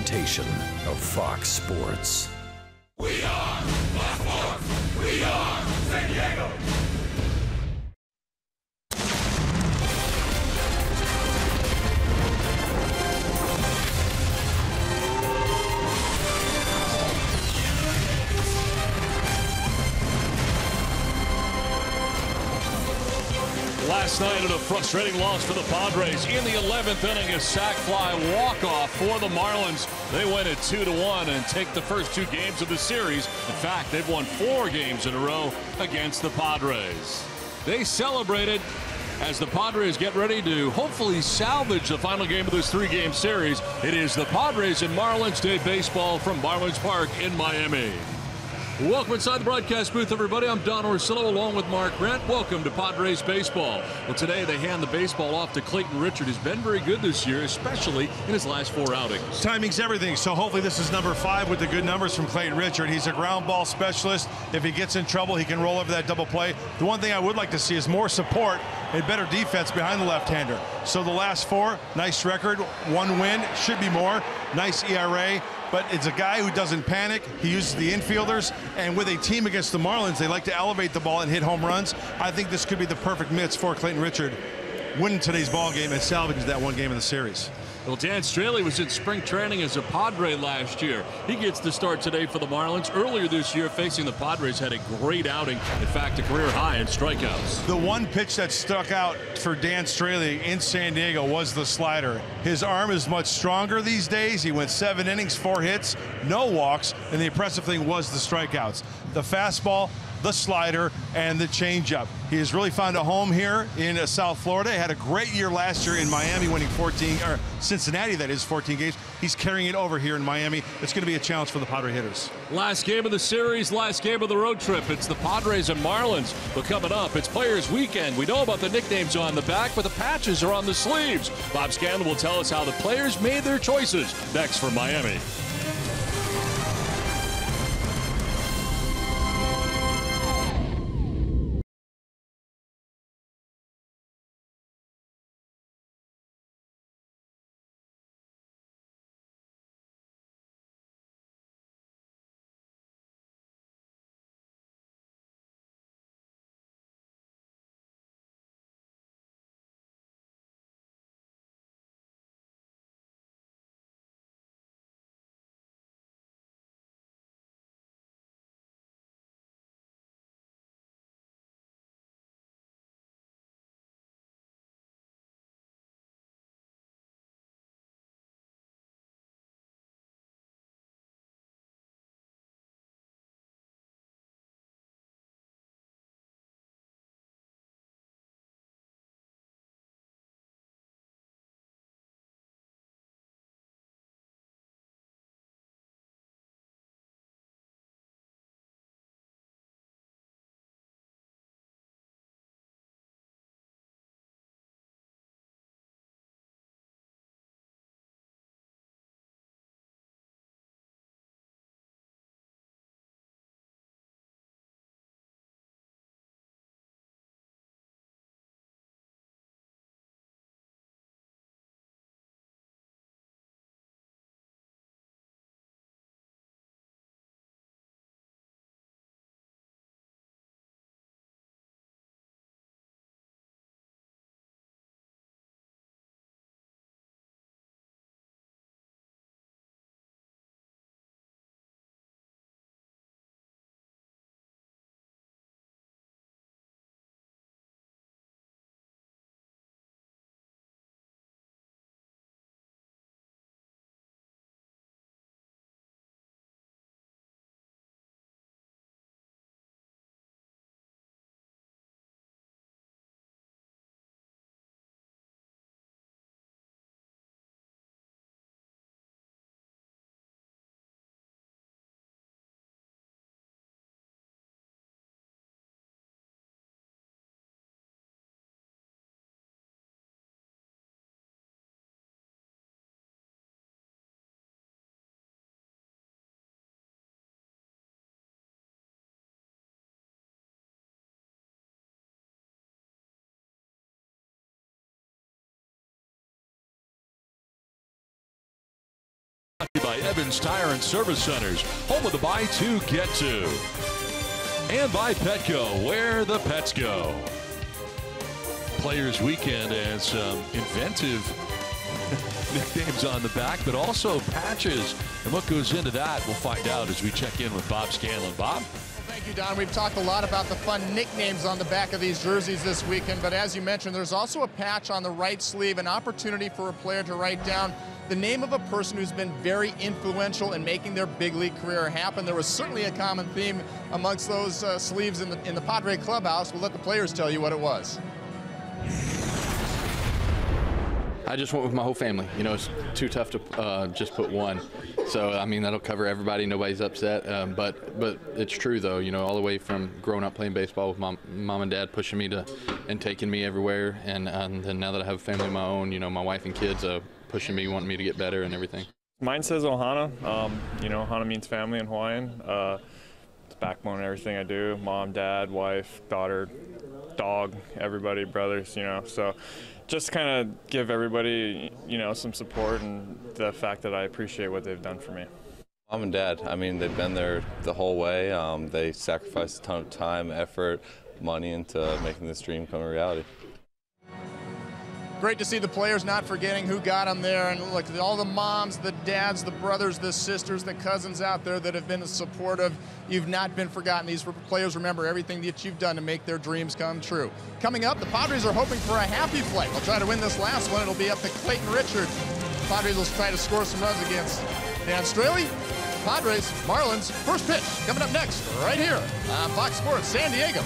presentation of Fox Sports. We are Fox Sports. We are San Diego. Last night in a frustrating loss for the Padres. In the 11th inning, a sac fly walk-off for the Marlins. They win it 2-1 and take the first two games of the series. In fact, they've won 4 games in a row against the Padres. They celebrated as the Padres get ready to hopefully salvage the final game of this 3-game series. It is the Padres and Marlins Day Baseball from Marlins Park in Miami. Welcome inside the broadcast booth, everybody. I'm Don Orsillo along with Mark Grant. Welcome to Padres Baseball. Well, today they hand the baseball off to Clayton Richard, who's been very good this year, especially in his last 4 outings. Timing's everything, so hopefully this is number 5 with the good numbers from Clayton Richard. He's a ground ball specialist. If he gets in trouble, he can roll over that double play. The one thing I would like to see is more support and better defense behind the left-hander. So the last 4, nice record, 1 win, should be more, nice ERA. But it's a guy who doesn't panic. He uses the infielders, and with a team against the Marlins, they like to elevate the ball and hit home runs. I think this could be the perfect mix for Clayton Richard, winning today's ball game and salvaging that 1 game in the series. Well, Dan Straley was in spring training as a Padre last year. He gets the start today for the Marlins. Earlier this year, facing the Padres, had a great outing. In fact, a career high in strikeouts. The one pitch that stuck out for Dan Straley in San Diego was the slider. His arm is much stronger these days. He went 7 innings, 4 hits, no walks, and the impressive thing was the strikeouts. The fastball, the slider, and the changeup. He has really found a home here in South Florida. He had a great year last year in Miami, winning 14, or Cincinnati, that is, 14 games. He's carrying it over here in Miami. It's going to be a challenge for the Padre hitters. Last game of the series, last game of the road trip. It's the Padres and Marlins. But coming up, it's Players Weekend. We know about the nicknames on the back, but the patches are on the sleeves. Bob Scanlon will tell us how the players made their choices. Next from Miami. Evans Tire and Service Centers, home of the buy two, get two. And by Petco, where the pets go. Players Weekend has some inventive nicknames on the back, but also patches. And what goes into that, we'll find out as we check in with Bob Scanlon. Bob? Thank you, Don. We've talked a lot about the fun nicknames on the back of these jerseys this weekend, but as you mentioned, there's also a patch on the right sleeve, an opportunity for a player to write down the name of a person who's been very influential in making their big league career happen. There was certainly a common theme amongst those sleeves in the Padre clubhouse. We'll let the players tell you what it was. I just went with my whole family. You know, it's too tough to just put one. So, I mean, that'll cover everybody. Nobody's upset. But it's true, though, you know, all the way from growing up playing baseball with mom and dad pushing me and taking me everywhere. And then now that I have a family of my own, you know, my wife and kids pushing me, wanting me to get better and everything. Mine says Ohana. You know, Ohana means family in Hawaiian. It's backbone in everything I do. Mom, dad, wife, daughter, dog, everybody, brothers, you know. So just kind of give everybody, you know, some support and the fact that I appreciate what they've done for me. Mom and dad, I mean, they've been there the whole way. They sacrificed a ton of time, effort, money into making this dream come a reality. Great to see the players not forgetting who got them there, and look, all the moms, the dads, the brothers, the sisters, the cousins out there that have been supportive. You've not been forgotten. These players remember everything that you've done to make their dreams come true. Coming up, the Padres are hoping for a happy flight. They'll try to win this last one. It'll be up to Clayton Richard. The Padres will try to score some runs against Dan Straley. Padres, Marlins, first pitch coming up next, right here on Fox Sports San Diego.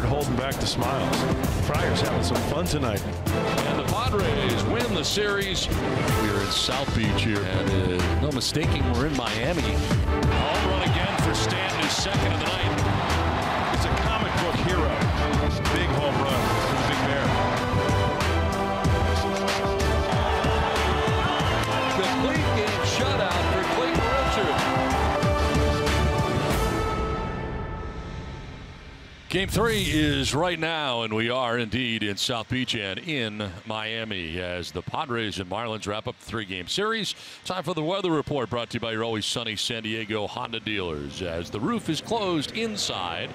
Holding back the smiles. Friars having some fun tonight. And the Padres win the series. We're in South Beach here, and no mistaking, we're in Miami. Home run again for Stanton, his second of the night. It's a comic book hero. Big home run for the Big Bear. Complete game shutout for Clayton Richard. Game 3 is right now, and we are indeed in South Beach and in Miami as the Padres and Marlins wrap up the 3-game series. Time for the weather report, brought to you by your always sunny San Diego Honda dealers, as the roof is closed inside.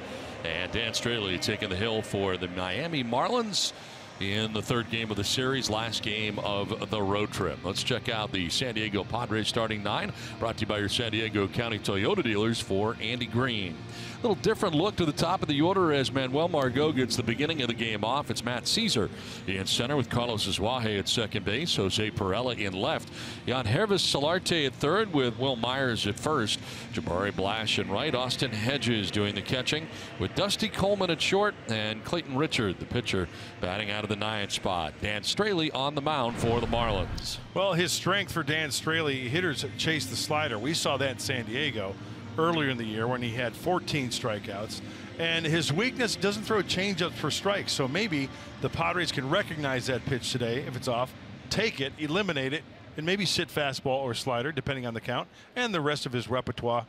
And Dan Straley taking the hill for the Miami Marlins. in the third game of the series, last game of the road trip. Let's check out the San Diego Padres starting 9, brought to you by your San Diego County Toyota dealers for Andy Green. A little different look to the top of the order as Manuel Margot gets the beginning of the game off. It's Matt Caesar in center with Carlos Azuaje at second base, Jose Perella in left, Jan Hervis Solarte at third with Will Myers at first, Jabari Blash in right, Austin Hedges doing the catching with Dusty Coleman at short, and Clayton Richard, the pitcher, batting out of the 9th spot. Dan Straley on the mound for the Marlins. Well, his strength for Dan Straley, hitters chase the slider. We saw that in San Diego earlier in the year when he had 14 strikeouts. And his weakness, doesn't throw changeups for strikes. So maybe the Padres can recognize that pitch today if it's off, take it, eliminate it, and maybe sit fastball or slider depending on the count and the rest of his repertoire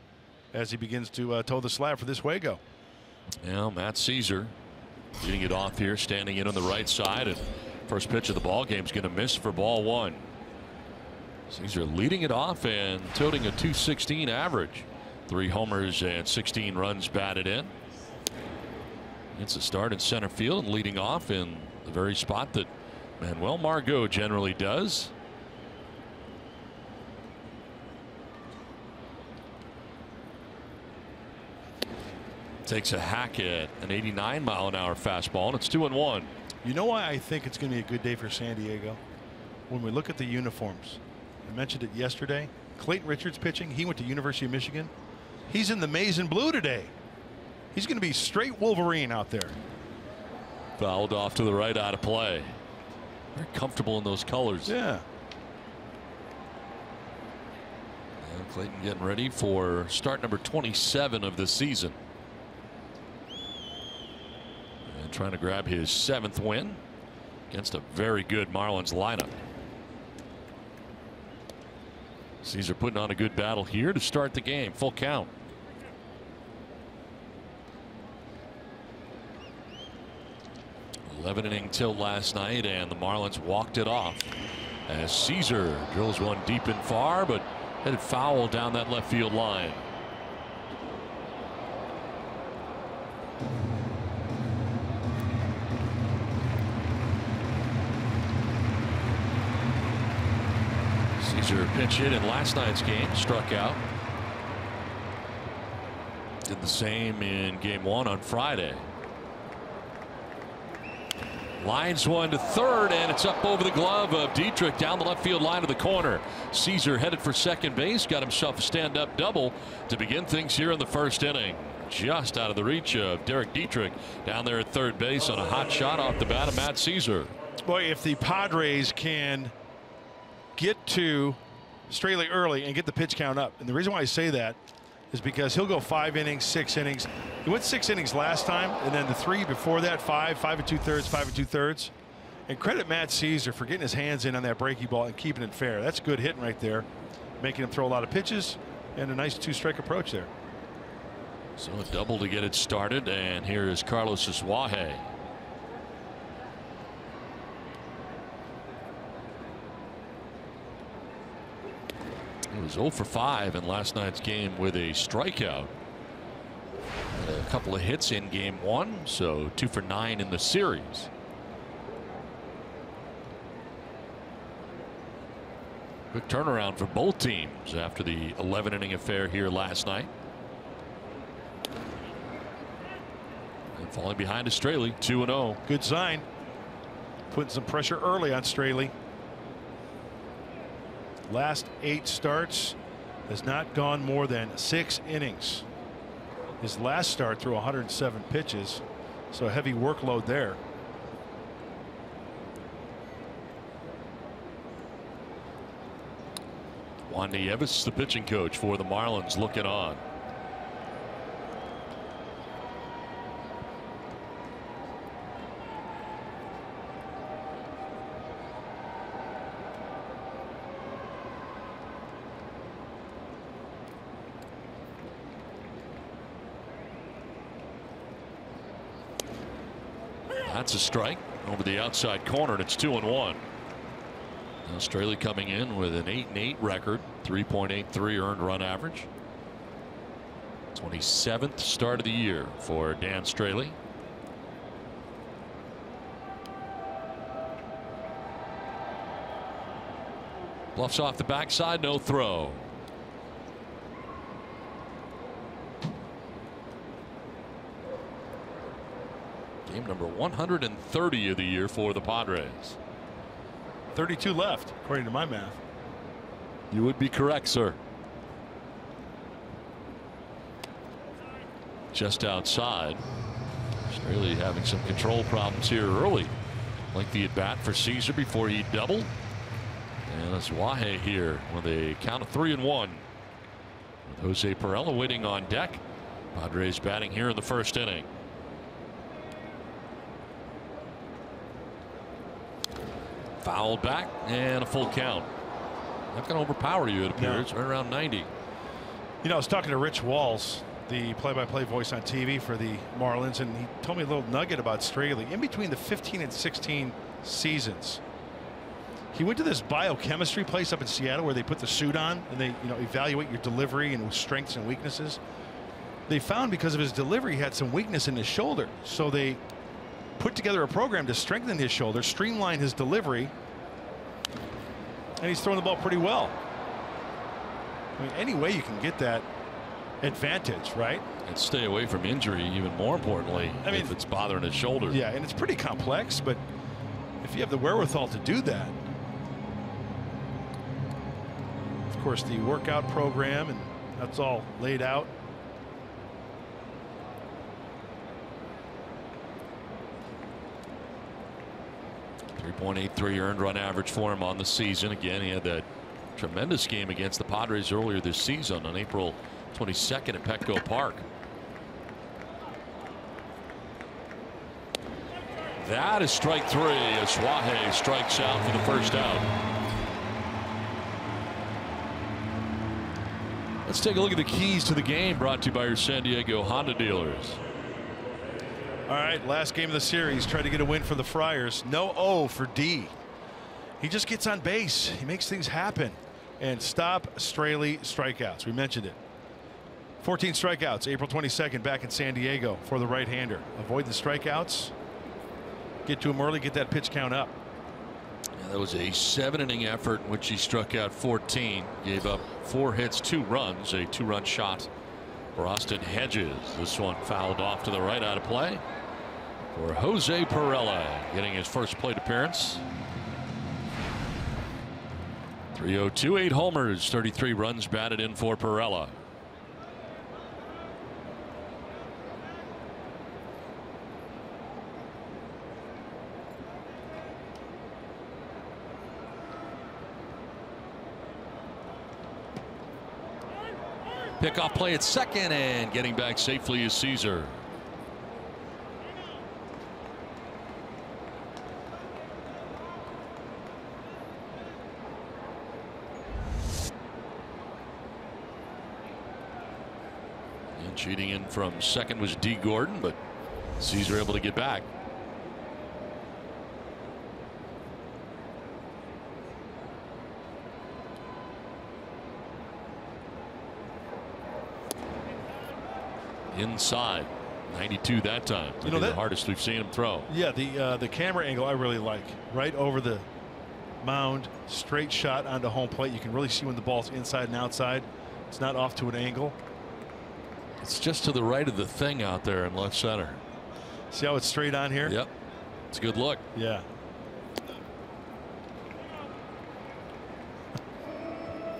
as he begins to toe the slab for this Wago. Well, Matt Caesar leading it off here, standing in on the right side, and first pitch of the ball game is going to miss for ball 1. Caesar leading it off and toting a .216 average. 3 homers and 16 runs batted in. It's a start in center field and leading off in the very spot that Manuel Margot generally does. Takes a hack at an 89-mile-an-hour fastball, and it's 2-1. You know why I think it's going to be a good day for San Diego? When we look at the uniforms. I mentioned it yesterday. Clayton Richards pitching. He went to University of Michigan. He's in the maize and blue today. He's going to be straight Wolverine out there. Fouled off to the right, out of play. Very comfortable in those colors. Yeah. And Clayton getting ready for start number 27 of the season. And trying to grab his 7th win against a very good Marlins lineup. Caesar putting on a good battle here to start the game. Full count. Inning tilt last night, and the Marlins walked it off as Caesar drills one deep and far, but headed foul down that left field line. Caesar pinch hit in last night's game, struck out. Did the same in game 1 on Friday. Lines one to third, and it's up over the glove of Dietrich down the left field line of the corner. Caesar headed for second base, got himself a stand-up double to begin things here in the first inning. Just out of the reach of Derek Dietrich down there at third base on a hot shot off the bat of Matt Caesar. Boy, if the Padres can get to Straley early and get the pitch count up, and the reason why I say that is because he'll go 5 innings, 6 innings. He went 6 innings last time, and then the 3 before that, 5 2/3, 5 2/3. And credit Matt Caesar for getting his hands in on that breaky ball and keeping it fair. That's good hitting right there, making him throw a lot of pitches and a nice 2-strike approach there. So a double to get it started, and here is Carlos Azuaje. He was 0 for 5 in last night's game with a strikeout. Had a couple of hits in game 1, so 2 for 9 in the series. Quick turnaround for both teams after the 11-inning affair here last night. And falling behind to Straley, 2-0. Good sign. Putting some pressure early on Straley. Last 8 starts, has not gone more than 6 innings. His last start threw 107 pitches, so a heavy workload there. Juan Nieves, the pitching coach for the Marlins, looking on. That's a strike over the outside corner, and it's 2-1. Now Straley coming in with an 8-8 record, 3.83 earned run average. 27th start of the year for Dan Straley. Bluffs off the backside, no throw. Game number 130 of the year for the Padres. 32 left, according to my math. You would be correct, sir. Just outside. Really having some control problems here early. Like the at bat for Caesar before he doubled. And that's Wahe here with a count of 3-1. With Jose Perella waiting on deck. Padres batting here in the first inning. Fouled back and a full count. Not going to overpower you, it appears. No. Right around 90. You know, I was talking to Rich Walls, the play-by-play voice on TV for the Marlins, and he told me a little nugget about Straley. In between the 15 and 16 seasons, he went to this biochemistry place up in Seattle where they put the suit on and they, you know, evaluate your delivery and strengths and weaknesses. They found because of his delivery he had some weakness in his shoulder, so they put together a program to strengthen his shoulder, streamline his delivery, and he's throwing the ball pretty well. I mean, any way you can get that advantage, right? And stay away from injury, even more importantly, I mean, if it's bothering his shoulder. Yeah, and it's pretty complex, but if you have the wherewithal to do that. Of course, the workout program, and that's all laid out. .83 earned run average for him on the season. Again, he had that tremendous game against the Padres earlier this season on April 22nd at Petco Park. That is strike three as Wahe strikes out for the first out. Let's take a look at the keys to the game, brought to you by your San Diego Honda dealers. All right, last game of the series. Try to get a win for the Friars. No O for D. He just gets on base. He makes things happen. And stop Straley strikeouts. We mentioned it. 14 strikeouts April 22nd back in San Diego for the right-hander. Avoid the strikeouts. Get to him early. Get that pitch count up. Yeah, that was a 7-inning effort in which he struck out 14. Gave up 4 hits, 2 runs. A 2-run shot for Austin Hedges. This one fouled off to the right, out of play for Jose Perella, getting his first plate appearance. 302, 8 homers, 33 runs batted in for Perella. Pickoff play at second, and getting back safely is Caesar. And cheating in from second was D. Gordon, but Caesar able to get back. Inside, 92 that time. You know, the hardest we've seen him throw. Yeah, the camera angle I really like. Right over the mound, straight shot onto home plate. You can really see when the ball's inside and outside. It's not off to an angle. It's just to the right of the thing out there in left center. See how it's straight on here? Yep, it's a good look. Yeah.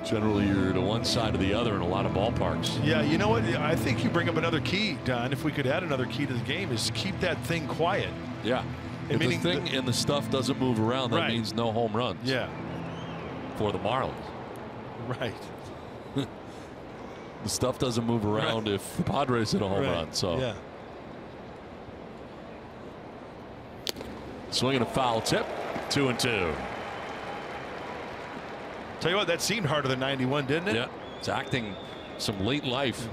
Generally, you're to one side or the other in a lot of ballparks. Yeah, you know what? I think you bring up another key, Don. If we could add another key to the game, is keep that thing quiet. Yeah. If the thing and the stuff doesn't move around, that means no home runs. Yeah. For the Marlins. Right. The stuff doesn't move around if the Padres hit a home run. So. Yeah. Swinging a foul tip. 2-2. Tell you what, that seemed harder than 91, didn't it? Yeah, it's acting some late life.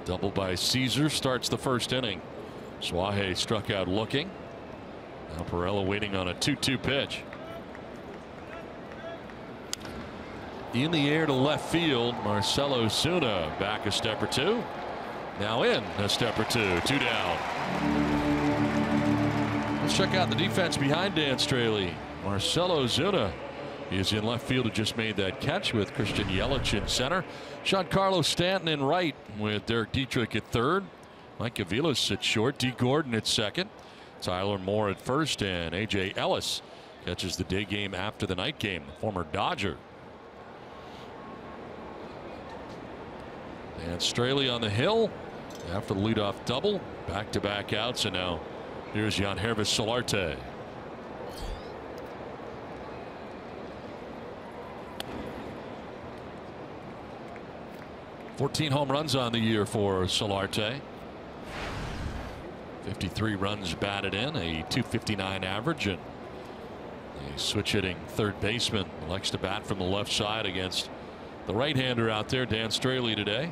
Double by Caesar starts the first inning. Wahe struck out looking. Now Perella waiting on a 2-2 pitch. In the air to left field, Marcelo Osuna back a step or two. Now in a step or two. 2 down. Let's check out the defense behind Dan Straley. Marcell Ozuna is in left field, who just made that catch, with Christian Yelich in center. Giancarlo Stanton in right with Derek Dietrich at third. Mike Aviles at short. D. Gordon at second. Tyler Moore at first, and A.J. Ellis catches the day game after the night game, the former Dodger. And Straley on the hill after the leadoff double. Back-to-back outs, and now here's Yangervis Solarte. "14 home runs on the year for Solarte. 53 runs batted in, a .259 average, and a switch-hitting third baseman likes to bat from the left side against the right-hander out there, Dan Straley, today.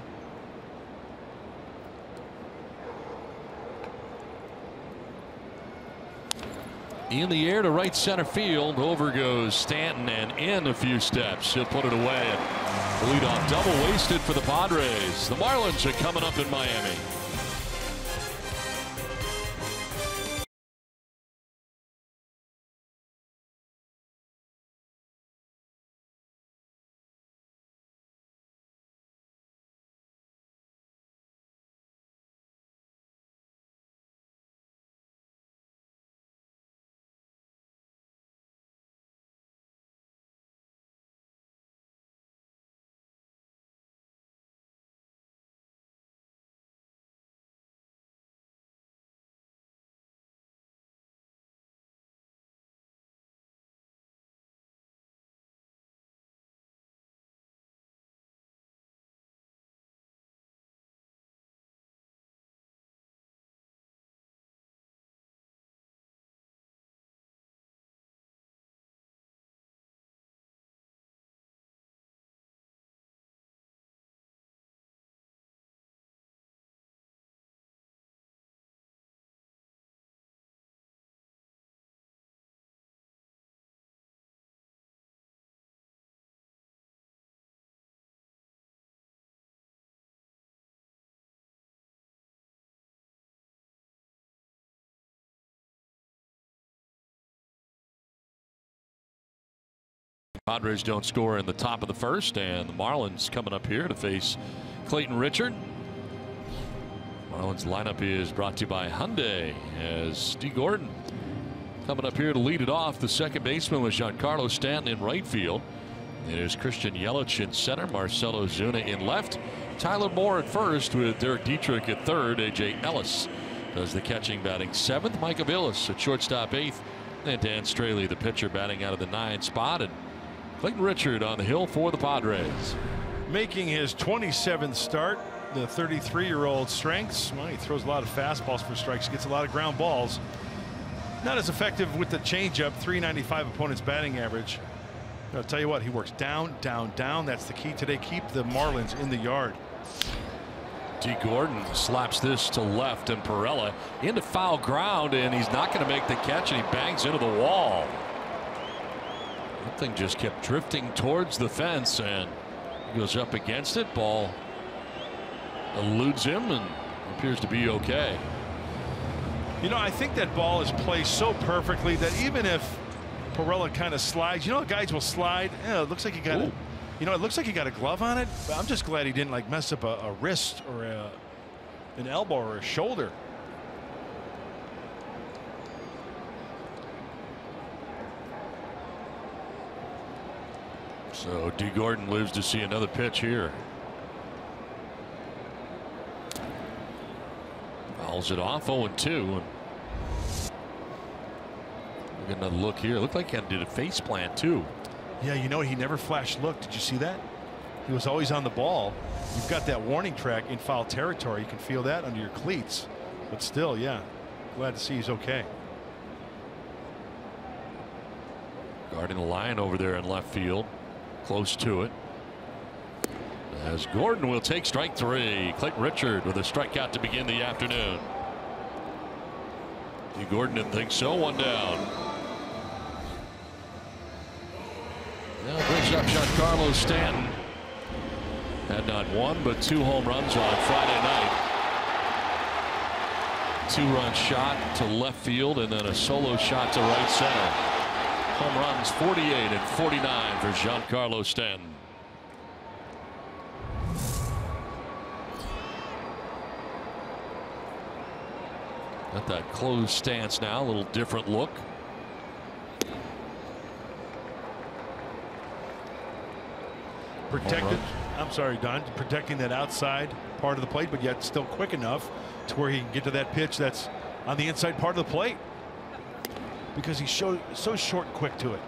In the air to right center field. Over goes Stanton, and in a few steps. He'll put it away. And the leadoff double wasted for the Padres. The Marlins are coming up in Miami. Padres don't score in the top of the first, and the Marlins coming up here to face Clayton Richard. Marlins lineup is brought to you by Hyundai, as D. Gordon coming up here to lead it off. The second baseman was Giancarlo Stanton in right field. It is Christian Yelich in center, Marcell Ozuna in left, Tyler Moore at first with Derek Dietrich at third. A.J. Ellis does the catching, batting seventh. Mike Aviles at shortstop eighth, and Dan Straley, the pitcher, batting out of the 9th spot. And Clayton Richard on the hill for the Padres. Making his 27th start, the 33-year-old strengths. Well, he throws a lot of fastballs for strikes, gets a lot of ground balls. Not as effective with the changeup. .395 opponent's batting average. I'll tell you what, he works down, down, down. That's the key today. Keep the Marlins in the yard. D. Gordon slaps this to left, and Perella into foul ground, and he's not going to make the catch, and he bangs into the wall. That thing just kept drifting towards the fence, and he goes up against it. Ball eludes him and appears to be okay. You know, I think that ball is placed so perfectly that even if Perella kind of slides, you know, guys will slide. It looks like he got it. You know, it looks like he got a glove on it. But I'm just glad he didn't like mess up a wrist or an elbow or a shoulder. So D. Gordon lives to see another pitch here. Fouls it off. 0-2. Get another look here. Looked like he did a face plant too. Yeah, you know, he never flashed look. Did you see that? He was always on the ball. You've got that warning track in foul territory. You can feel that under your cleats. But still, yeah, glad to see he's okay. Guarding the line over there in left field. Close to it. As Gordon will take strike three. Clayton Richard with a strikeout to begin the afternoon. D. Gordon didn't think so. One down. Now brings up Giancarlo Stanton. Had not one but 2 home runs on Friday night. 2-run shot to left field and then a solo shot to right center. Home runs 48 and 49 for Giancarlo Stanton. Got that closed stance now, a little different look. Protected. I'm sorry, Don. Protecting that outside part of the plate, but yet still quick enough to where he can get to that pitch that's on the inside part of the plate. Because he's so short and quick to it.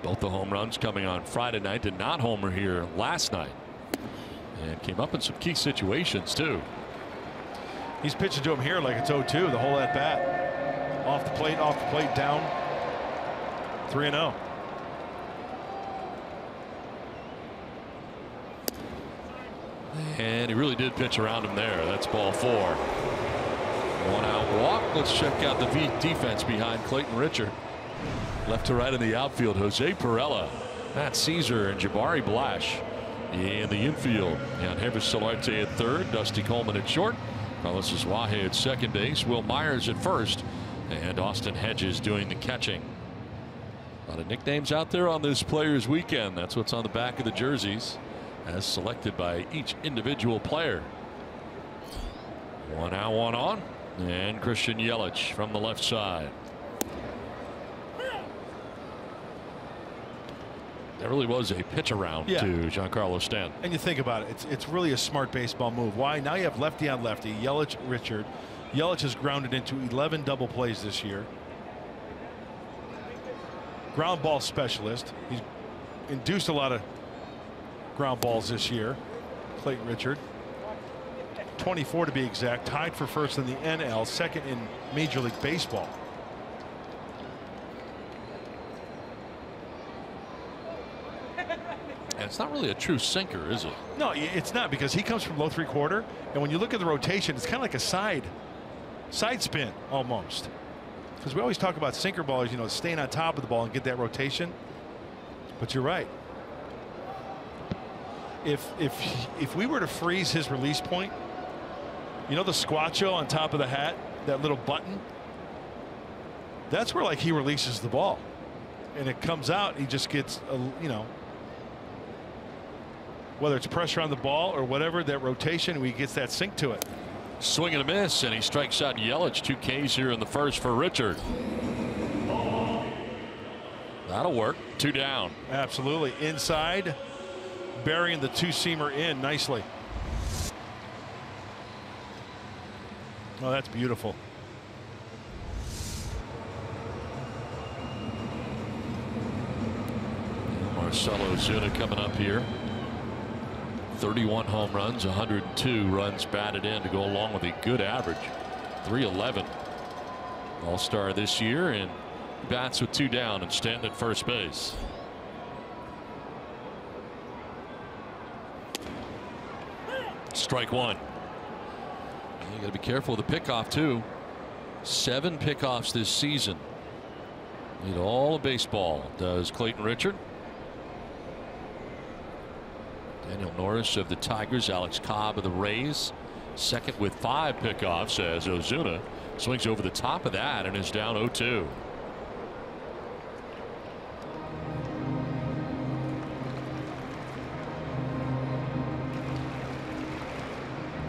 Both the home runs coming on Friday night. Did not homer here last night. And came up in some key situations too. He's pitching to him here like it's 0-2 the whole at bat. Off the plate, down. 3-0. And he really did pitch around him there. That's ball 4. 1 out walk. Let's check out the defense behind Clayton Richard. Left to right in the outfield, Jose Perella, Matt Caesar, and Jabari Blash in the infield. And Heber Solarte at third, Dusty Coleman at short, Carlos Suaje at second base, Will Myers at first, and Austin Hedges doing the catching. A lot of nicknames out there on this Players Weekend. That's what's on the back of the jerseys, as selected by each individual player. 1 out, 1 on, and Christian Yelich from the left side. There really was a pitch around to Giancarlo Stanton. And you think about it, it's really a smart baseball move. Why? Now you have lefty on lefty, Yelich, Richard. Yelich has grounded into 11 double plays this year. Ground ball specialist. He's induced a lot of ground balls this year. Clayton Richard. 24 to be exact. Tied for first in the NL, second in Major League Baseball. And it's not really a true sinker, is it? No, it's not, because he comes from low 3/4, and when you look at the rotation, it's kind of like a side spin almost. Because we always talk about sinker ballers, you know, staying on top of the ball and get that rotation. But you're right. If we were to freeze his release point, you know, the squacho on top of the hat, that little button, that's where like he releases the ball, and it comes out. He just gets you know, whether it's pressure on the ball or whatever, that rotation, he gets that sink to it. Swing and a miss, and he strikes out Yelich. 2 Ks here in the first for Richard. That'll work. 2 down. Absolutely. Inside, burying the 2-seamer in nicely. Oh, that's beautiful. Marcell Ozuna coming up here. 31 home runs, 102 runs batted in to go along with a good average. 311. All-star this year, and bats with 2 down and Stanton at first base. Strike 1. You got to be careful with the pickoff too. 7 pickoffs this season. Need all of baseball, does Clayton Richard. Daniel Norris of the Tigers, Alex Cobb of the Rays, second with 5 pickoffs, as Ozuna swings over the top of that and is down 0-2.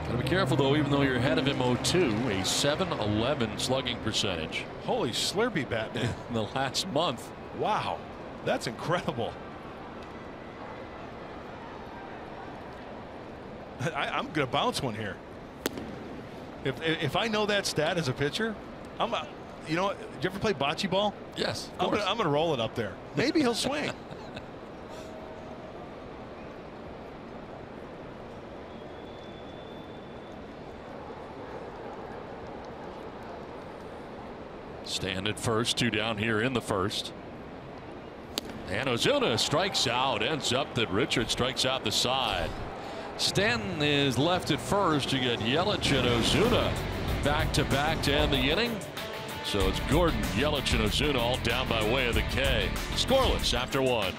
Gotta be careful though, even though you're ahead of him 0-2, a 711 slugging percentage. Holy Slurpee bat, man. In the last month. Wow, that's incredible. I'm going to bounce one here. If I know that stat as a pitcher, you know, did you ever play bocce ball? Yes. I'm going to roll it up there. Maybe he'll swing. Stand at first, 2 down here in the first. And Ozuna strikes out, ends up that Richard strikes out the side. Stanton is left at first. You get Yelich and Ozuna back to back to end the inning. So it's Gordon, Yelich, and Ozuna all down by way of the K. Scoreless after 1.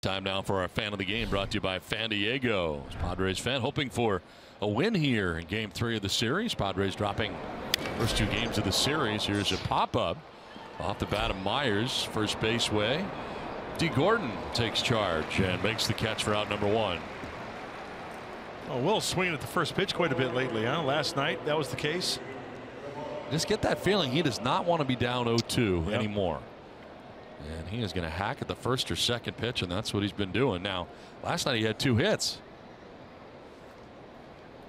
Time now for our fan of the game, brought to you by Fan Diego. Padres fan hoping for a win here in Game 3 of the series. Padres dropping first 2 games of the series. Here's a pop-up off the bat of Myers, first base way. D. Gordon takes charge and makes the catch for out number 1. Oh, Will's swinging at the first pitch quite a bit lately, huh? Last night that was the case. Just get that feeling he does not want to be down 0-2 anymore. And he is going to hack at the first or second pitch, and that's what he's been doing. Now, last night he had 2 hits.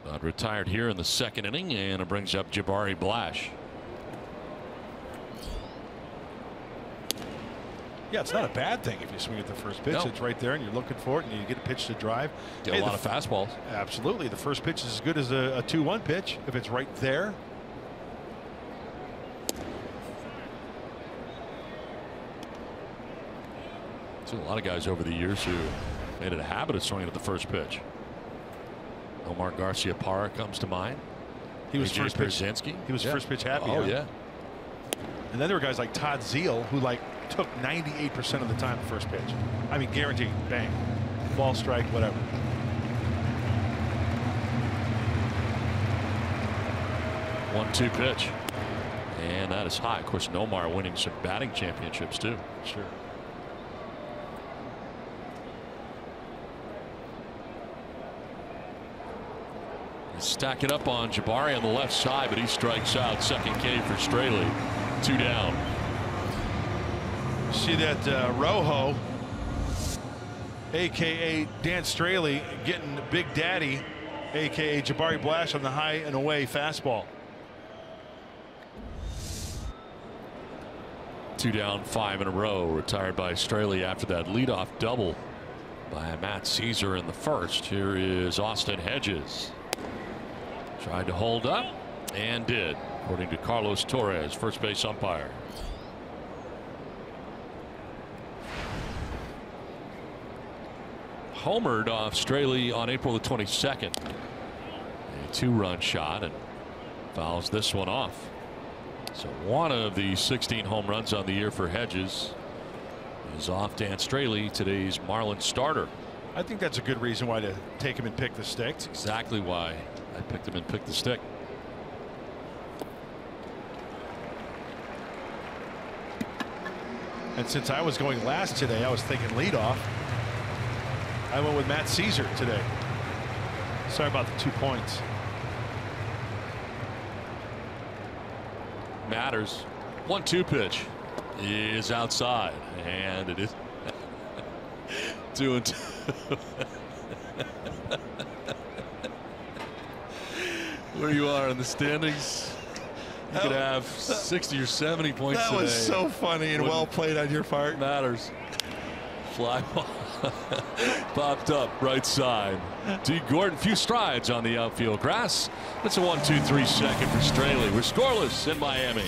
But retired here in the second inning, and it brings up Jabari Blash. Yeah, it's not a bad thing if you swing at the first pitch. No. It's right there, and you're looking for it, and you get a pitch to drive. Get a lot of fastballs. Absolutely. The first pitch is as good as a 2-1 pitch if it's right there. A lot of guys over the years who made it a habit of swinging at the first pitch. Omar Garcia Parra comes to mind. He was first pitch. He was first pitch happy. Oh yeah. And then there were guys like Todd Zeal who took 98% of the time the first pitch. I mean, guaranteed. Bang, ball, strike, whatever. One-two pitch, and that is high. Of course, Nomar winning some batting championships too. Sure. Stack it up on Jabari on the left side, but he strikes out. Second K for Straley. 2 down. See that Rojo, a.k.a. Dan Straley, getting Big Daddy, a.k.a. Jabari Blash, on the high and away fastball. 2 down, 5 in a row. Retired by Straley after that leadoff double by Matt Caesar in the first. Here is Austin Hedges. Tried to hold up and did, according to Carlos Torres, first base umpire. Homered off Straley on April the 22nd. A 2-run shot, and fouls this one off. So one of the 16 home runs on the year for Hedges is off Dan Straley, today's Marlins starter. I think that's a good reason why to take him and pick the stick. That's exactly why I picked him and picked the stick. And since I was going last today, I was thinking leadoff. I went with Matt Caesar today. Sorry about the 2 points. Matters. 1-2 pitch is outside, and it is 2-2. where you are in the standings. You could have 60 or 70 points today. That was so funny and well played on your part. Matters. Fly ball popped up right side. D. Gordon, few strides on the outfield grass. That's a 1-2-3 second for Straley. We're scoreless in Miami.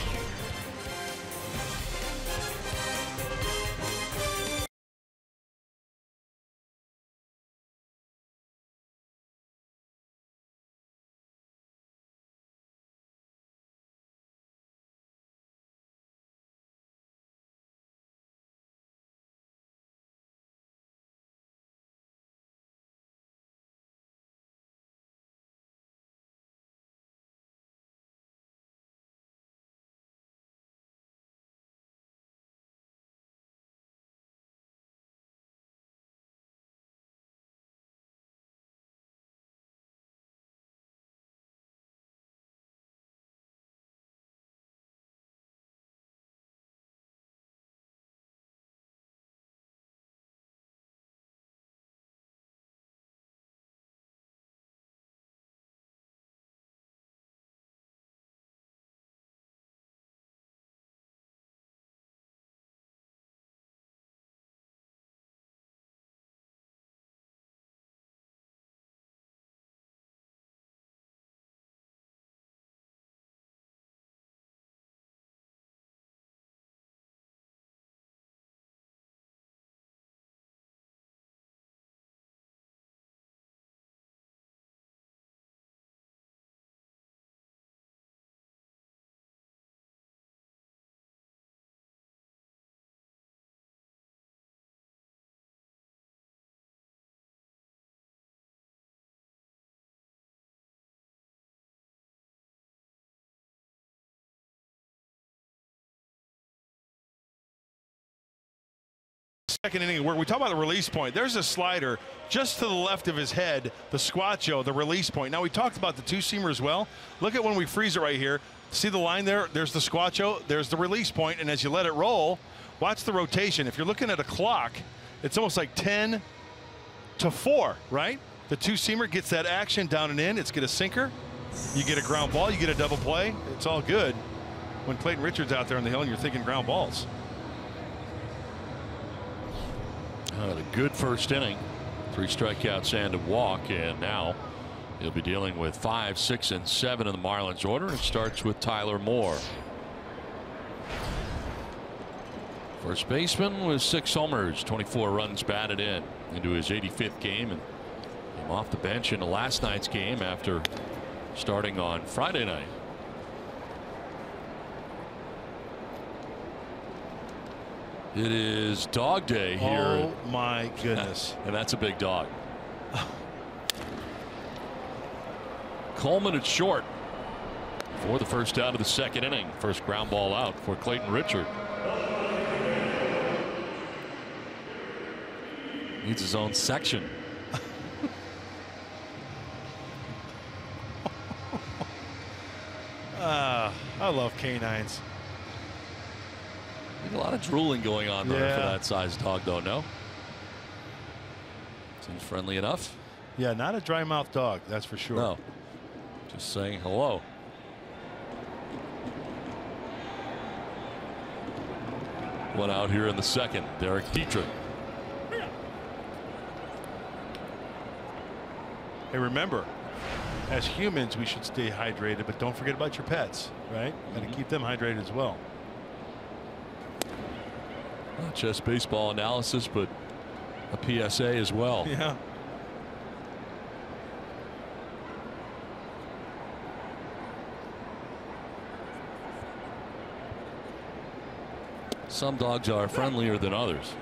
Second inning where we talk about the release point. There's a slider just to the left of his head, the squatcho, the release point. Now we talked about the two-seamer as well. Look at when we freeze it right here. See the line there? There's the squatcho, there's the release point, and as you let it roll, watch the rotation. If you're looking at a clock, it's almost like 10 to 4, right? The two-seamer gets that action down and in. It's get a sinker, you get a ground ball, you get a double play. It's all good when Clayton Richard's out there on the hill and you're thinking ground balls. A good first inning, 3 strikeouts and a walk, and now he'll be dealing with 5, 6, and 7 in the Marlins order. It starts with Tyler Moore. First baseman with 6 homers, 24 runs batted in into his 85th game, and came off the bench in the last night's game after starting on Friday night. It is dog day here. Oh my goodness. And that's a big dog. Coleman at short for the first out of the second inning. First ground ball out for Clayton Richard. Needs his own section. I love canines. A lot of drooling going on there for that size dog, though. No, seems friendly enough. Yeah, not a dry mouth dog, that's for sure. No, just saying hello. One out here in the second. Derek Dietrich. Hey, remember, as humans, we should stay hydrated, but don't forget about your pets, right? Got to keep them hydrated as well. Not just baseball analysis, but a PSA as well. Yeah. Some dogs are friendlier than others.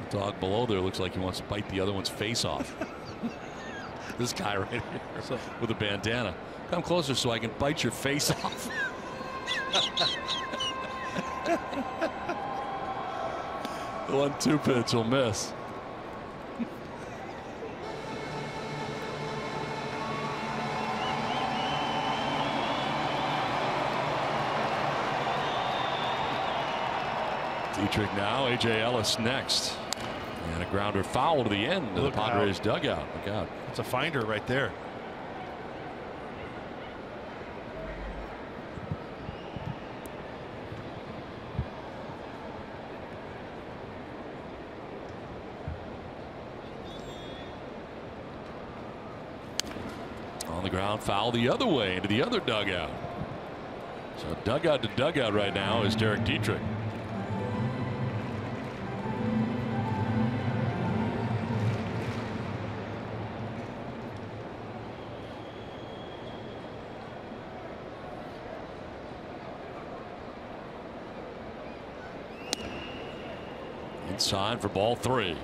The dog below there looks like he wants to bite the other one's face off. This guy right here with a bandana. Come closer so I can bite your face off. 1-2 pitch will miss. Dietrich now, A.J. Ellis next. And a grounder foul to the end of the Padres dugout. Look out. It's a finder right there. the ground foul the other way into the other dugout. So dugout to dugout right now is Derek Dietrich. Inside for ball 3.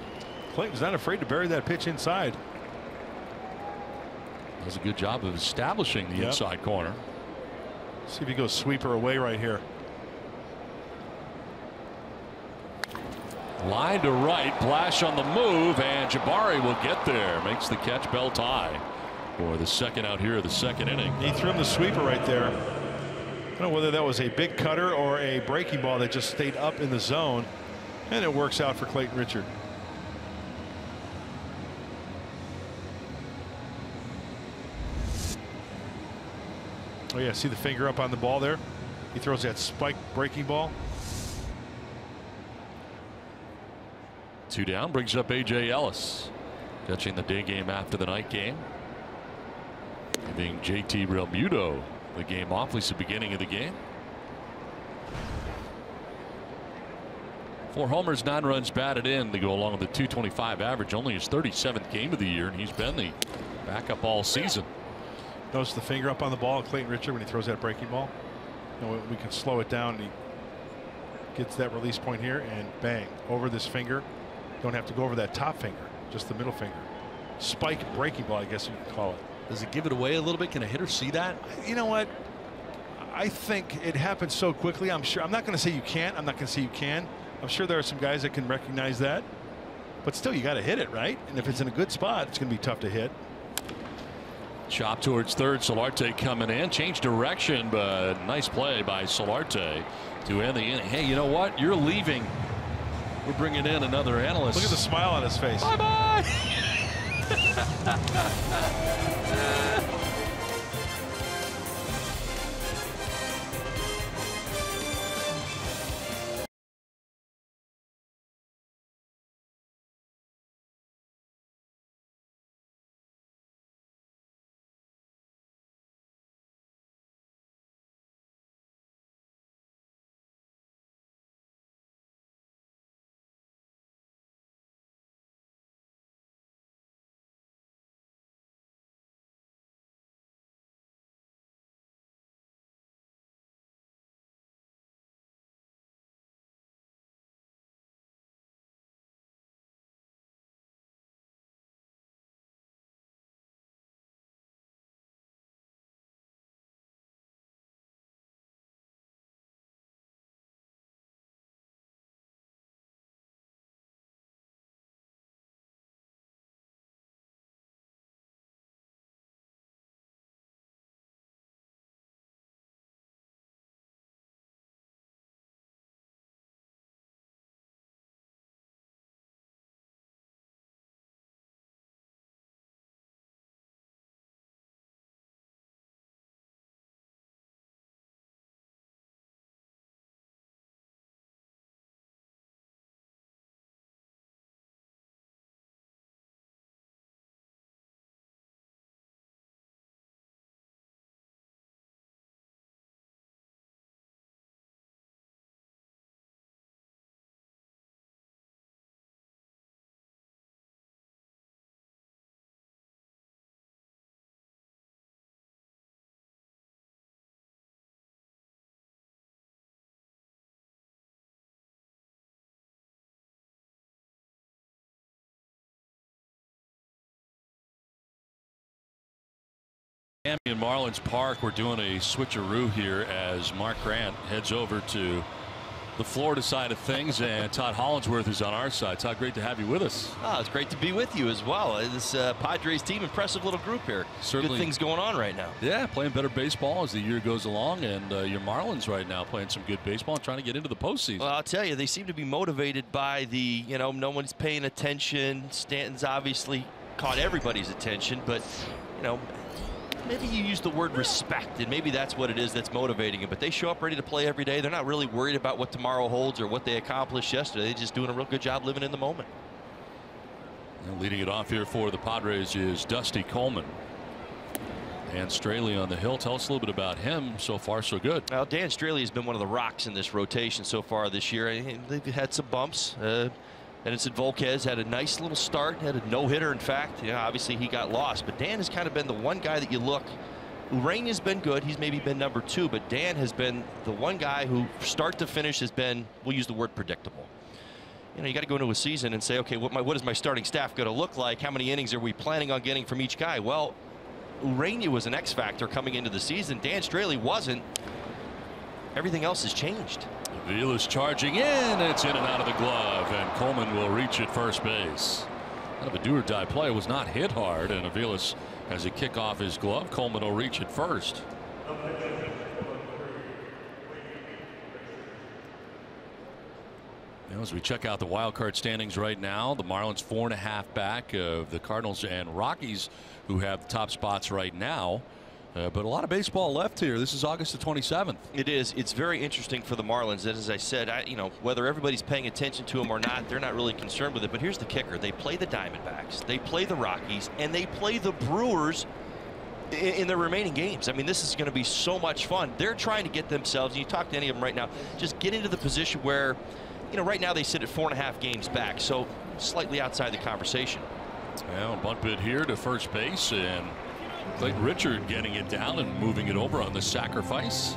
Clayton's not afraid to bury that pitch inside. Does a good job of establishing the inside corner. See if he goes sweeper away right here. Line to right, Blash on the move, and Jabari will get there. Makes the catch, Bell tie for the second out here of the second inning. He threw him the sweeper right there. I don't know whether that was a big cutter or a breaking ball that just stayed up in the zone. And it works out for Clayton Richard. Oh yeah, see the finger up on the ball there? He throws that spike breaking ball. 2 down, brings up A.J. Ellis. Catching the day game after the night game. Giving J.T. Realmuto the game off, at least the beginning of the game. 4 homers, 9 runs batted in to go along with the .225 average. Only his 37th game of the year, and he's been the backup all season. Notice the finger up on the ball of Clayton Richard when he throws that breaking ball. You know, we can slow it down. And he gets that release point here, and bang, over this finger. Don't have to go over that top finger, just the middle finger. Spike breaking ball, I guess you could call it. Does it give it away a little bit? Can a hitter see that? You know what? I think it happens so quickly. I'm sure. I'm not going to say you can't. I'm not going to say you can. I'm sure there are some guys that can recognize that, but still you got to hit it, right? And if it's in a good spot, it's going to be tough to hit. Chop towards third. Solarte coming in, change direction, but nice play by Solarte to end the inning. Hey, you know what? You're leaving. We're bringing in another analyst. Look at the smile on his face. Bye bye. Miami and Marlins Park, we're doing a switcheroo here as Mark Grant heads over to the Florida side of things, and Todd Hollandsworth is on our side. Todd, great to have you with us. Oh, it's great to be with you as well. This Padres team, impressive little group here. Certainly. Good things going on right now. Yeah, playing better baseball as the year goes along, and your Marlins right now playing some good baseball and trying to get into the postseason. Well, I'll tell you, they seem to be motivated by the, no one's paying attention. Stanton's obviously caught everybody's attention, but, maybe you use the word respect, and maybe that's what it is that's motivating it. But they show up ready to play every day. They're not really worried about what tomorrow holds or what they accomplished yesterday. They're just doing a real good job living in the moment. And leading it off here for the Padres is Dusty Coleman. Dan Straley on the hill. Tell us a little bit about him. So far, so good. Well, Dan Straley has been one of the rocks in this rotation so far this year. They've had some bumps. Edinson Volquez had a nice little start, had a no-hitter, in fact. Obviously he got lost, but Dan has kind of been the one guy that you look. Urania's been good. He's maybe been number 2, but Dan has been the one guy who, start to finish, has been, we'll use the word predictable. You got to go into a season and say, okay, what is my starting staff going to look like? How many innings are we planning on getting from each guy? Well, Urania was an X factor coming into the season. Dan Straley wasn't. Everything else has changed. Avila's charging in. It's in and out of the glove, and Coleman will reach at first base. Kind of a do-or-die play. It was not hit hard, and Avila's has a kick off his glove. Coleman will reach at first. As we check out the wild card standings right now, the Marlins 4.5 back of the Cardinals and Rockies, who have the top spots right now. But a lot of baseball left here. This is August the 27th. It is. It's very interesting for the Marlins. As I said, whether everybody's paying attention to them or not, they're not really concerned with it. But here's the kicker. They play the Diamondbacks, they play the Rockies, and they play the Brewers in the remaining games. I mean, this is going to be so much fun. They're trying to get themselves, and you talk to any of them right now, just get into the position where, right now they sit at 4.5 games back, so slightly outside the conversation. Well, bunt bid here to first base, and Clayton Richard getting it down and moving it over on the sacrifice.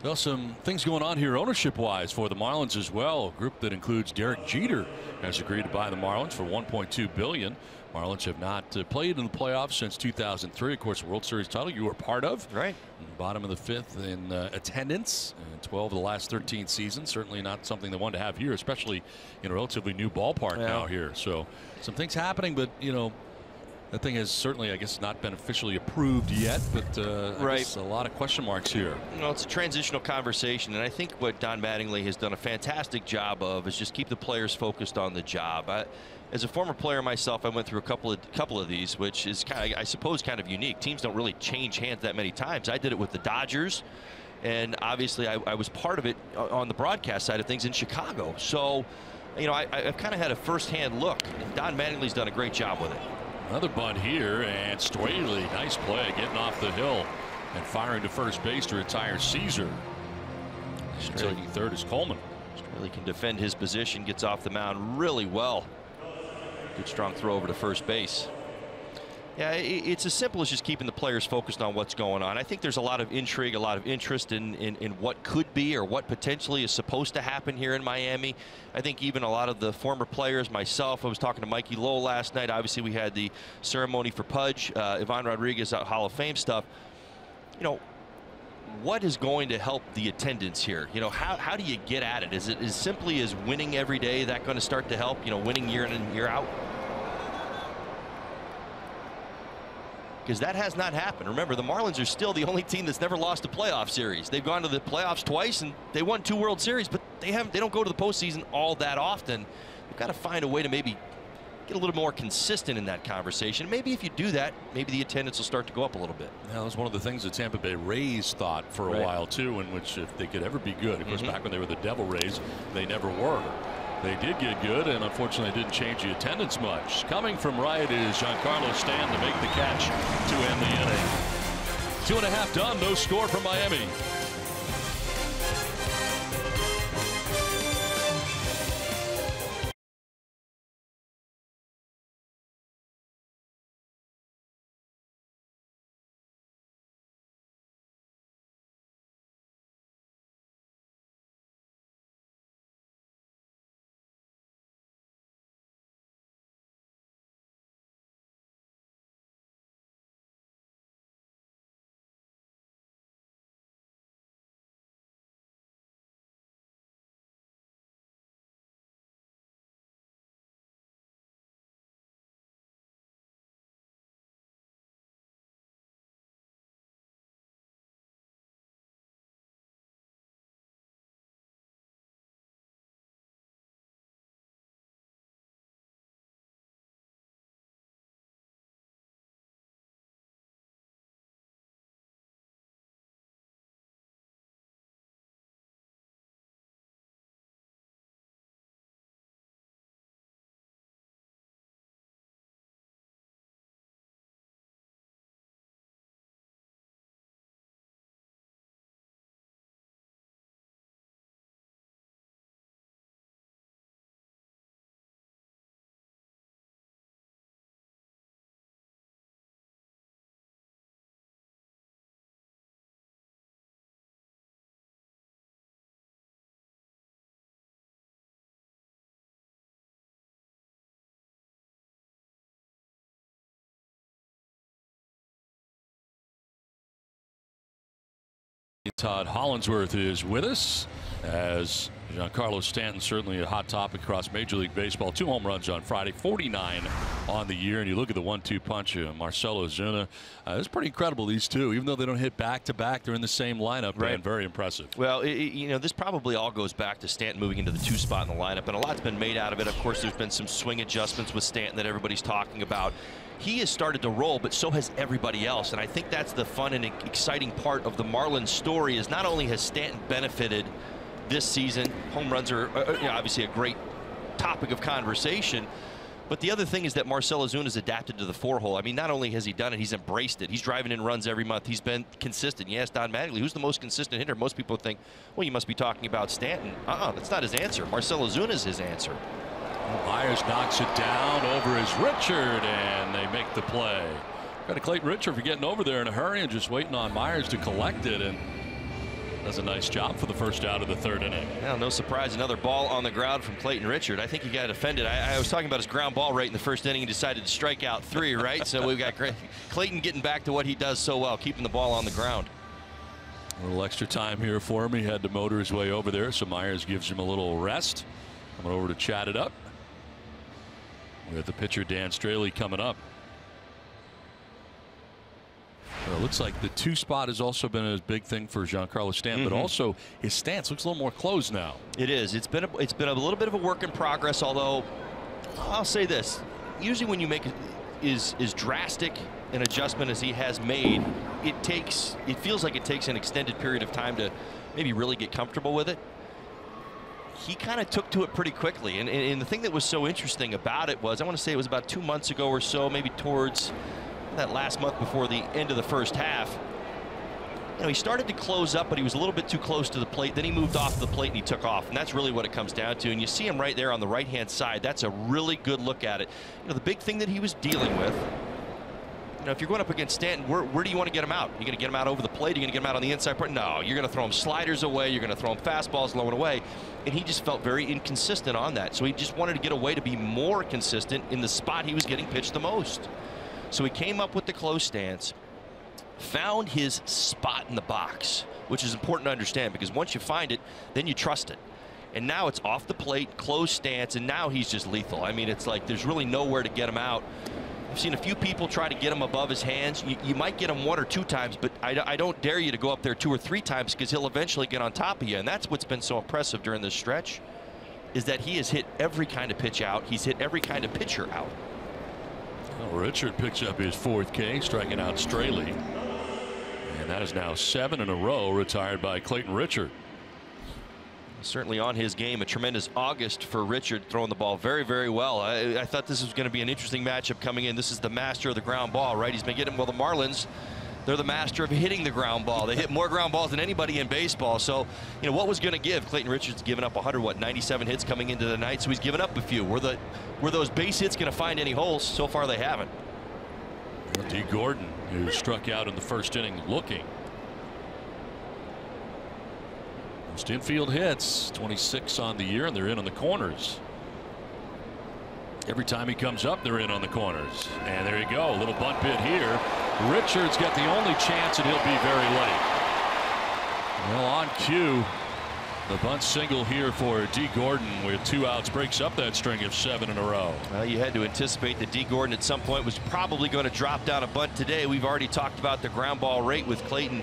Well, some things going on here ownership wise for the Marlins as well. A group that includes Derek Jeter has agreed to buy the Marlins for $1.2 billion. Marlins have not played in the playoffs since 2003. Of course, World Series title you were part of. Right. Bottom of the 5th in attendance, and 12 of the last 13 seasons. Certainly not something they wanted to have here, especially in a relatively new ballpark now here. So some things happening, but that thing has certainly, I guess, not been officially approved yet, but I guess a lot of question marks here. It's a transitional conversation, and I think what Don Mattingly has done a fantastic job of is just keep the players focused on the job. As a former player myself, I went through a couple of these, which is I suppose kind of unique. Teams don't really change hands that many times. I did it with the Dodgers, and obviously I was part of it on the broadcast side of things in Chicago. So, I've kind of had a first-hand look, and Don Mattingly's done a great job with it. Another bunt here, and Straley, nice play, getting off the hill and firing to first base to retire Caesar. Taking third is Coleman. Straley can defend his position, gets off the mound really well. Good strong throw over to first base. Yeah, it's as simple as just keeping the players focused on what's going on. I think there's a lot of intrigue, a lot of interest in what could be or what potentially is supposed to happen here in Miami. I think even a lot of the former players, myself, I was talking to Mikey Lowell last night. Obviously, we had the ceremony for Pudge, Ivan Rodriguez Hall of Fame stuff. What is going to help the attendance here? How do you get at it? Is it as simply as winning every day that going to start to help? Winning year in and year out? Because that has not happened. Remember, the Marlins are still the only team that's never lost a playoff series. They've gone to the playoffs twice, and they won 2 World Series, but they don't go to the postseason all that often. They've got to find a way to maybe get a little more consistent in that conversation. Maybe if you do that, maybe the attendance will start to go up a little bit. That was one of the things that Tampa Bay Rays thought for a while too, in which if they could ever be good. Of course, back when they were the Devil Rays, they never were. They did get good, and unfortunately didn't change the attendance much. Coming from right is Giancarlo Stanton to make the catch to end the inning. 2.5 done, no score from Miami. Todd Hollandsworth is with us, as Giancarlo Stanton, certainly a hot topic across Major League Baseball. 2 home runs on Friday, 49 on the year. And you look at the 1-2 punch, Marcell Ozuna. It's pretty incredible, these two. Even though they don't hit back-to-back, they're in the same lineup, right? And very impressive. Well, this probably all goes back to Stanton moving into the 2 spot in the lineup. And a lot's been made out of it. Of course, there's been some swing adjustments with Stanton that everybody's talking about. He has started to roll, but so has everybody else. And I think that's the fun and exciting part of the Marlins story, is not only has Stanton benefited this season, home runs are obviously a great topic of conversation, but the other thing is that Marcell Ozuna has adapted to the 4-hole. I mean, not only has he done it, he's embraced it. He's driving in runs every month. He's been consistent. You ask Don Mattingly, who's the most consistent hitter? Most people think, well, you must be talking about Stanton. That's not his answer. Marcell Ozuna is his answer. Myers knocks it down over his Richard, and they make the play. Got to Clayton Richard for getting over there in a hurry and just waiting on Myers to collect it, and does a nice job for the first out of the 3rd inning. Well, no surprise, another ball on the ground from Clayton Richard. I think he got offended. I was talking about his ground ball rate in the 1st inning and decided to strike out 3, right? So we've got Clayton getting back to what he does so well, keeping the ball on the ground. A little extra time here for him. He had to motor his way over there, so Myers gives him a little rest. Coming over to chat it up with the pitcher Dan Straley coming up. Well, it looks like the 2 spot has also been a big thing for Giancarlo Stanton, but also his stance looks a little more closed now. It is. It's been a little bit of a work in progress, although I'll say this. Usually when you make as drastic an adjustment as he has made, it feels like it takes an extended period of time to maybe really get comfortable with it. He kind of took to it pretty quickly, and the thing that was so interesting about it was, I want to say it was about 2 months ago or so, maybe towards that last month before the end of the 1st half. He started to close up, but he was a little bit too close to the plate. Then he moved off the plate and he took off, and that's really what it comes down to. And you see him right there on the right-hand side. That's a really good look at it. The big thing that he was dealing with, if you're going up against Stanton, where do you want to get him out? You're going to get him out over the plate? You're going to get him out on the inside part? No, you're going to throw him sliders away. You're going to throw him fastballs low and away. And he just felt very inconsistent on that. So he just wanted to get away to be more consistent in the spot he was getting pitched the most. So he came up with the close stance, found his spot in the box, which is important to understand, because once you find it, then you trust it. And now it's off the plate, close stance, and now he's just lethal. I mean, it's like there's really nowhere to get him out. I've seen a few people try to get him above his hands. You might get him 1 or 2 times, but I don't dare you to go up there 2 or 3 times, because he'll eventually get on top of you. And that's what's been so impressive during this stretch, is that he has hit every kind of pitch out. He's hit every kind of pitcher out. Well, Richard picks up his 4th K, striking out Straley. And that is now 7 in a row retired by Clayton Richard. Certainly on his game, a tremendous August for Richard, throwing the ball very, very well. I thought this was going to be an interesting matchup coming in. This is the master of the ground ball, right? He's been getting, well, the Marlins, they're the master of hitting the ground ball. They hit more ground balls than anybody in baseball. So, what was going to give? Clayton Richard's given up 97 hits coming into the night, so he's given up a few. Were those base hits going to find any holes? So far, they haven't. D. Gordon, who struck out in the 1st inning, looking. Most infield hits, 26 on the year, and they're in on the corners. Every time he comes up, they're in on the corners. And there you go, a little bunt bit here. Richard's got the only chance, and he'll be very late. Well, on cue, the bunt single here for D. Gordon with 2 outs breaks up that string of 7 in a row. Well, you had to anticipate that D. Gordon at some point was probably going to drop down a bunt today. We've already talked about the ground ball rate with Clayton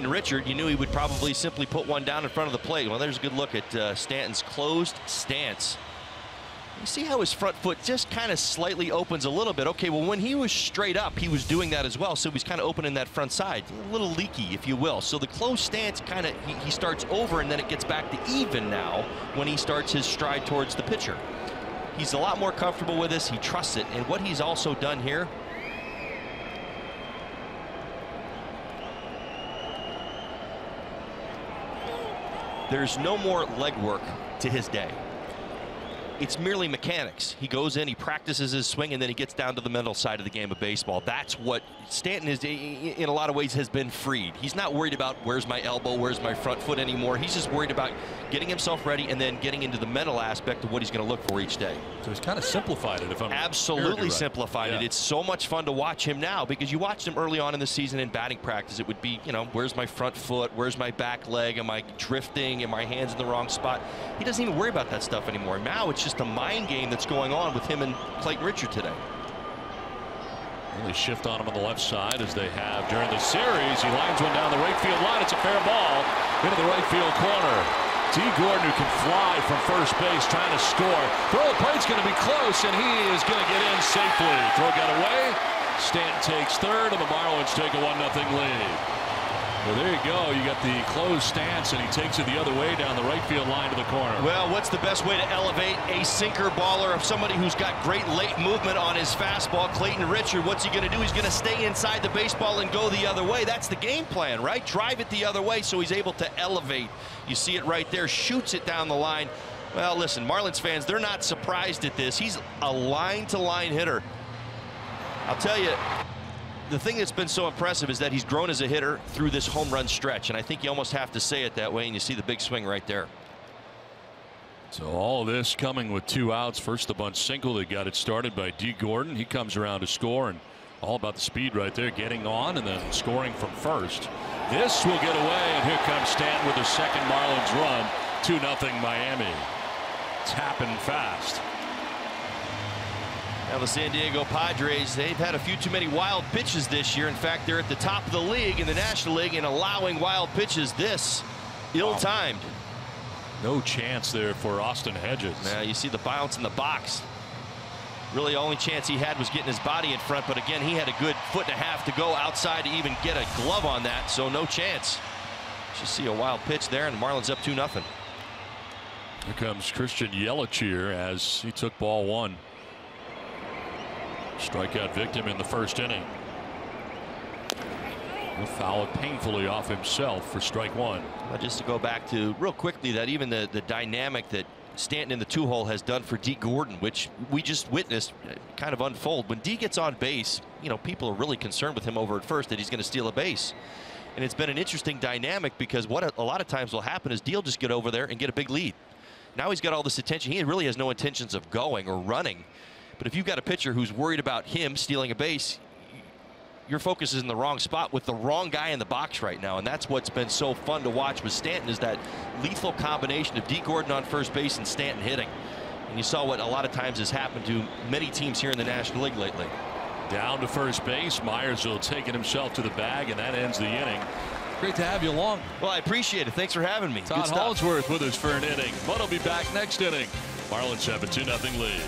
Richard. You knew he would probably simply put one down in front of the plate. Well, there's a good look at Stanton's closed stance. You see how his front foot just kind of slightly opens a little bit. Okay, well, when he was straight up, he was doing that as well. So he's kind of opening that front side, a little leaky, if you will. So the closed stance kind of, he starts over, and then it gets back to even now when he starts his stride towards the pitcher. He's a lot more comfortable with this. He trusts it. And what he's also done here, there's no more leg work to his day. it's merely mechanics. He goes in, he practices his swing, and then he gets down to the mental side of the game of baseball. That's what Stanton is, in a lot of ways, has been freed. He's not worried about where's my elbow, where's my front foot anymore. He's just worried about getting himself ready and then getting into the mental aspect of what he's going to look for each day. So he's kind of simplified it, if I'm absolutely right. Simplified it. It's so much fun to watch him now, because you watched him early on in the season in batting practice. It would be, you know, where's my front foot, where's my back leg, am I drifting, am my hands in the wrong spot? He doesn't even worry about that stuff anymore. Now it's just a mind game that's going on with him and Clayton Richard today. They shift on him on the left side, as they have during the series. He lines one down the right field line. It's a fair ball into the right field corner. D. Gordon, who can fly from first base, trying to score. Throw the plate's going to be close, and he is going to get in safely. Throw got away. Stanton takes third, and the Marlins take a 1-0 lead. Well, there you go. You got the closed stance, and he takes it the other way down the right field line to the corner. Well, what's the best way to elevate a sinker baller of somebody who's got great late movement on his fastball? Clayton Richard, what's he going to do? He's going to stay inside the baseball and go the other way. That's the game plan, right? Drive it the other way so he's able to elevate. You see it right there. Shoots it down the line. Well, listen, Marlins fans, they're not surprised at this. He's a line-to-line hitter. I'll tell you, the thing that's been so impressive is that he's grown as a hitter through this home run stretch, and I think you almost have to say it that way, and you see the big swing right there. So all of this coming with 2 outs. First, the bunt single that got it started by D. Gordon. He comes around to score, and all about the speed right there, getting on and then scoring from first. This will get away, and here comes Stanton with the second Marlins run. 2-0 Miami. It's happened fast. Now the San Diego Padres, they've had a few too many wild pitches this year. In fact, they're at the top of the league in the National League in allowing wild pitches. This ill-timed. No chance there for Austin Hedges. Now you see the bounce in the box. Really, the only chance he had was getting his body in front, but again, he had a good 1.5 feet to go outside to even get a glove on that, so no chance. Just see a wild pitch there, and the Marlins up 2-0. Here comes Christian Yelich here as he took ball 1. Strikeout victim in the first inning. He'll foul it painfully off himself for strike 1. Just to go back to real quickly, that even the dynamic that Stanton in the 2-hole has done for D. Gordon, which we just witnessed kind of unfold. When D gets on base, you know, people are really concerned with him over at first that he's going to steal a base. And it's been an interesting dynamic, because what a lot of times will happen is D will just get over there and get a big lead. Now he's got all this attention. He really has no intentions of going or running. But if you've got a pitcher who's worried about him stealing a base, your focus is in the wrong spot with the wrong guy in the box right now. And that's what's been so fun to watch with Stanton, is that lethal combination of D. Gordon on first base and Stanton hitting. And you saw what a lot of times has happened to many teams here in the National League lately. Down to first base. Myers will take it himself to the bag, and that ends the inning. Great to have you along. Well, I appreciate it. Thanks for having me. Todd Hollingsworth with us for an inning. But he'll be back next inning. Marlins have a 2-0 lead.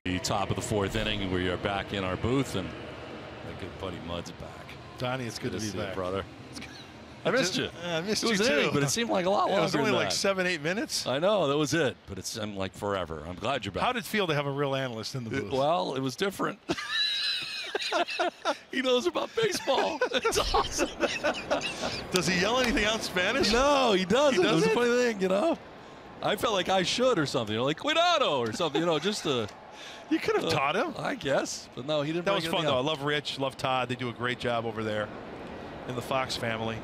The top of the 4th inning, we are back in our booth, and my good buddy Mud's back. Donnie, it's good to be back, brother. I missed you. I missed you too. too. But it seemed like a lot longer. It was only than like that. 7-8 minutes. I know, that was it. But it's like forever. I'm glad you're back. How did it feel to have a real analyst in the booth? Well, it was different. He knows about baseball. It's awesome. Does he yell anything out in Spanish? No, he doesn't. He It was a doesn't? funny thing, you know. I felt like I should or something, like cuidado or something, just to. You could have taught him. I guess, but no, he didn't. That was fun though. I love Rich, love Todd. They do a great job over there in the Fox family.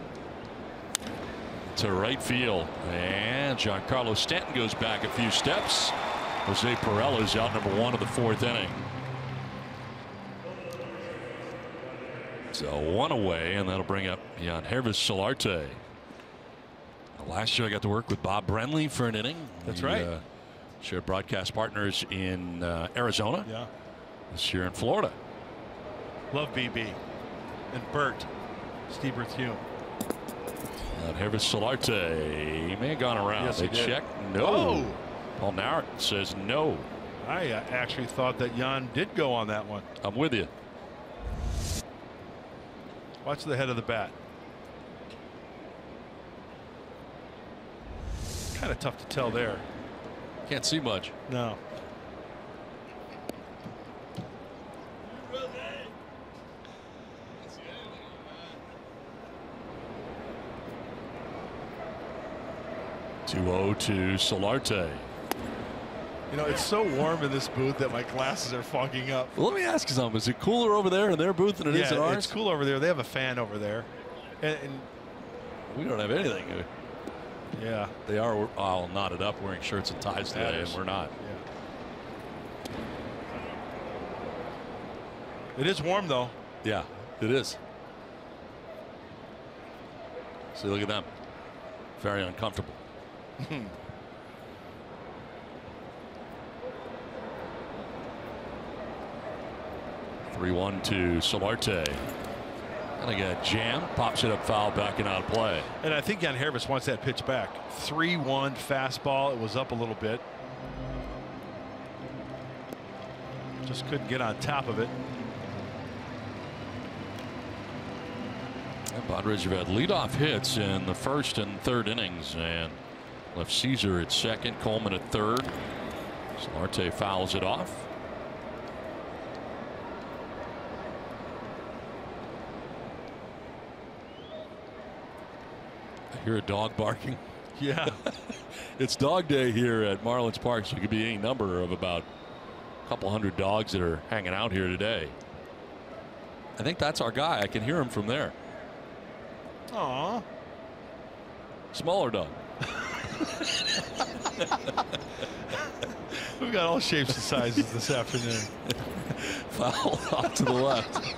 To right field, and Giancarlo Stanton goes back a few steps. Jose Perella's out number 1 of the 4th inning. So 1 away, and that'll bring up Yangervis Solarte. Last year I got to work with Bob Brenly for an inning. That's right. Shared broadcast partners in Arizona. Yeah. This year in Florida. Love BB and Bert, Steve Berthiaume. Yangervis Solarte. He may have gone around. Yes, they he did. check. No. Oh. Paul Narrett says no. I actually thought that Jan did go on that one. I'm with you. Watch the head of the bat. Kind of tough to tell there. Can't see much. No. Two-0 to Solarte. You know, it's so warm in this booth that my glasses are fogging up. Well, let me ask you something. Is it cooler over there in their booth than it is in ours? It's cool over there. They have a fan over there. And we don't have anything. Yeah. They are all knotted up wearing shirts and ties today, and we're not. Yeah. It is warm, though. Yeah, it is. See, look at them. Very uncomfortable. 3-1 to Solarte. And again, jam, pops it up foul, back and out of play. And I think Yangervis wants that pitch back. 3-1 fastball. It was up a little bit. Just couldn't get on top of it. And Padres have had leadoff hits in the 1st and 3rd innings, and left Caesar at 2nd, Coleman at 3rd. Solarte fouls it off. I hear a dog barking. Yeah. It's dog day here at Marlins Park, so it could be any number of about a couple hundred dogs that are hanging out here today. I think that's our guy. I can hear him from there. Aw. Smaller dog. We've got all shapes and sizes this afternoon. Foul off to the left.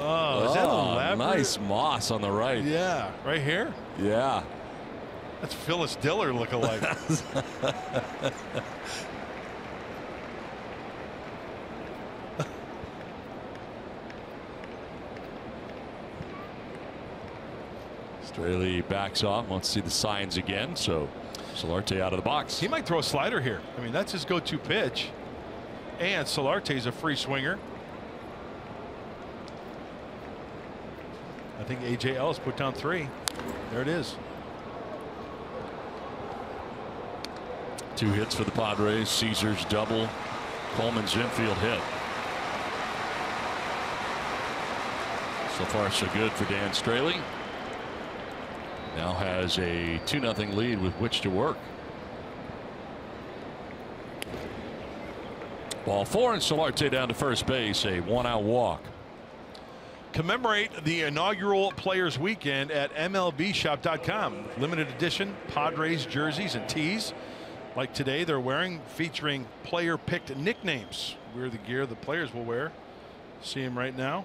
Oh, is that a elaborate? Nice moss on the right. Yeah, right here. Yeah. That's Phyllis Diller lookalike. Straley backs off, wants to see the signs again, so Solarte out of the box. He might throw a slider here. I mean, that's his go-to pitch. And Solarte's a free swinger. I think A.J. Ellis put down 3. There it is. 2 hits for the Padres. Caesar's double. Coleman's infield hit. So far so good for Dan Straley. Now has a 2-0 lead with which to work. Ball 4 and Solarte down to first base. A 1-out walk. Commemorate the inaugural Players Weekend at MLBshop.com. Limited edition Padres jerseys and tees. Like today they're wearing, featuring player-picked nicknames. Wear the gear the players will wear. See them right now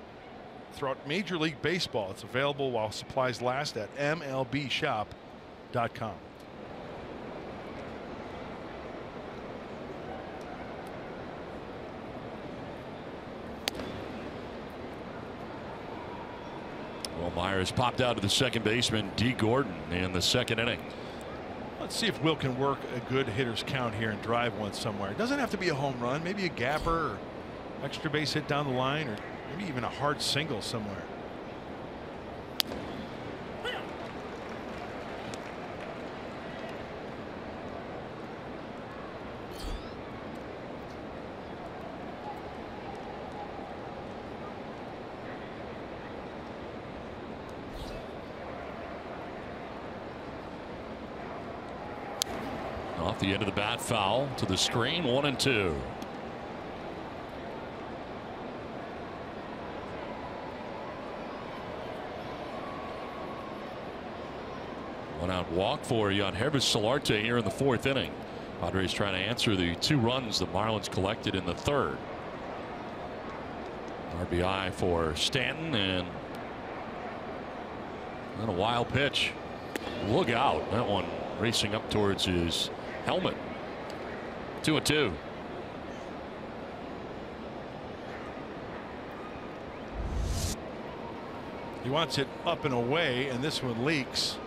throughout Major League Baseball. It's available while supplies last at MLBshop.com. Well, Myers popped out to the second baseman, D. Gordon, in the 2nd inning. Let's see if Will can work a good hitter's count here and drive one somewhere. It doesn't have to be a home run, maybe a gapper or extra base hit down the line, or maybe even a hard single somewhere. Off the end of the bat, foul to the screen, 1-2. One out walk for Yangervis Solarte here in the 4th inning. Padres trying to answer the 2 runs the Marlins collected in the 3rd. RBI for Stanton, and then a wild pitch. Look out. That one racing up towards his helmet. 2-2. He wants it up and away, and this one leaks.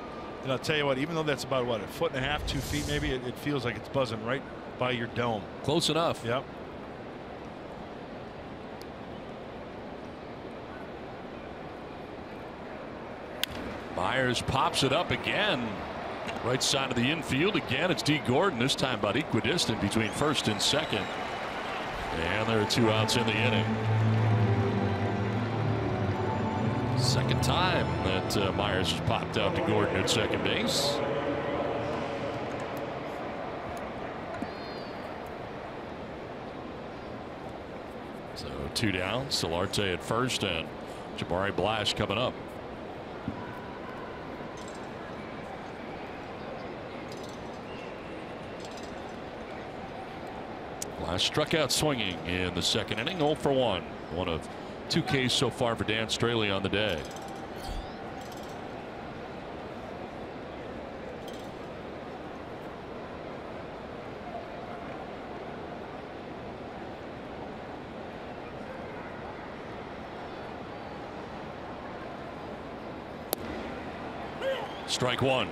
And I'll tell you what, even though that's about, what, a foot and a half, 2 feet maybe, it feels like it's buzzing right by your dome. Close enough. Yep. Myers pops it up again. Right side of the infield again. It's D. Gordon, this time about equidistant between first and second. And there are 2 outs in the inning. Second time that Myers has popped out to Gordon at second base. So 2 down. Solarte at first, and Jabari Blash coming up. Struck out swinging in the 2nd inning, 0 for 1. One of 2 Ks so far for Dan Straley on the day. Strike 1.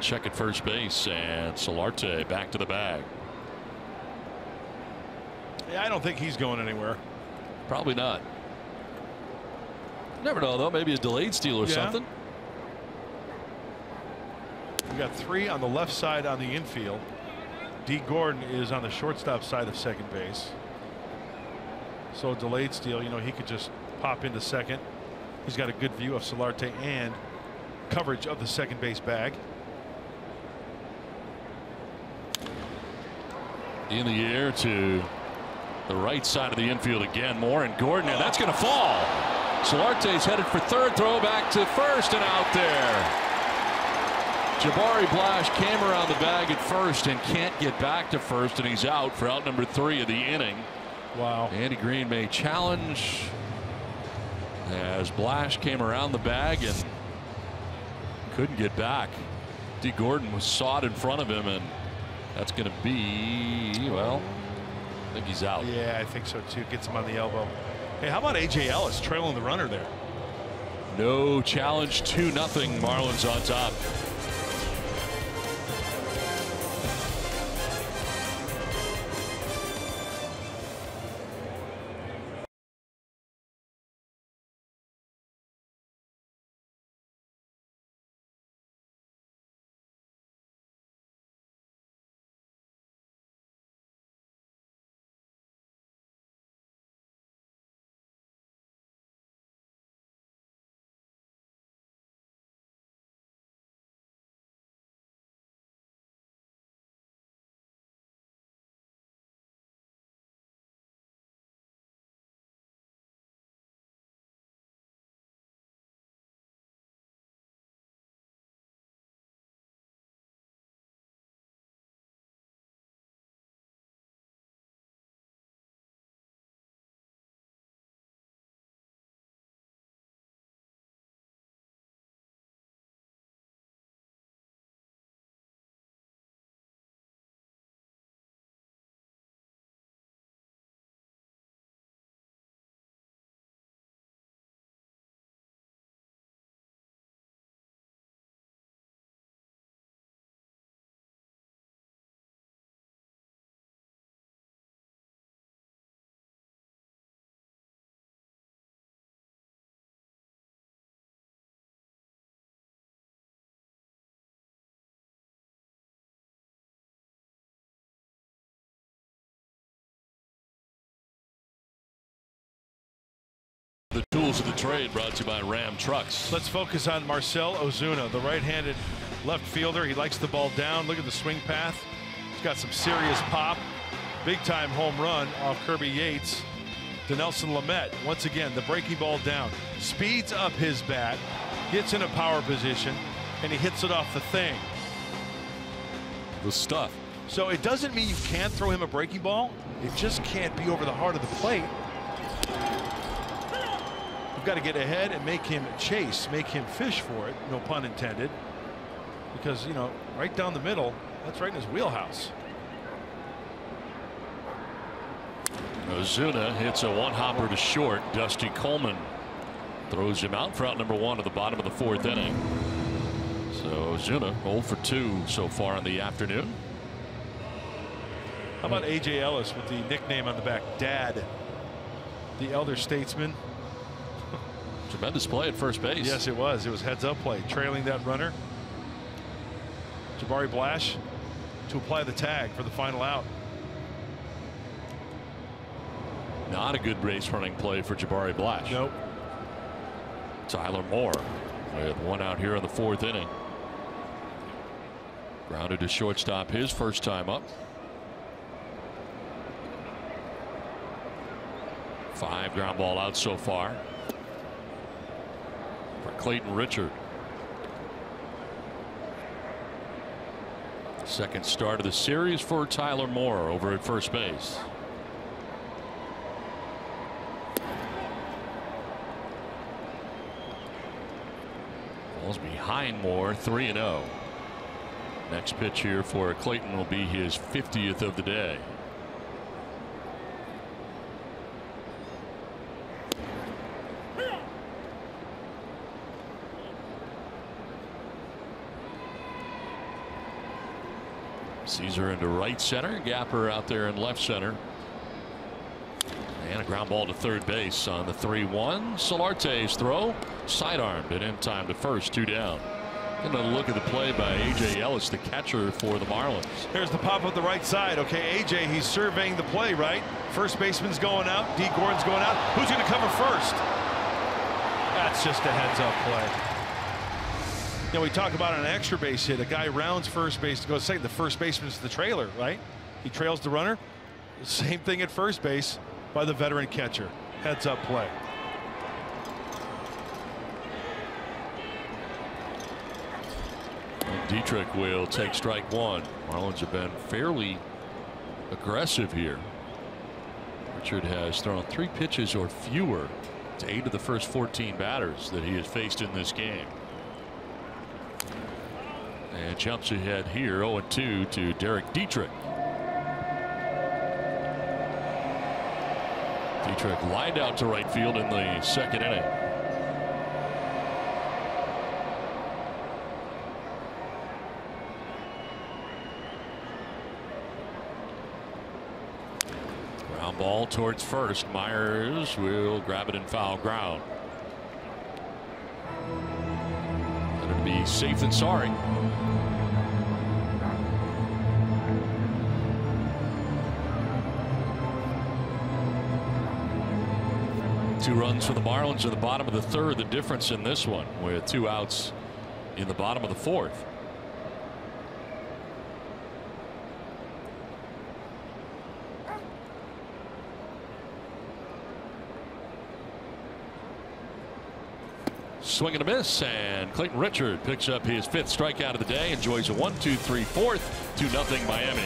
Check at first base, and Solarte back to the bag. Yeah, I don't think he's going anywhere. Probably not. Never know, though. Maybe a delayed steal or something. We got 3 on the left side on the infield. D. Gordon is on the shortstop side of second base. So a delayed steal, you know, he could just pop into second. He's got a good view of Solarte and coverage of the second base bag. In the air to the right side of the infield again. Moore and Gordon, and that's going to fall. Solarte's headed for third. Throw back to first, and out there. Jabari Blash came around the bag at first and can't get back to first, and he's out for out number 3 of the inning. Wow. Andy Green may challenge as Blash came around the bag and couldn't get back. D. Gordon was sawed in front of him, and that's going to be, well, I think he's out. Yeah, I think so too. Gets him on the elbow. Hey, how about A.J. Ellis trailing the runner there? No challenge, 2-0 Marlins on top. Tools of the trade brought to you by Ram Trucks. Let's focus on Marcell Ozuna, the right-handed left fielder. He likes the ball down. Look at the swing path. He's got some serious pop. Big-time home run off Kirby Yates. Dinelson Lamet, once again, the breaking ball down. Speeds up his bat, gets in a power position, and he hits it off the thing. The stuff. So it doesn't mean you can't throw him a breaking ball. It just can't be over the heart of the plate. You've got to get ahead and make him chase, make him fish for it, no pun intended. Because, you know, right down the middle, that's right in his wheelhouse. Ozuna hits a one-hopper to short. Dusty Coleman throws him out for out number 1 at the bottom of the 4th inning. So Ozuna 0 for 2 so far in the afternoon. How about A.J. Ellis with the nickname on the back, Dad, the elder statesman? Tremendous play at first base. Yes, it was. It was heads-up play, trailing that runner. Jabari Blash to apply the tag for the final out. Not a good base running play for Jabari Blash. Nope. Tyler Moore with 1 out here in the 4th inning. Grounded to shortstop his first time up. 5 ground ball outs so far for Clayton Richard. Second start of the series for Tyler Moore over at first base. Ball's behind Moore, 3-0. Next pitch here for Clayton will be his 50th of the day. Caesar into right center. Gapper out there in left center. And a ground ball to third base on the 3-1. Solarte's throw. Sidearmed and in time to first. 2 down. And a look at the play by A.J. Ellis, the catcher for the Marlins. Here's the pop up the right side. Okay, A.J. he's surveying the play, right? First baseman's going out. D. Gordon's going out. Who's going to cover first? That's just a heads-up play. You know, we talk about an extra base hit. A guy rounds first base to go second. The first baseman's the trailer, right? He trails the runner. Same thing at first base by the veteran catcher. Heads-up play. And Dietrich will take strike 1. Marlins have been fairly aggressive here. Richard has thrown 3 pitches or fewer to 8 of the first 14 batters that he has faced in this game. And jumps ahead here 0-2 to Derek Dietrich. Dietrich lined out to right field in the 2nd inning. Ground ball towards first. Myers will grab it in foul ground. Better to be safe than sorry. Two runs for the Marlins in the bottom of the 3rd. The difference in this one with 2 outs in the bottom of the 4th. Swing and a miss, and Clayton Richard picks up his 5th strikeout of the day. Enjoys a 1-2-3 4th. 2-0 Miami.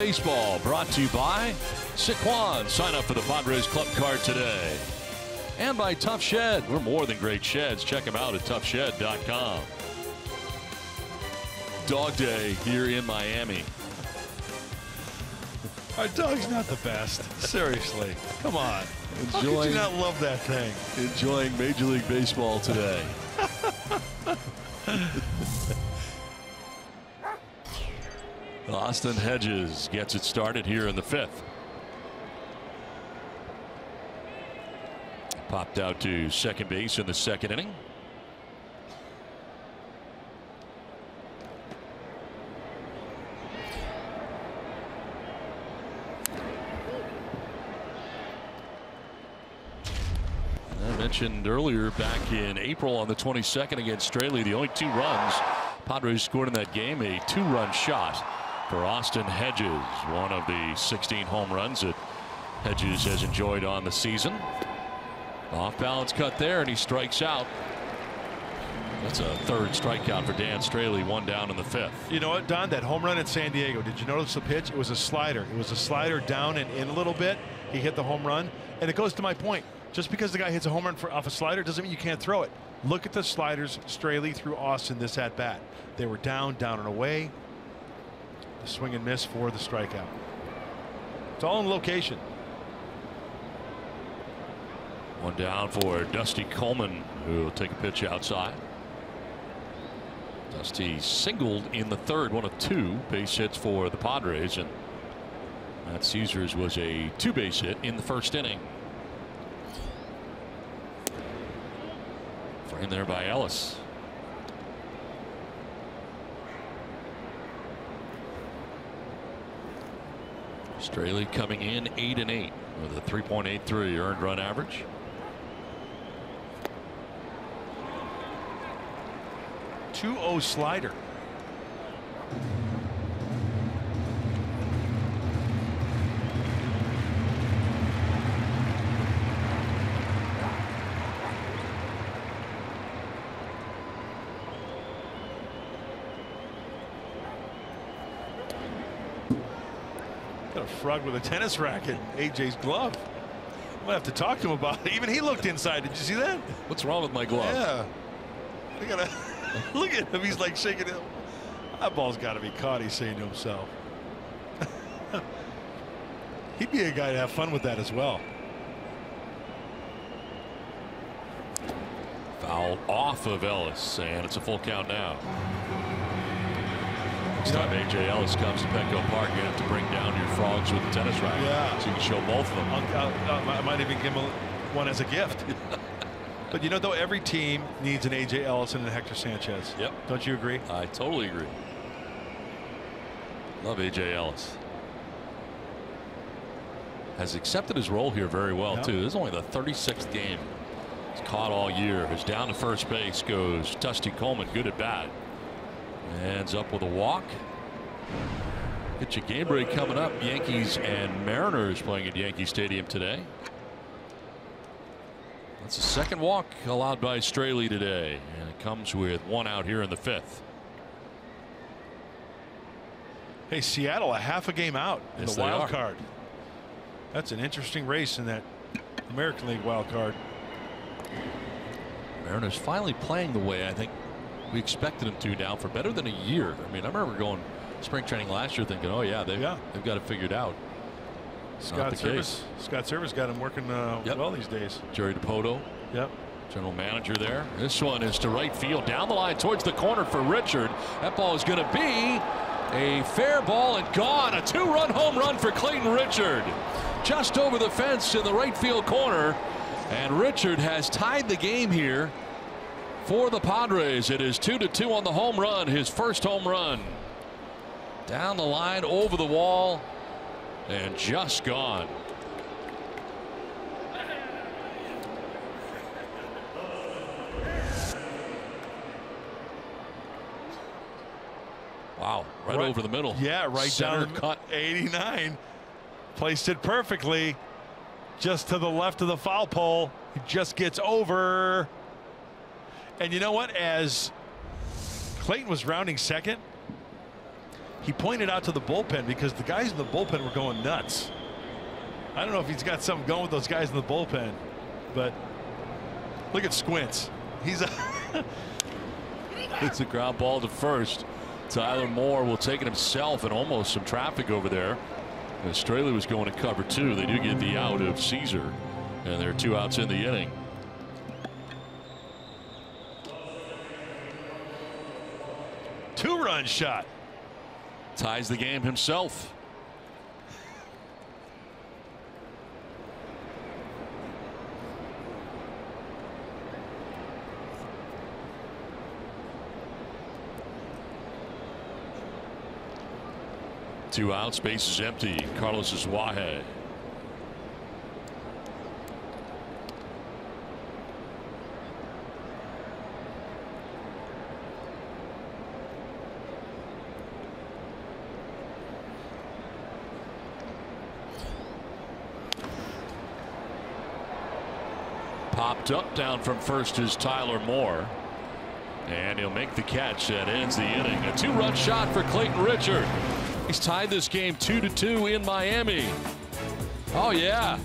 Baseball brought to you by Sycuan. Sign up for the Padres Club Card today. And by Tough Shed. We're more than great sheds. Check them out at toughshed.com. Dog Day here in Miami. Our dog's not the best. Seriously. Come on. How could you not love that thing? Enjoying Major League Baseball today. Austin Hedges gets it started here in the 5th. Popped out to second base in the 2nd inning. I mentioned earlier back in April on the 22nd against Straley, the only 2 runs Padres scored in that game, a 2-run shot for Austin Hedges, one of the 16 home runs that Hedges has enjoyed on the season. Off balance cut there, and he strikes out. That's a 3rd strikeout for Dan Straley, 1 down in the 5th. You know what, Don? That home run in San Diego, did you notice the pitch? It was a slider. It was a slider down and in a little bit. He hit the home run, and it goes to my point. Just because the guy hits a home run off a slider doesn't mean you can't throw it. Look at the sliders Straley threw Austin this at bat. They were down and away. The swing and miss for the strikeout. It's all in location. 1 down for Dusty Coleman, who will take a pitch outside. Dusty singled in the 3rd, 1 of 2 base hits for the Padres, and Matt Caesars was a 2-base hit in the 1st inning. Framed there by Ellis. Straley coming in 8-8 with a 3.83 earned run average. .20 slider. Got a frog with a tennis racket in AJ's glove. I'm gonna have to talk to him about it. Even he looked inside. Did you see that? What's wrong with my glove? Yeah. We gotta look at him. He's like shaking it. That ball's got to be caught, he's saying to himself. He'd be a guy to have fun with that as well. Foul off of Ellis, and it's a full count now. Next time AJ Ellis comes to Petco Park, you have to bring down your frogs with the tennis racket. Yeah. So you can show both of them. I might even give him one as a gift. But you know, though, every team needs an AJ Ellis and a Hector Sanchez. Yep. Don't you agree? I totally agree. Love AJ Ellis. Has accepted his role here very well, too. This is only the 36th game he's caught all year. He's down to first base goes Dusty Coleman, good at bat. Ends up with a walk. Get your game break coming up. Yankees and Mariners playing at Yankee Stadium today. That's the 2nd walk allowed by Straley today, and it comes with 1 out here in the 5th. Hey, Seattle a half a game out in Yes, the wild card. That's an interesting race in that American League wild card. Mariners finally playing the way I think we expected them to now for better than a year. I mean, I remember going spring training last year thinking, oh yeah, they've got it figured out. Scott Service got him working well these days. Jerry DiPoto. Yep. General manager there. This one is to right field, down the line towards the corner for Richard. That ball is going to be a fair ball and gone. A 2-run home run for Clayton Richard. Just over the fence in the right field corner. And Richard has tied the game here for the Padres. It is 2-2 on the home run, his first home run. Down the line, over the wall, and just gone. Wow, right over the middle. Yeah, right Center down cut. 89. Placed it perfectly. Just to the left of the foul pole. He just gets over. And you know what? As Clayton was rounding second, he pointed out to the bullpen because the guys in the bullpen were going nuts. I don't know if he's got something going with those guys in the bullpen, but look at Squints. He's a it's a ground ball to first. Tyler Moore will take it himself, and almost some traffic over there. Straley was going to cover 2. They do get the out of Caesar, and there are 2 outs in the inning. Two-run shot. Ties the game himself. Two outs, base is empty. Carlos Eswaje. Popped up down from first is Tyler Moore. And he'll make the catch that ends the inning. A 2-run shot for Clayton Richard. He's tied this game 2-2 in Miami. Oh, yeah.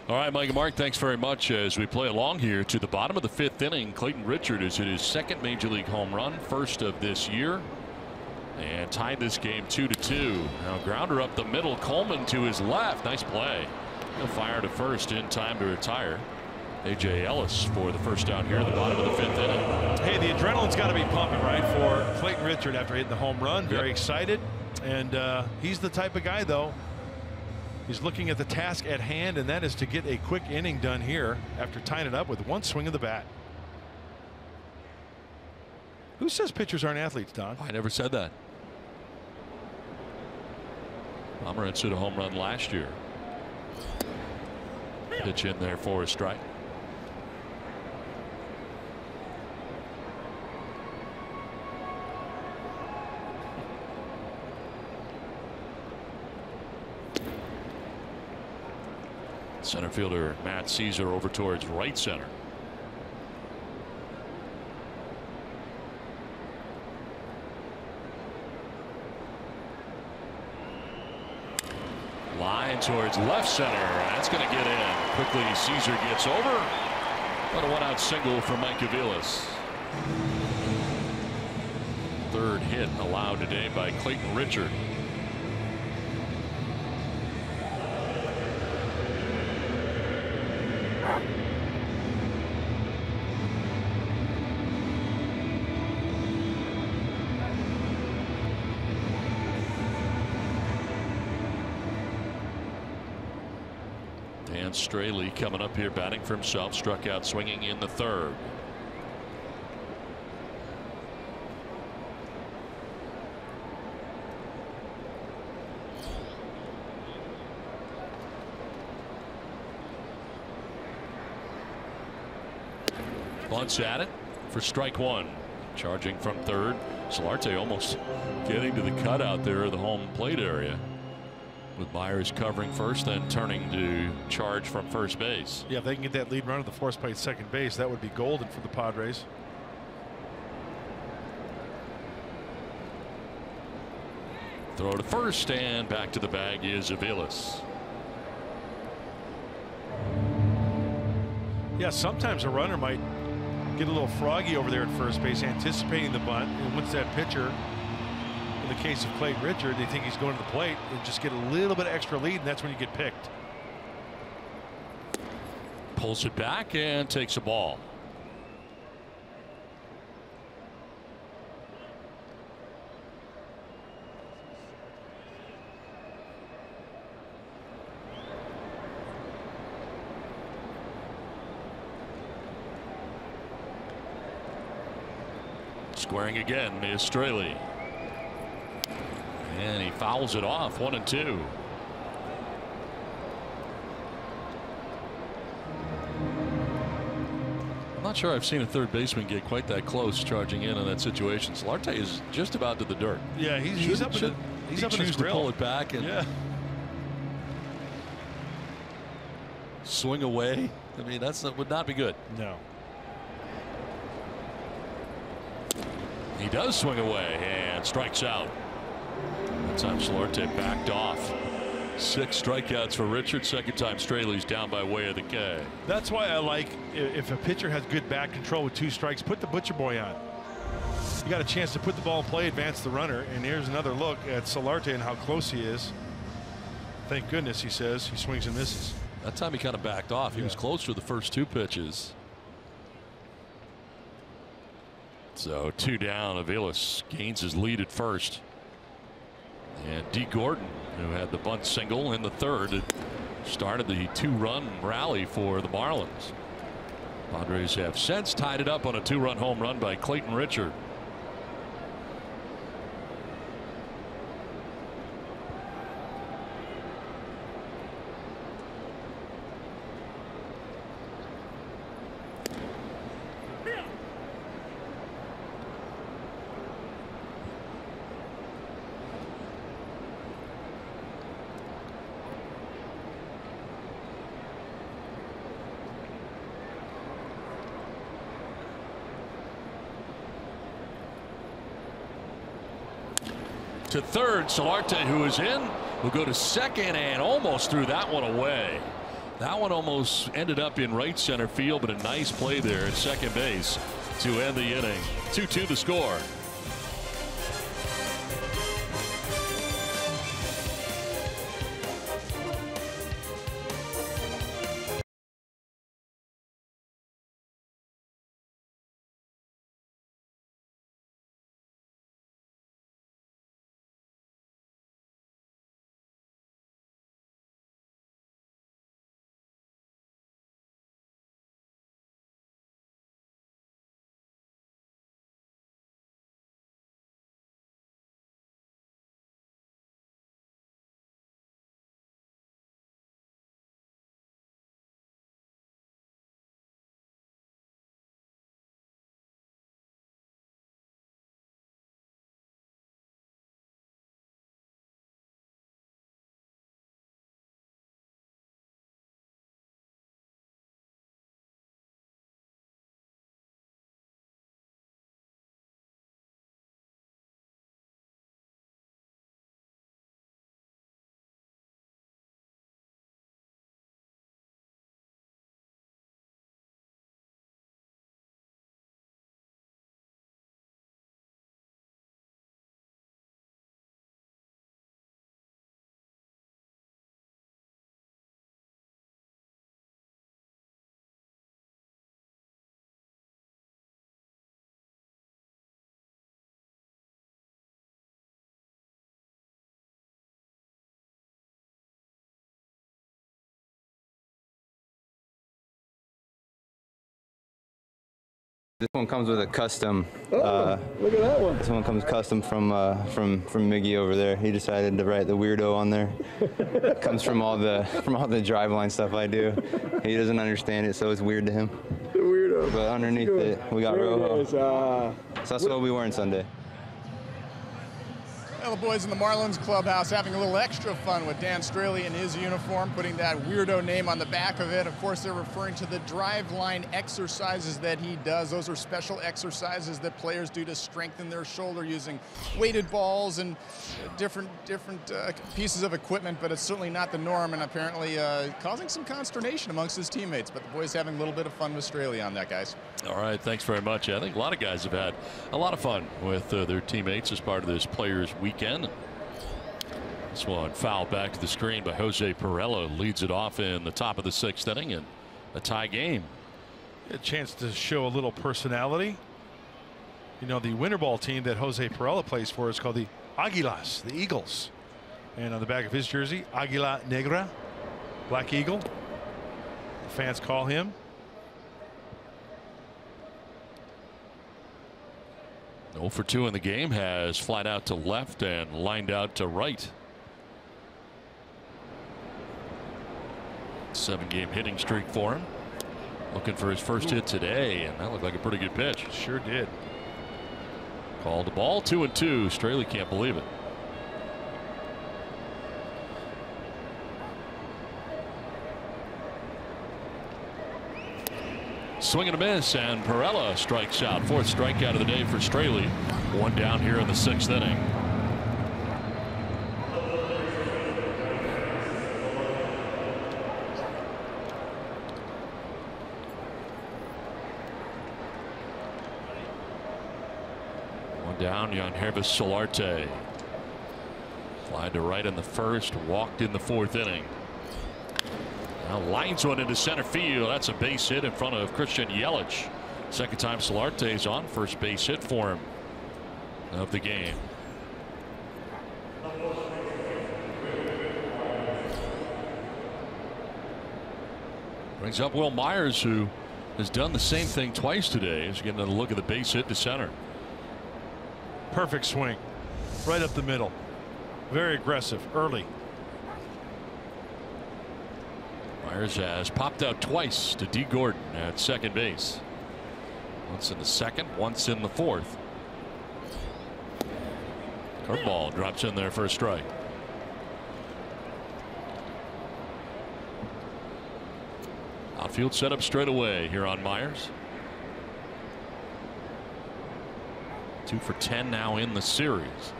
All right, Mike and Mark, thanks very much. As we play along here to the bottom of the 5th inning, Clayton Richard has hit his 2nd major league home run, 1st of this year, and tied this game 2-2. Now grounder up the middle, Coleman to his left. Nice play. He'll fire to first in time to retire. A.J. Ellis for the first out here at the bottom of the 5th inning. Hey, the adrenaline's got to be pumping, right, for Clayton Richard after hitting the home run. Very excited. And he's the type of guy, though. He's looking at the task at hand, and that is to get a quick inning done here after tying it up with one swing of the bat. Who says pitchers aren't athletes, Don? I never said that. Pomeranz hit a home run last year. Pitch in there for a strike. Center fielder Matt Caesar over towards right center. Line towards left center. That's going to get in. Quickly Caesar gets over. But a 1-out single for Mike Aviles. Third hit allowed today by Clayton Richard. Dan Straley coming up here batting for himself, struck out swinging in the third. Bunts at it for strike one. Charging from third. Solarte almost getting to the cutout there of the home plate area, with Myers covering first, then turning to charge from first base. Yeah, if they can get that lead run at the force plate second base, that would be golden for the Padres. Throw to first, and back to the bag is Aviles. Yeah, sometimes a runner might get a little froggy over there at first base, anticipating the bunt, and once that pitcher, in the case of Clayton Richard, they think he's going to the plate and just get a little bit of extra lead, and that's when you get picked. Pulls it back and takes a ball. Squaring again is Straley. And he fouls it off, 1-2. I'm not sure I've seen a third baseman get quite that close charging in on that situation. Solarte is just about to the dirt. Yeah, he's up in his grill. To pull it back and yeah. Swing away. I mean, that would not be good. No. He does swing away and strikes out. That time Solarte backed off. 6 strikeouts for Richard. Second time Straley's down by way of the K. That's why I like, if a pitcher has good bat control with 2 strikes, put the butcher boy on. You got a chance to put the ball in play, advance the runner, and here's another look at Solarte and how close he is. Thank goodness, he says. He swings and misses. That time he kind of backed off. He was close for the first 2 pitches. So 2 down. Aviles gains his lead at first. And D. Gordon, who had the bunt single in the third, started the 2-run rally for the Marlins. Padres have since tied it up on a 2-run home run by Clayton Richard. To third, Solarte, who is in, will go to second and almost threw that one away. That one almost ended up in right center field, but a nice play there at second base to end the inning. 2-2 the score. This one comes with a custom. Look at that one. This one comes custom from Miggy over there. He decided to write the weirdo on there. Comes from all the driveline stuff I do. He doesn't understand it, so it's weird to him. The weirdo. But underneath it, we got Rojo. So that's what we were on Sunday. Well, the boys in the Marlins clubhouse having a little extra fun with Dan Straley in his uniform, putting that weirdo name on the back of it. Of course, they're referring to the drive line exercises that he does. Those are special exercises that players do to strengthen their shoulder using weighted balls and different pieces of equipment, but it's certainly not the norm, and apparently causing some consternation amongst his teammates. But the boys having a little bit of fun with Straley on that, guys. All right, thanks very much. I think a lot of guys have had a lot of fun with their teammates as part of this Players Weekend. This one fouled back to the screen by Jose Pirela, leads it off in the top of the 6th inning, and a tie game. A chance to show a little personality. You know, the winter ball team that Jose Pirela plays for is called the Águilas, the Eagles, and on the back of his jersey, Águila Negra, Black Eagle. The fans call him. 0 for 2 in the game, has flied out to left and lined out to right. 7-game hitting streak for him. Looking for his first hit today, and that looked like a pretty good pitch. Sure did. Called the ball, 2-2. Straley can't believe it. Swing and a miss, and Pirela strikes out. 4th strikeout of the day for Straley. 1 down here in the 6th inning. One down, Yangervis Solarte. Fly to right in the 1st, walked in the 4th inning. Now lines one into center field. That's a base hit in front of Christian Yelich. Second time Solarte's on. First base hit for him of the game. Brings up Will Myers, who has done the same thing twice today. He's getting a look at the base hit to center. Perfect swing. Right up the middle. Very aggressive early. Myers has popped out twice to D. Gordon at second base. Once in the 2nd, once in the 4th. Curveball drops in there for a strike. Outfield set up straight away here on Myers. 2 for 10 now in the series.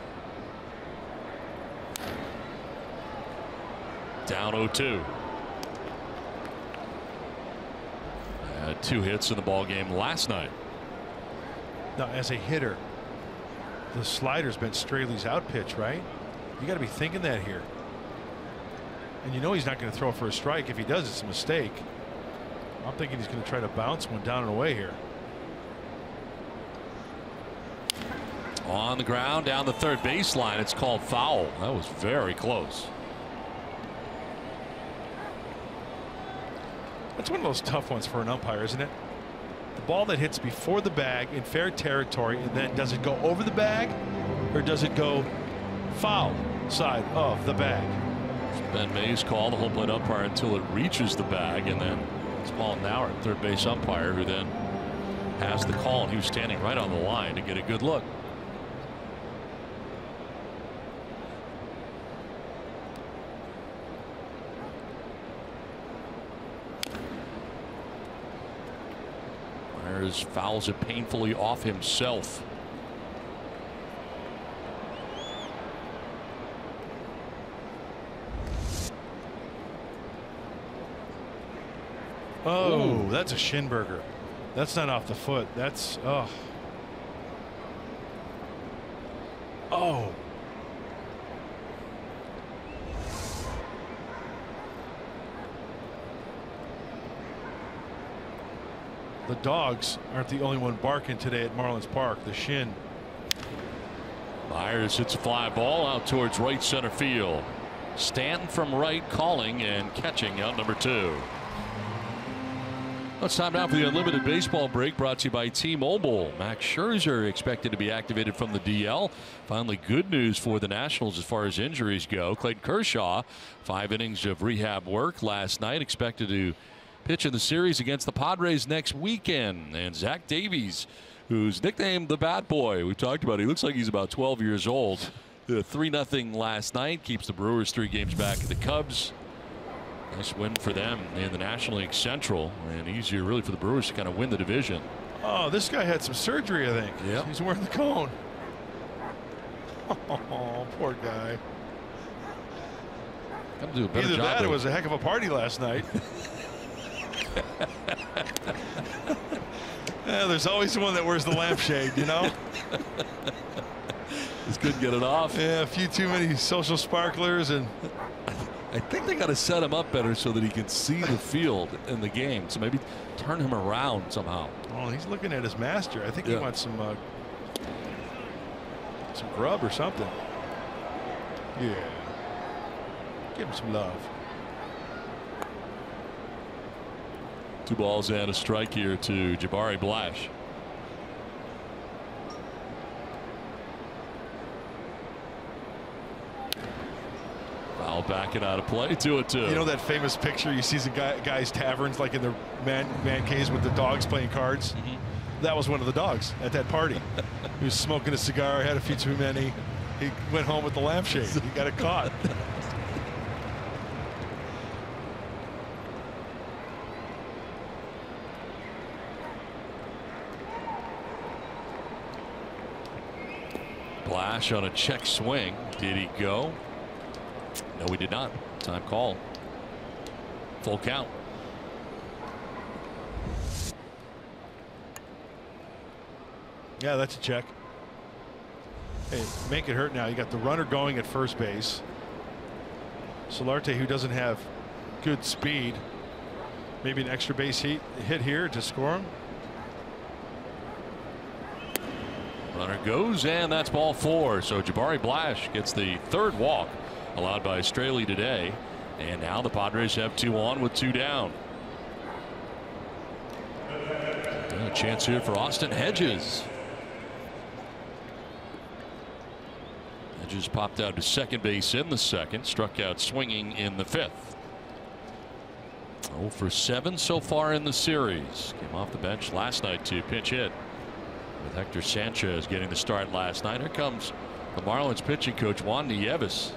Down 0-2. Had 2 hits in the ball game last night. Now, as a hitter, the slider's been Straley's out pitch, right? You got to be thinking that here. And you know he's not going to throw for a strike. If he does, it's a mistake. I'm thinking he's going to try to bounce one down and away here. On the ground down the 3rd baseline. It's called foul. That was very close. That's one of those tough ones for an umpire, isn't it? The ball that hits before the bag in fair territory, and then does it go over the bag or does it go foul side of the bag? It's Ben May's call, the home plate umpire, until it reaches the bag, and then it's Paul Nauer, 3rd base umpire, who then has the call, and he was standing right on the line to get a good look. Myers fouls it painfully off himself. Oh, that's a Schinberger. That's not off the foot. That's oh. The dogs aren't the only one barking today at Marlins Park. The shin. Myers hits a fly ball out towards right center field. Stanton from right calling and catching out number 2. It's time now for the Unlimited Baseball Break, brought to you by T-Mobile. Max Scherzer expected to be activated from the DL. Finally, good news for the Nationals as far as injuries go. Clayton Kershaw, 5 innings of rehab work last night, expected to pitch in the series against the Padres next weekend. And Zach Davies, who's nicknamed the Bat Boy, we talked about it. He looks like he's about 12 years old. 3-0 last night, keeps the Brewers 3 games back at the Cubs. Nice win for them in the National League Central, and easier really for the Brewers to kind of win the division. Oh, this guy had some surgery, I think. Yeah. He's wearing the cone. Oh, poor guy. Got to do a better Either job. that or it was a heck of a party last night. Yeah, there's always the one that wears the lampshade, you know? Just couldn't get it off. Yeah, a few too many social sparklers, and I think they got to set him up better so that he can see the field in the game. So maybe turn him around somehow. oh, he's looking at his master. I think he wants some grub or something. Yeah, give him some love. 2 balls and a strike here to Jabari Blash. Foul backing out of play, 2-2. You know that famous picture you see in guys' taverns, like in their man caves with the dogs playing cards? Mm-hmm. That was one of the dogs at that party. He was smoking a cigar, had a few too many. He went home with the lampshade. He got it caught. Blash on a check swing. Did he go? No, he did not. Time call. Full count. Yeah, that's a check. Hey, make it hurt now. You got the runner going at first base. Solarte, who doesn't have good speed. Maybe an extra base hit here to score him. Runner goes, and that's ball 4. So Jabari Blash gets the 3rd walk allowed by Straley today. And now the Padres have 2 on with 2 down. And a chance here for Austin Hedges. Hedges popped out to second base in the 2nd, struck out swinging in the 5th. 0 for 7 so far in the series. Came off the bench last night to pinch hit, with Hector Sanchez getting the start last night. Here comes the Marlins pitching coach, Juan Nieves.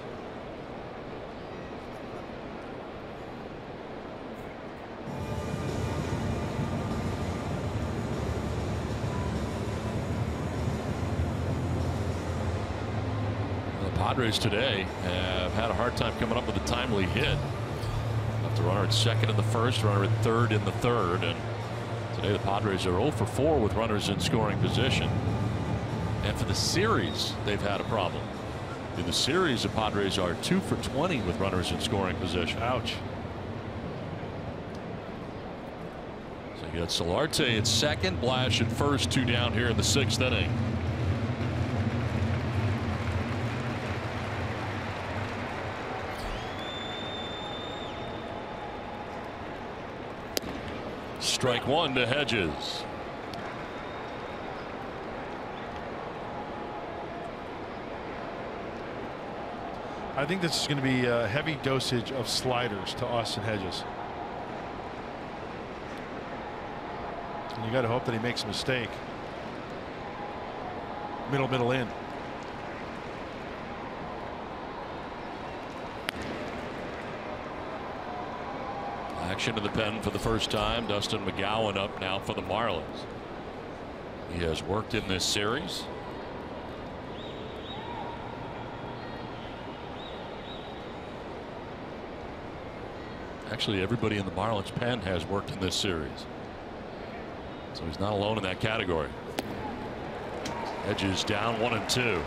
The Padres today have had a hard time coming up with a timely hit. Left a runner at 2nd in the 1st, runner at 3rd in the 3rd, and today the Padres are 0 for 4 with runners in scoring position. And for the series, they've had a problem. In the series, the Padres are 2 for 20 with runners in scoring position. Ouch. So you got Solarte at 2nd, Blash at 1st, 2 down here in the 6th inning. Strike 1 to Hedges. I think this is going to be a heavy dosage of sliders to Austin Hedges. And you got to hope that he makes a mistake. Middle in. Action to the pen for the first time. Dustin McGowan up now for the Marlins. He has worked in this series. Actually, everybody in the Marlins pen has worked in this series, so he's not alone in that category. Hedges down 1-2.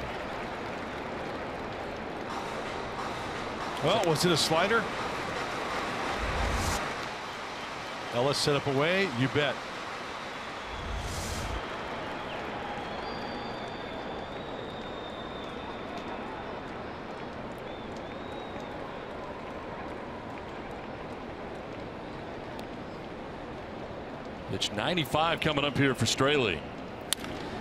Well, was it a slider? Ellis set up away. You bet. Pitch 95 coming up here for Straley.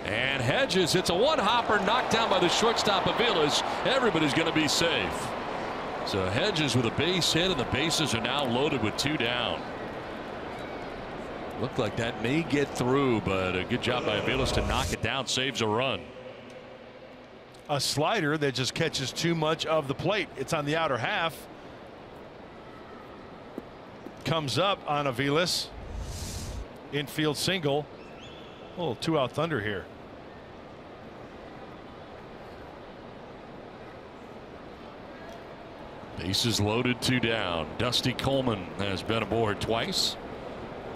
And Hedges, it's a one-hopper knocked down by the shortstop Aviles. Everybody's going to be safe. So Hedges with a base hit, and the bases are now loaded with 2 down. Looked like that may get through, but a good job by Aviles to knock it down, saves a run. A slider that just catches too much of the plate. It's on the outer half. Comes up on Aviles. Infield single. A little 2-out thunder here. Bases loaded, 2 down. Dusty Coleman has been aboard twice.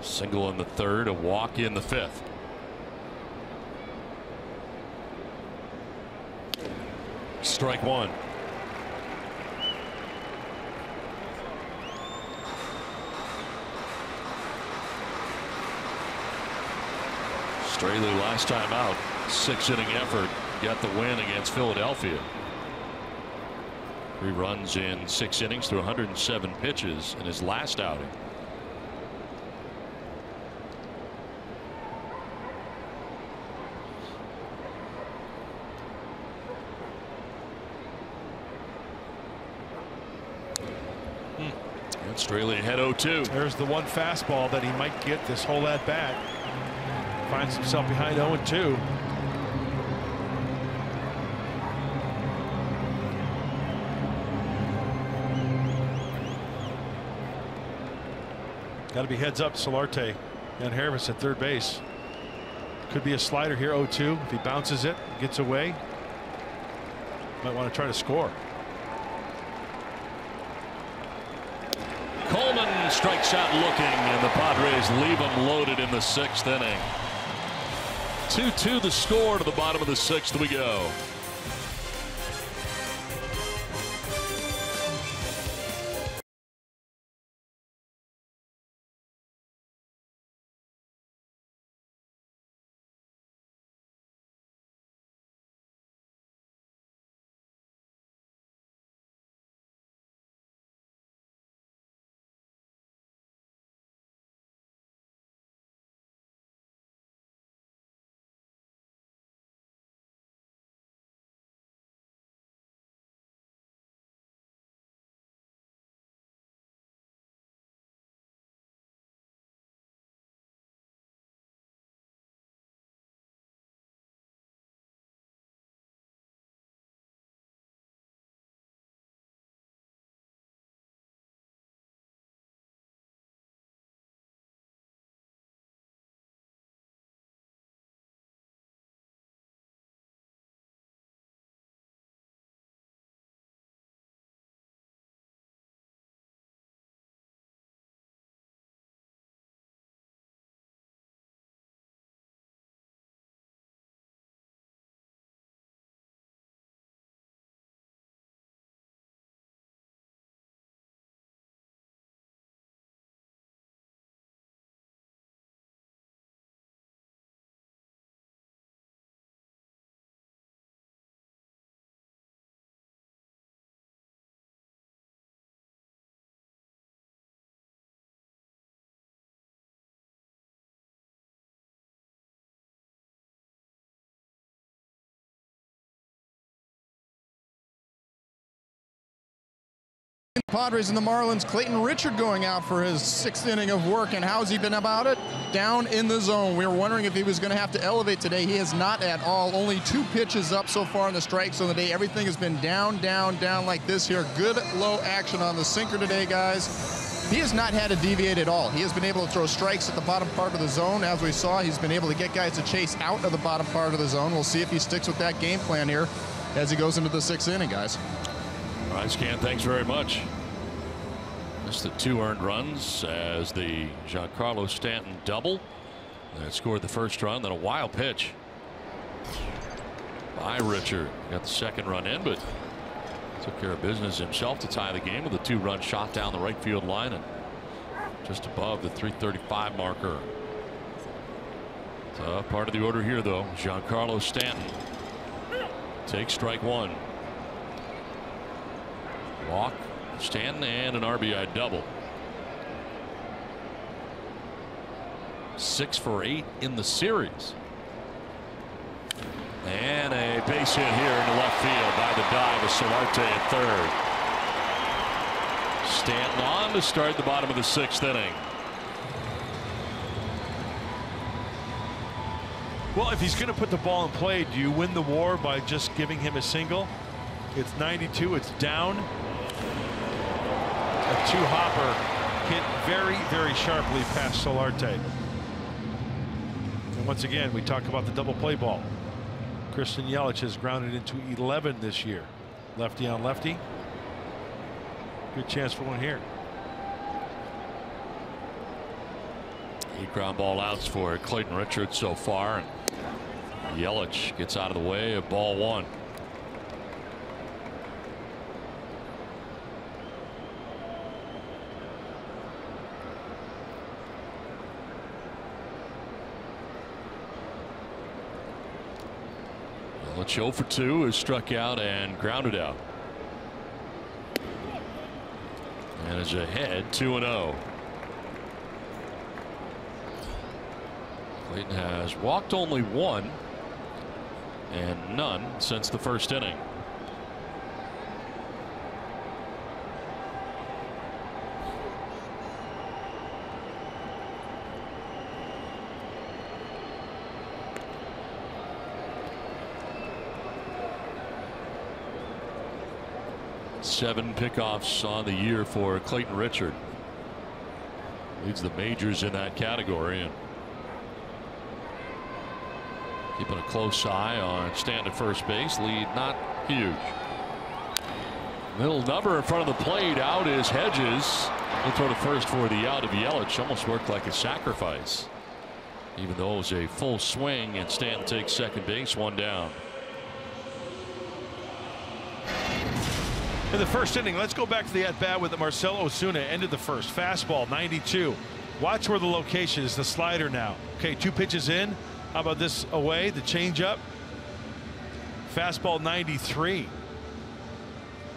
Single in the 3rd, a walk in the 5th. Strike 1. Straley last time out, 6-inning effort, got the win against Philadelphia. 3 runs in 6 innings through 107 pitches in his last outing. And Straley ahead 0-2. There's the one fastball that he might get this whole at bat. Finds himself behind 0-2. Got to be heads up, Solarte and Harris at third base. Could be a slider here, 0-2. If he bounces it, gets away, might want to try to score. Coleman strikes out looking, and the Padres leave him loaded in the 6th inning. 2-2 the score. To the bottom of the 6th we go. Padres and the Marlins. Clayton Richard going out for his 6th inning of work, and how's he been about it? Down in the zone. We were wondering if he was going to have to elevate today. He has not at all. Only 2 pitches up so far in the strike zone today. Everything has been down, down, down like this here. Good low action on the sinker today, guys. He has not had to deviate at all. He has been able to throw strikes at the bottom part of the zone. As we saw, he's been able to get guys to chase out of the bottom part of the zone. We'll see if he sticks with that game plan here as he goes into the 6th inning, guys. All right, Scan, thanks very much. The 2 earned runs as the Giancarlo Stanton double that scored the first run, then a wild pitch by Richard. Got the 2nd run in, but took care of business himself to tie the game with a 2-run shot down the right field line and just above the 335 marker. Tough part of the order here, though. Giancarlo Stanton takes strike 1. Walk, Stanton, and an RBI double. 6 for 8 in the series. And a base hit here into left field by the dive of Solarte at third. Stanton on to start the bottom of the 6th inning. Well, if he's going to put the ball in play, do you win the war by just giving him a single? It's 92. It's down. A 2-hopper hit very, very sharply past Solarte. And once again, we talk about the double play ball. Christian Yelich has grounded into 11 this year. Lefty on lefty. Good chance for one here. 8 ground ball outs for Clayton Richard so far. And Yelich gets out of the way of ball 1. Yelich 0 for 2 is struck out and grounded out. And is ahead 2-0. Clayton has walked only 1 and none since the 1st inning. Seven pickoffs on the year for Clayton Richard. Leads the majors in that category. And keeping a close eye on stand at first base. Lead not huge. Middle number in front of the plate. Out is Hedges. He'll throw to first for the out of Yelich. Almost worked like a sacrifice, even though it was a full swing, and Stanton takes second base, 1 down. In the 1st inning, let's go back to the at-bat with Marcell Ozuna. Ended the 1st. Fastball 92. Watch where the location is. The slider now. Okay, 2 pitches in. How about this away? The changeup. Fastball 93.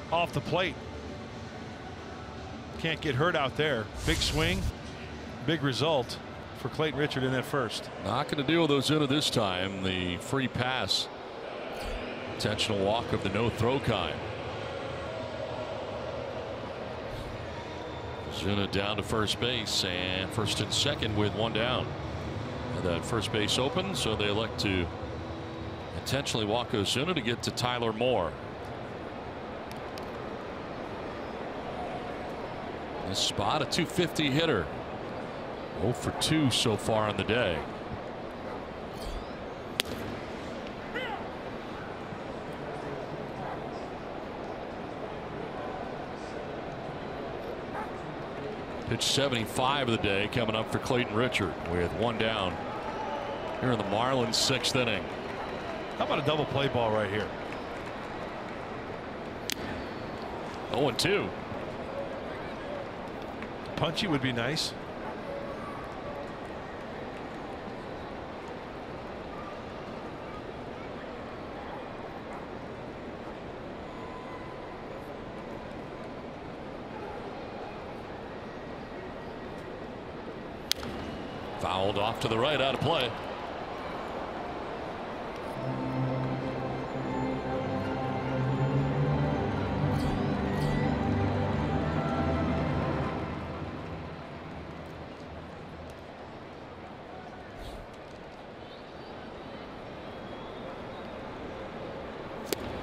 Off the plate. Can't get hurt out there. Big swing. Big result for Clayton Richard in that 1st. Not going to deal with Ozuna this time. The free pass. Intentional walk of the no-throw kind. Ozuna down to first base, and first and second with 1 down. And that first base open, so they elect to intentionally walk Ozuna to get to Tyler Moore. This spot, a .250 hitter. 0 for 2 so far on the day. Pitch 75 of the day coming up for Clayton Richard with 1 down here in the Marlins 6th inning. How about a double play ball right here? 0-2. Punchy would be nice. Fouled off to the right, out of play.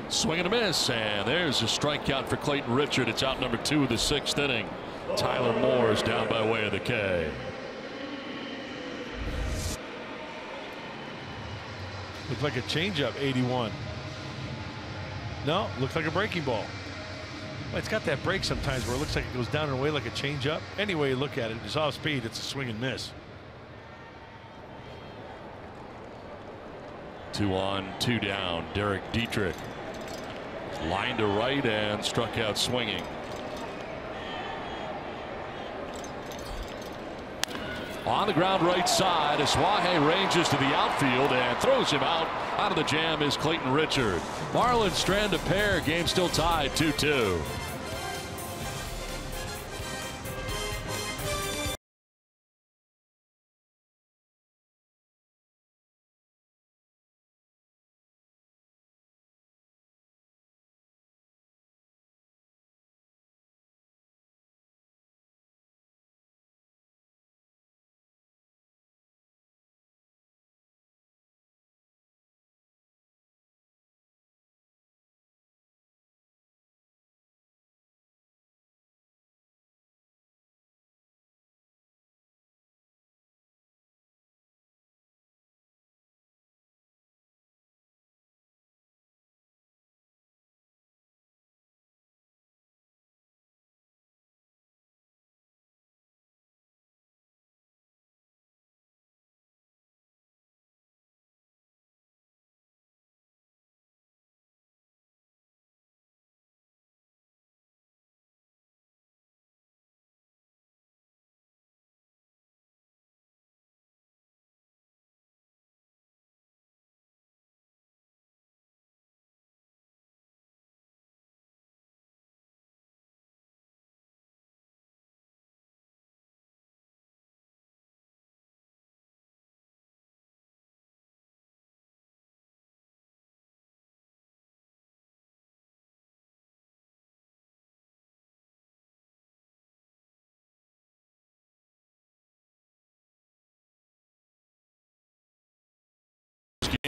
Swing and a miss, and there's a strikeout for Clayton Richard. It's out number 2 of the 6th inning. Tyler Moore is down by way of the K. Looked like a changeup, 81. No, looked like a breaking ball. Well, it's got that break sometimes where it looks like it goes down and away like a changeup. Any way you look at it, it's off speed. It's a swing and miss. 2 on, 2 down. Derek Dietrich lined to right and struck out swinging. On the ground right side, Asuaje ranges to the outfield and throws him out. Out of the jam is Clayton Richard. Marlins strand a pair. Game still tied 2-2.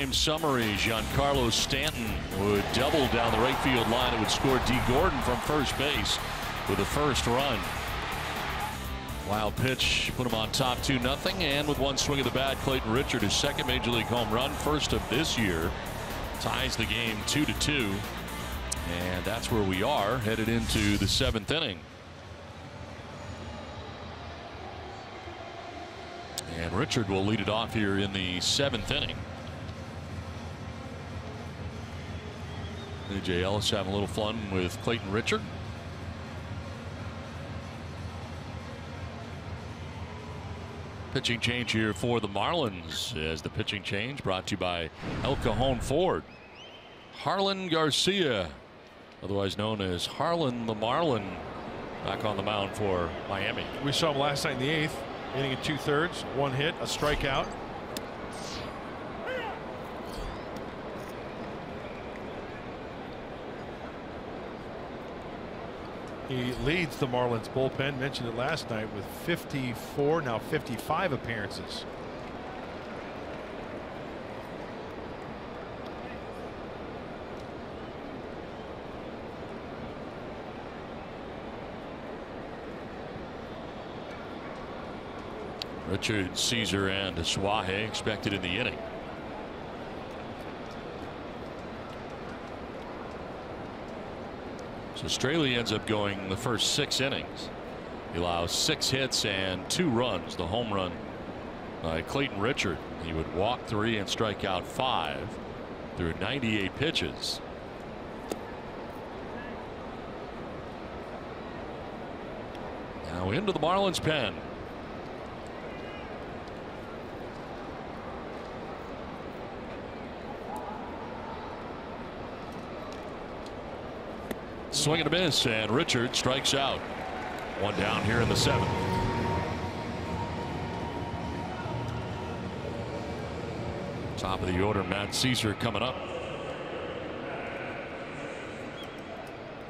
game summary. Giancarlo Stanton would double down the right field line. It would score D. Gordon from first base with the first run. Wild pitch put him on top 2-0, and with one swing of the bat, Clayton Richard, his second major league home run, first of this year, ties the game 2-2, and that's where we are headed into the 7th inning. And Richard will lead it off here in the 7th inning. A.J. Ellis having a little fun with Clayton Richard. Pitching change here for the Marlins, as the pitching change brought to you by El Cajon Ford. Harlan Garcia, otherwise known as Harlan the Marlin, back on the mound for Miami. We saw him last night in the 8th, inning in 2/3, 1 hit, a strikeout. He leads the Marlins bullpen, mentioned it last night, with 54, now 55 appearances. Richard, Caesar, and Suaje expected in the inning. So Straley ends up going the first 6 innings. He allows 6 hits and 2 runs. The home run by Clayton Richard. He would walk 3 and strike out 5 through 98 pitches. Now into the Marlins pen. Swing and a miss, and Richard strikes out. 1 down here in the 7th. Top of the order, Matt Caesar coming up.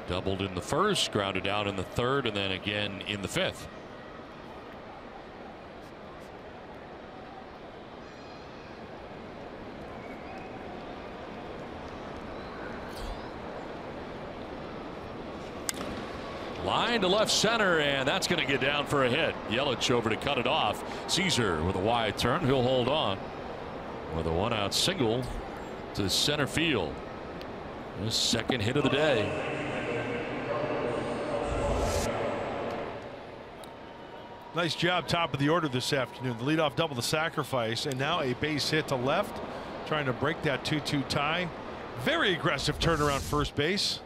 Doubled in the 1st, grounded out in the 3rd, and then again in the 5th. Line to left center, and that's going to get down for a hit. Yelich over to cut it off. Caesar with a wide turn. He'll hold on with a 1-out single to center field. His second hit of the day. Nice job, top of the order this afternoon. The leadoff double, the sacrifice, and now a base hit to left, trying to break that 2-2 tie. Very aggressive turnaround first base.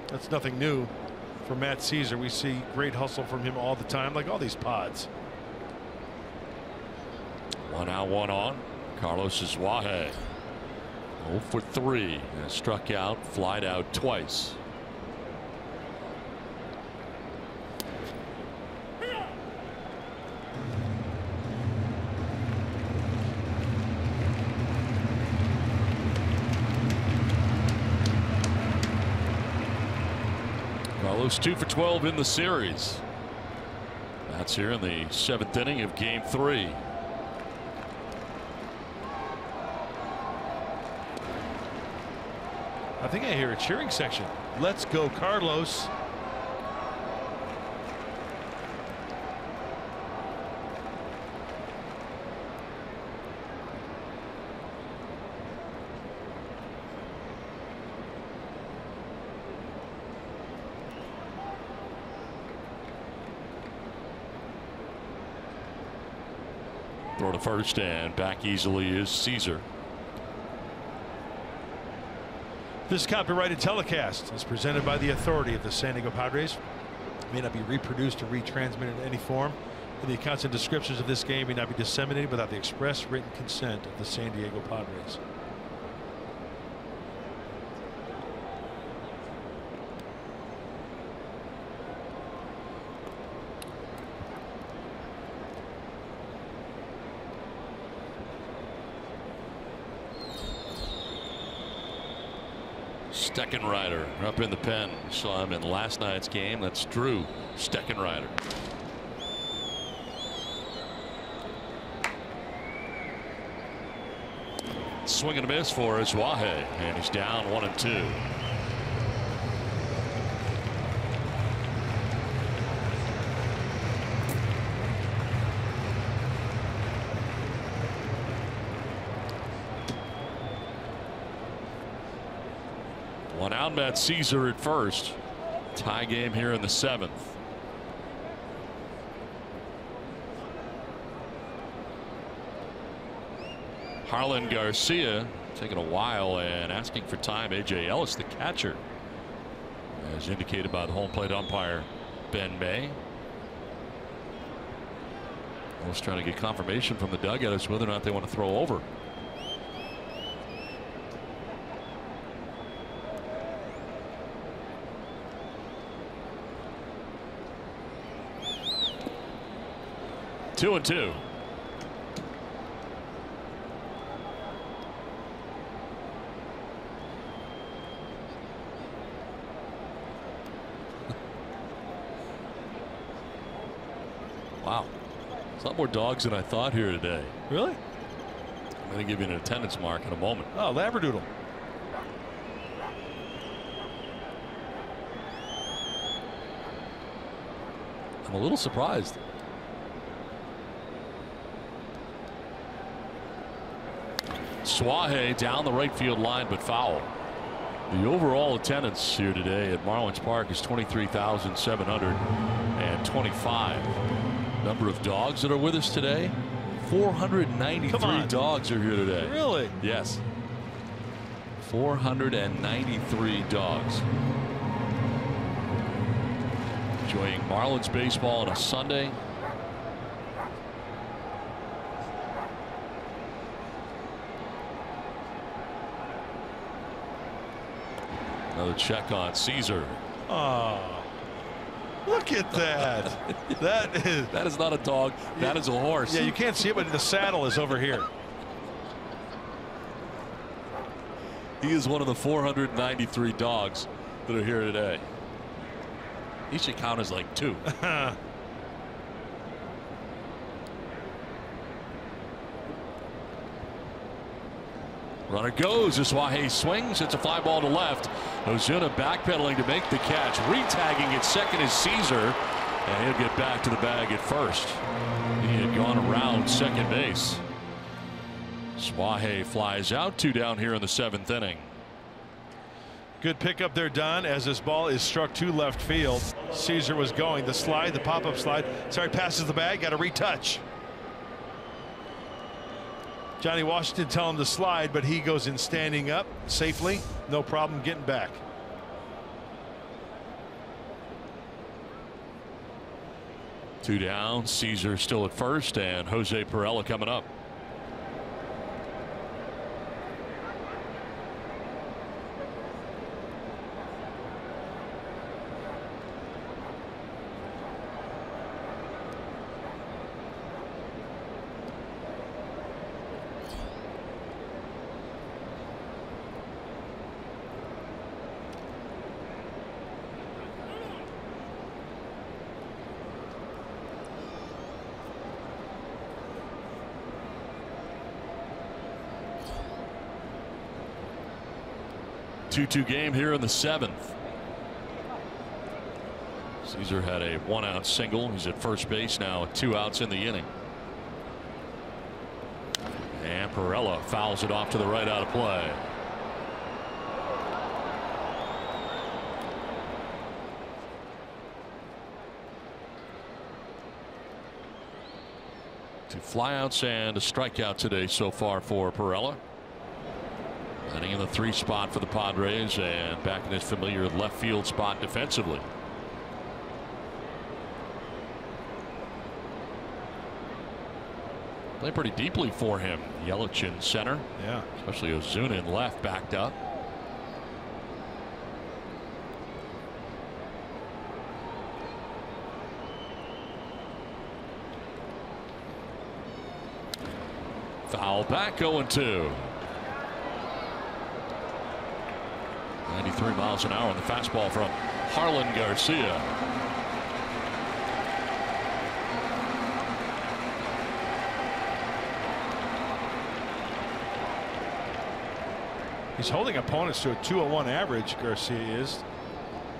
That's nothing new for Matt Caesar. We see great hustle from him all the time, like all these pods. 1 out, 1 on. Carlos Suaje 0 for 3. Struck out, flied out twice. Carlos 2 for 12 in the series. That's here in the 7th inning of Game 3. I think I hear a cheering section. Let's go, Carlos. Throw to first, and back easily is Caesar. This copyrighted telecast is presented by the authority of the San Diego Padres. It may not be reproduced or retransmitted in any form, and the accounts and descriptions of this game may not be disseminated without the express written consent of the San Diego Padres. Steckenrider up in the pen. Saw him in last night's game. That's Drew Steckenrider. Swing and a miss for Suaje, and he's down 1-2. One out, Matt Caesar at first. Tie game here in the 7th. Harlan Garcia taking a while and asking for time. A.J. Ellis, the catcher, as indicated by the home plate umpire Ben May. Ellis trying to get confirmation from the dugout as to whether or not they want to throw over. Two and two. Wow. There's a lot more dogs than I thought here today. Really? I'm going to give you an attendance mark in a moment. Oh, Labradoodle. I'm a little surprised. Suaje down the right field line, but foul. The overall attendance here today at Marlins Park is 23,725. Number of dogs that are with us today, 493 dogs are here today. Really? Yes. 493 dogs. Enjoying Marlins baseball on a Sunday. Another check on Caesar. Oh, look at that. That is not a dog. That is a horse. Yeah, you can't see it, but the saddle is over here. He is one of the 493 dogs that are here today. He should count as like 2. Runner goes. Suaje swings. It's a fly ball to left. Ozuna backpedaling to make the catch. Retagging at second is Caesar. And he'll get back to the bag at first. He had gone around second base. Suaje flies out. 2 down here in the 7th inning. Good pickup there, Don, as this ball is struck to left field. Caesar was going. The slide, the pop-up slide. Sorry, passes the bag. Got to retouch. Johnny Washington tell him to slide, but he goes in standing up safely. No problem getting back. Two down. Caesar still at first, and Jose Pirela coming up. Two-2 game here in the 7th. Caesar had a 1-out single. He's at first base now with 2 outs in the inning. And Pirela fouls it off to the right, out of play. Two flyouts and a strikeout today so far for Pirela. Hitting in the 3 spot for the Padres and back in his familiar left field spot defensively. Play pretty deeply for him. Yelich in center. Yeah. Especially Ozuna in left, backed up. Foul back, 0-2. 93 miles an hour on the fastball from Harlan Garcia. He's holding opponents to a 201 average. Garcia is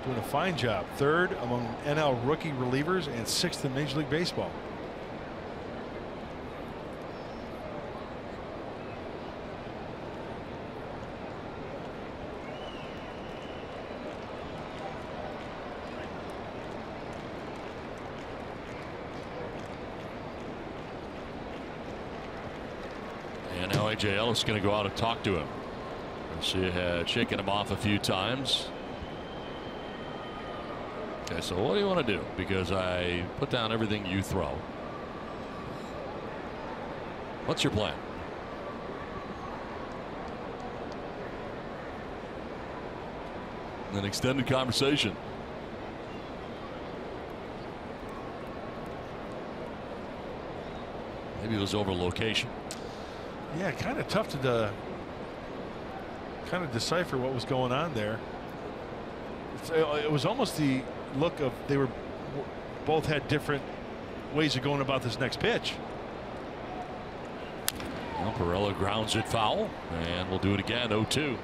doing a fine job. 3rd among NL rookie relievers and 6th in Major League Baseball. And now A.J. Ellis is going to go out and talk to him. Garcia had shaken him off a few times. Okay, so what do you want to do? Because I put down everything you throw. What's your plan? An extended conversation. Maybe it was over location. Yeah, kind of tough to decipher what was going on there. It was almost the look of they were both had different ways of going about this next pitch. Well, Pirela grounds it foul, and we'll do it again. 0-2.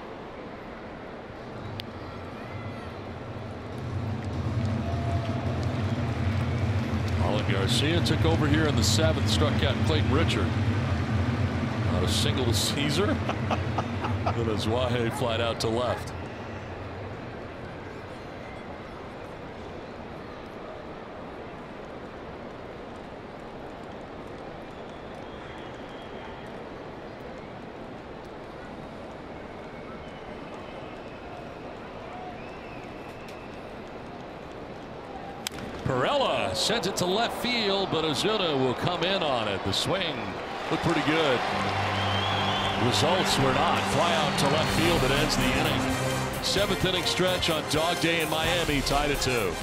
Marlon Garcia took over here in the 7th, struck out Clayton Richard. Not a single to Caesar. But Azuaje flat out to left. Pirela sends it to left field, but Ozuna will come in on it. The swing looked pretty good. Results were not. Fly out to left field that ends the inning. 7th inning stretch on Dog Day in Miami, tied at 2.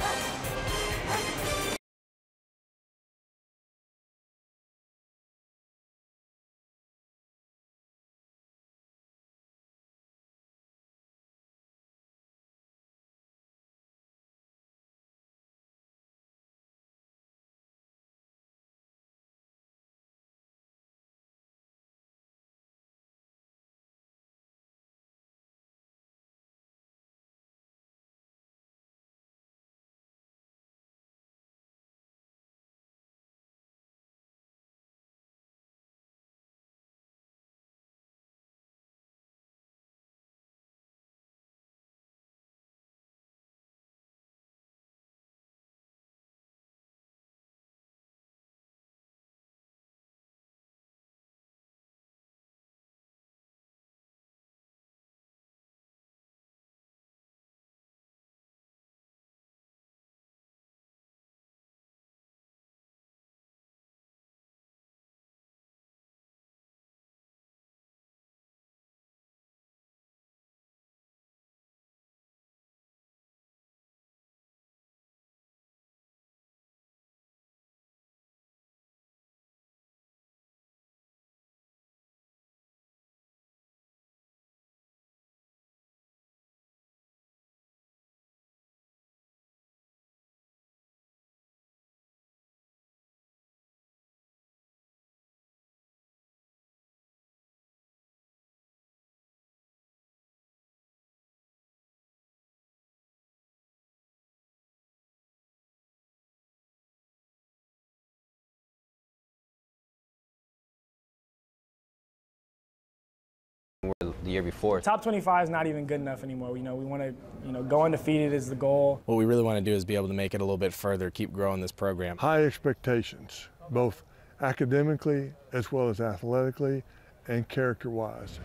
The year before. Top 25 is not even good enough anymore. We want to, go undefeated is the goal. What we really want to do is be able to make it a little bit further, keep growing this program. High expectations, both academically as well as athletically and character-wise.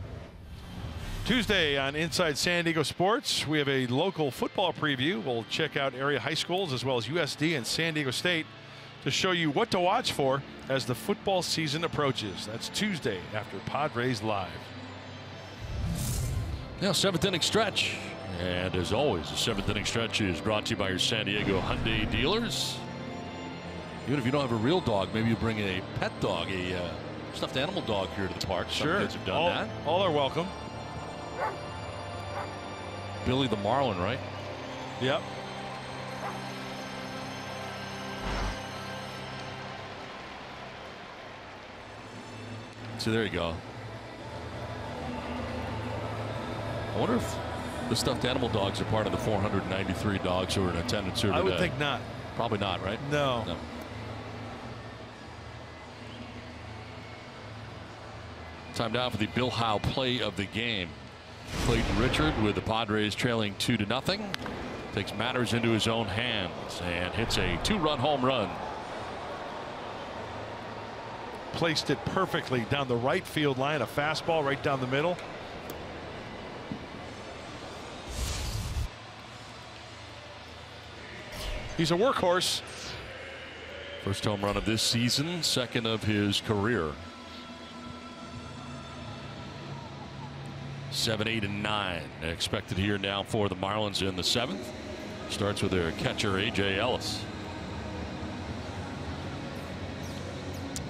Tuesday on Inside San Diego Sports, we have a local football preview. We'll check out area high schools as well as USD and San Diego State to show you what to watch for as the football season approaches. That's Tuesday after Padres Live. Now, 7th inning stretch. And as always, the 7th inning stretch is brought to you by your San Diego Hyundai dealers. Even if you don't have a real dog, maybe you bring a pet dog, a stuffed animal dog here to the park. Sure. Some kids have done that. All are welcome. Billy the Marlin, right? Yep. So there you go. I wonder if the stuffed animal dogs are part of the 493 dogs who are in attendance here today. I would think not. Probably not, right? No. Time now for the Bill Howe play of the game. Clayton Richard with the Padres trailing 2-0. Takes matters into his own hands and hits a 2-run home run. Placed it perfectly down the right field line. A fastball right down the middle. He's a workhorse. First home run of this season, second of his career. 7, 8, and 9 expected here now for the Marlins in the 7th. Starts with their catcher A.J. Ellis.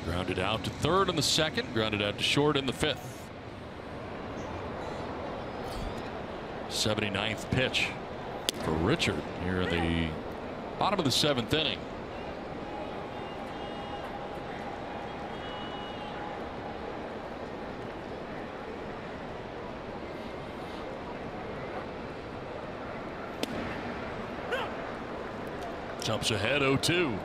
Grounded out to third in the 2nd, grounded out to short in the 5th. 79th pitch for Richard here in the bottom of the 7th inning. Jumps ahead 0-2.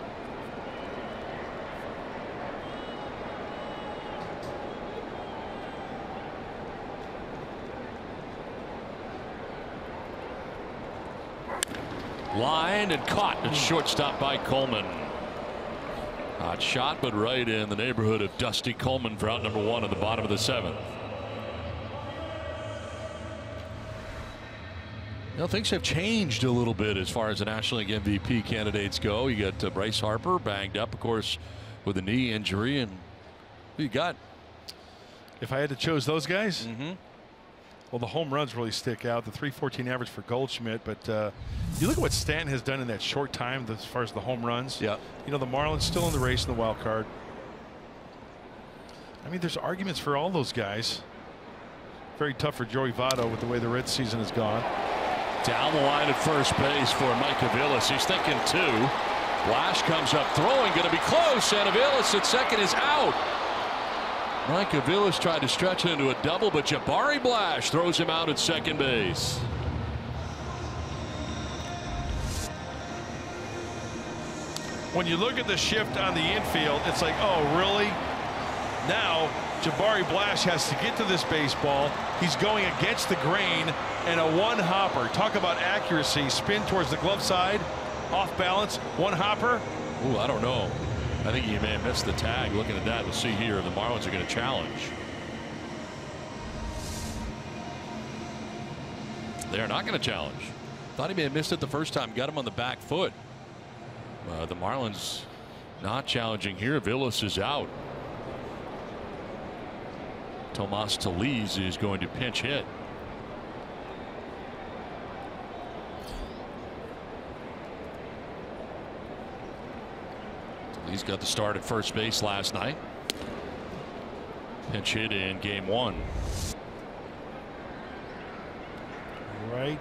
Line and caught at shortstop by Coleman. Hot shot, but right in the neighborhood of Dusty Coleman for out number 1 at the bottom of the 7th. You know, things have changed a little bit as far as the National League MVP candidates go. You got Bryce Harper banged up, of course, with a knee injury, and who you got? If I had to choose those guys, well, the home runs really stick out. The .314 average for Goldschmidt, but you look at what Stanton has done in that short time as far as the home runs. Yeah. You know, the Marlins still in the race in the wild card. I mean, there's arguments for all those guys. Very tough for Joey Votto with the way the Reds season has gone. Down the line at first base for Mike Aviles. He's thinking 2. Blash comes up throwing, going to be close, and Aviles at second is out. Mike Aviles tried to stretch it into a double, but Jabari Blash throws him out at second base. When you look at the shift on the infield, it's like, oh, really? Now Jabari Blash has to get to this baseball. He's going against the grain, and a one hopper. Talk about accuracy. Spin towards the glove side, off balance, one hopper. Ooh, I don't know. I think he may have missed the tag. Looking at that, we'll see here. The Marlins are going to challenge. They're not going to challenge. Thought he may have missed it the first time. Got him on the back foot. The Marlins not challenging here. Aviles is out. Tomas Tellez is going to pinch hit. Tellez got the start at first base last night. Pinch hit in game 1. Right.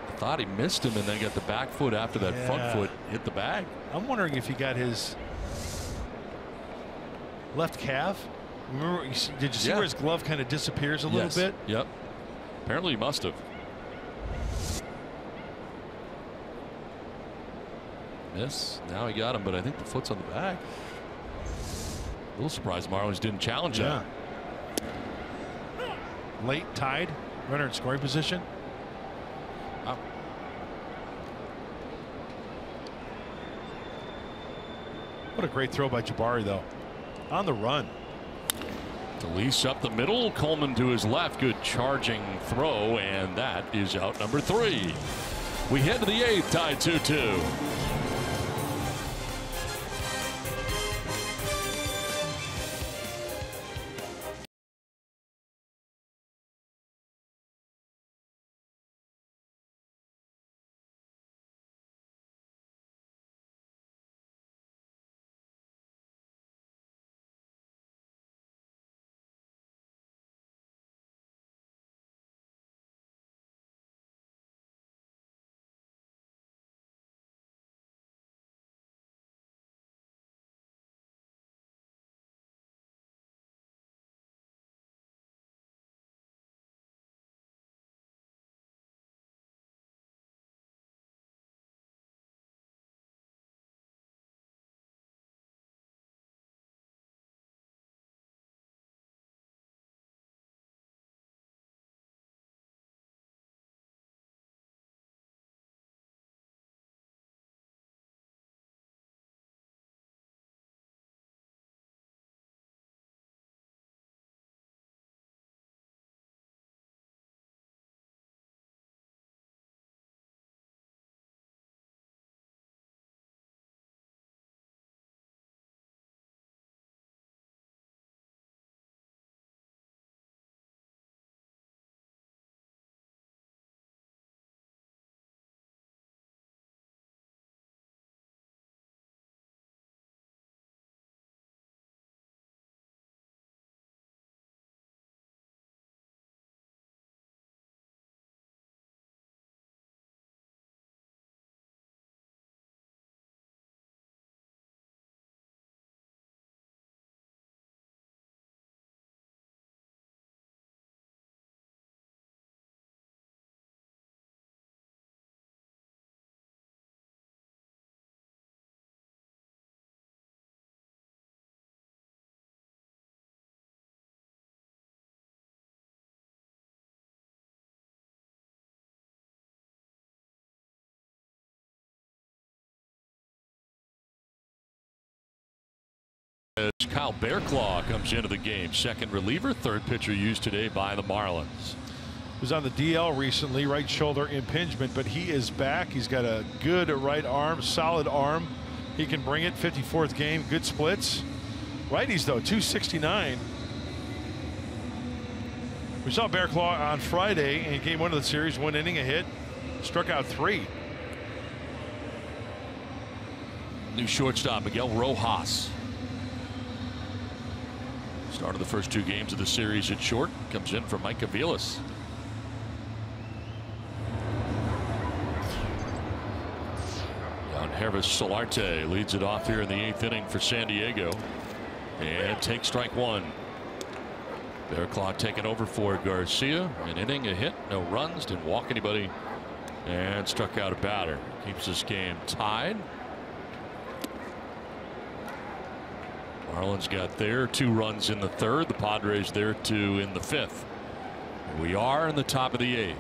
I thought he missed him and then got the back foot after that front foot hit the bag. I'm wondering if he got his left calf. Remember, did you see where his glove kind of disappears a little bit? Yep. Apparently he must have. Miss. Now he got him, but I think the foot's on the bag. A little surprised Marlins didn't challenge that. Late tied. Runner in scoring position. Wow. What a great throw by Jabari, though. On the run. Tellez up the middle. Coleman to his left. Good charging throw, and that is out number 3. We head to the 8th, tied 2-2. as Kyle Bearclaw comes into the game. Second reliever, third pitcher used today by the Marlins. Was on the DL recently, right shoulder impingement, but he is back. He's got a good right arm, solid arm. He can bring it. 54th game, good splits. Righties though, 269. We saw Bearclaw on Friday in game 1 of the series, 1 inning, a hit, struck out 3. New shortstop Miguel Rojas. Started the first 2 games of the series at short. Comes in for Mike Aviles. Hervis Solarte leads it off here in the 8th inning for San Diego. And takes strike 1. Bearclaw taking over for Garcia. An inning, a hit, no runs, didn't walk anybody, and struck out a batter. Keeps this game tied. Marlins got their 2 runs in the 3rd. The Padres their 2 in the 5th. We are in the top of the 8th.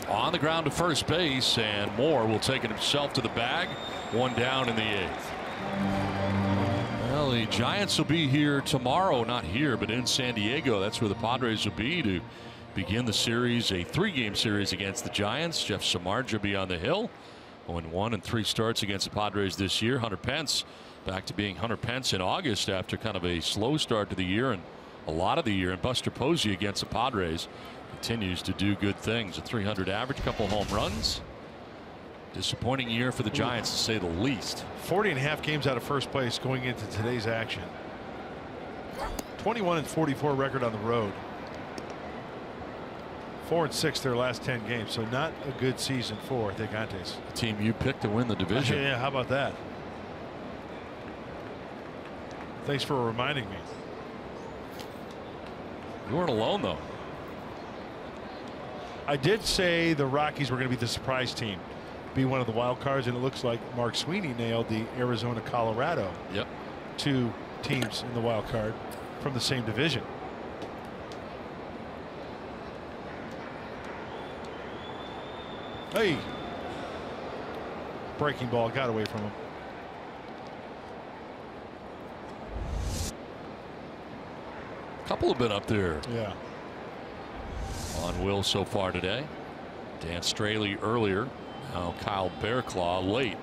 On the ground to first base, and Moore will take it himself to the bag. 1 down in the 8th. Well, the Giants will be here tomorrow, not here, but in San Diego. That's where the Padres will be to begin the series, a 3-game series against the Giants. Jeff Samardzija will be on the hill. 0-1 in 3 starts against the Padres this year. Hunter Pence back to being Hunter Pence in August after kind of a slow start to the year and a lot of the year. And Buster Posey against the Padres continues to do good things. A 300 average, couple home runs. Disappointing year for the Giants, to say the least. 40.5 games out of first place going into today's action. 21-44 record on the road. 4-6 their last 10 games, so not a good season for Gigantes. The team you picked to win the division. Yeah, how about that? Thanks for reminding me. You weren't alone though. I did say the Rockies were going to be the surprise team, be one of the wild cards, and it looks like Mark Sweeney nailed the Arizona Colorado. Yep. 2 teams in the wild card from the same division. Hey, breaking ball got away from him. Couple have been up there. Yeah. On Will so far today. Dan Straley earlier. Now Kyle Bearclaw late.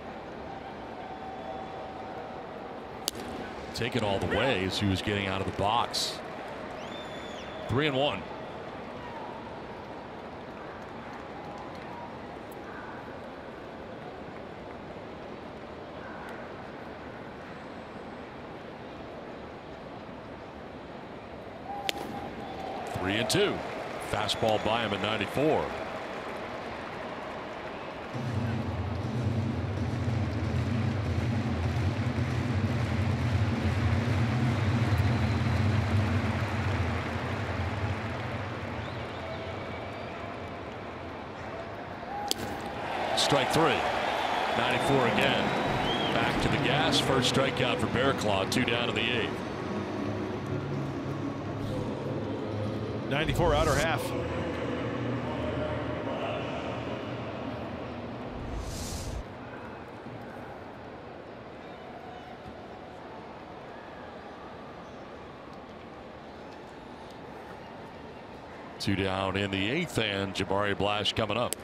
Take it all the way as he was getting out of the box. 3-1. Three and 2. Fastball by him at 94. Strike 3. 94 again. Back to the gas. First strikeout for Bearclaw. 2 down in the 8th. 94 outer half. Two down in the 8th, and Jabari Blash coming up.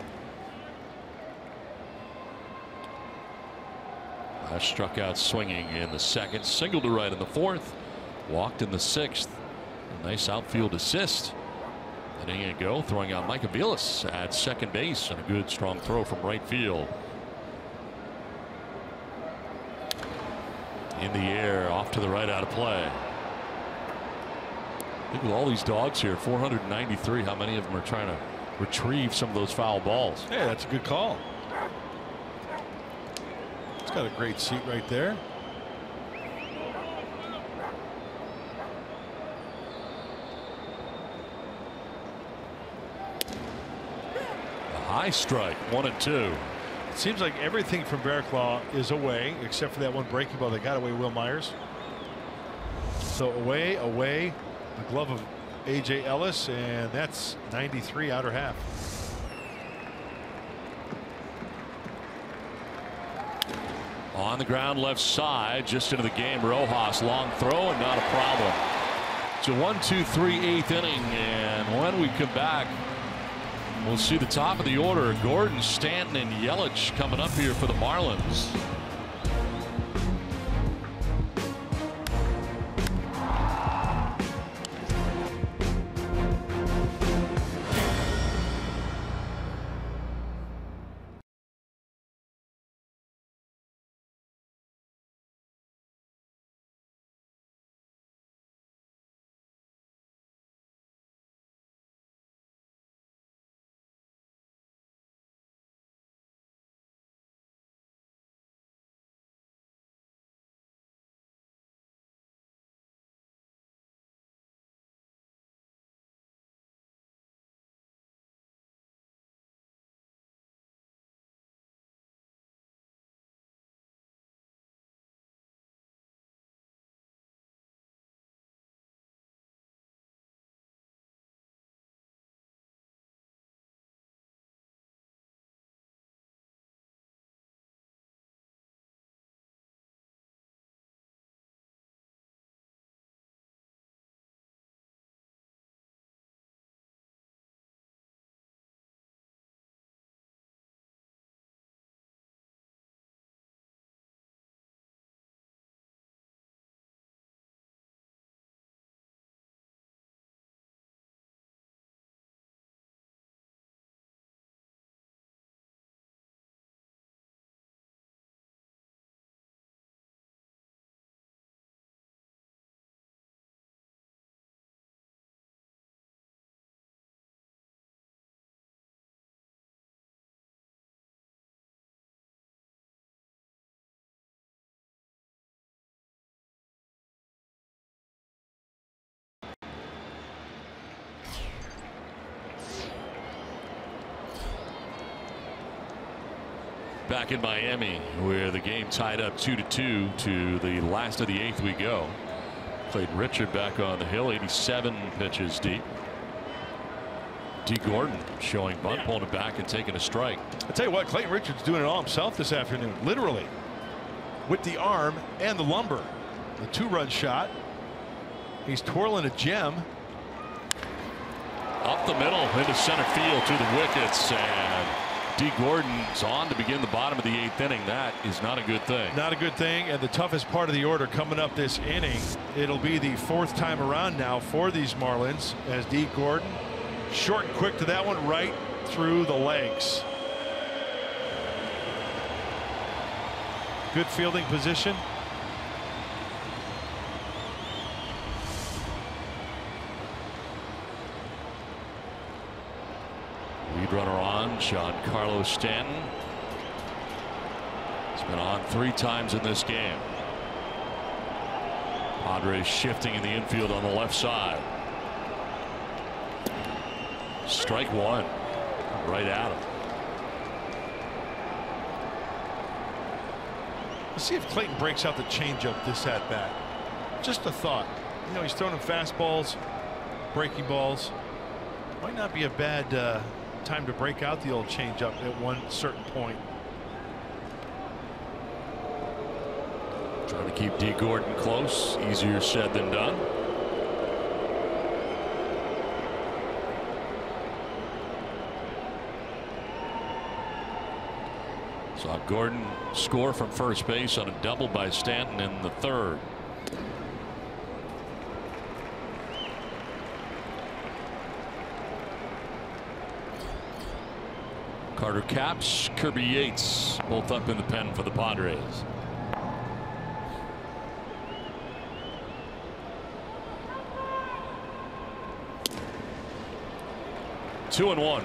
Blash struck out swinging in the 2nd, singled to right in the 4th, walked in the 6th. A nice outfield assist. Inning ago, throwing out Mike Aviles at second base, and a good strong throw from right field. In the air, off to the right, out of play. I think with all these dogs here, 493, how many of them are trying to retrieve some of those foul balls? Yeah, that's a good call. It's got a great seat right there. High strike, 1 and 2. It seems like everything from Bearclaw is away, except for that one breaking ball that got away Will Myers. So away, the glove of A.J. Ellis, and that's 93 outer half. On the ground left side, just into the game. Rojas, long throw, and not a problem. It's a 1-2-3 eighth inning, and when we come back, we'll see the top of the order. Gordon, Stanton, and Yelich coming up here for the Marlins. Back in Miami, where the game tied up 2-2 to the last of the eighth we go. Clayton Richard back on the hill, 87 pitches deep. D. Gordon showing bunt, pulling it back and taking a strike. I tell you what, Clayton Richard's doing it all himself this afternoon, literally, with the arm and the lumber. The two-run shot. He's twirling a gem. Up the middle into center field to the wickets, and D. Gordon's on to begin the bottom of the eighth inning. That is not a good thing. Not a good thing, and the toughest part of the order coming up this inning. It'll be the fourth time around now for these Marlins, as D. Gordon, short and quick to that one, right through the legs. Good fielding position. Lead runner on, Giancarlo Stanton. He's been on 3 times in this game. Padres shifting in the infield on the left side. Strike one, right at him. Let's see if Clayton breaks out the changeup this at bat. Just a thought. You know, he's throwing him fastballs, breaking balls. Might not be a bad time to break out the old changeup at one certain point. Trying to keep D. Gordon close. Easier said than done. Saw Gordon score from first base on a double by Stanton in the third. Carter Capps, Kirby Yates, both up in the pen for the Padres. Two and one.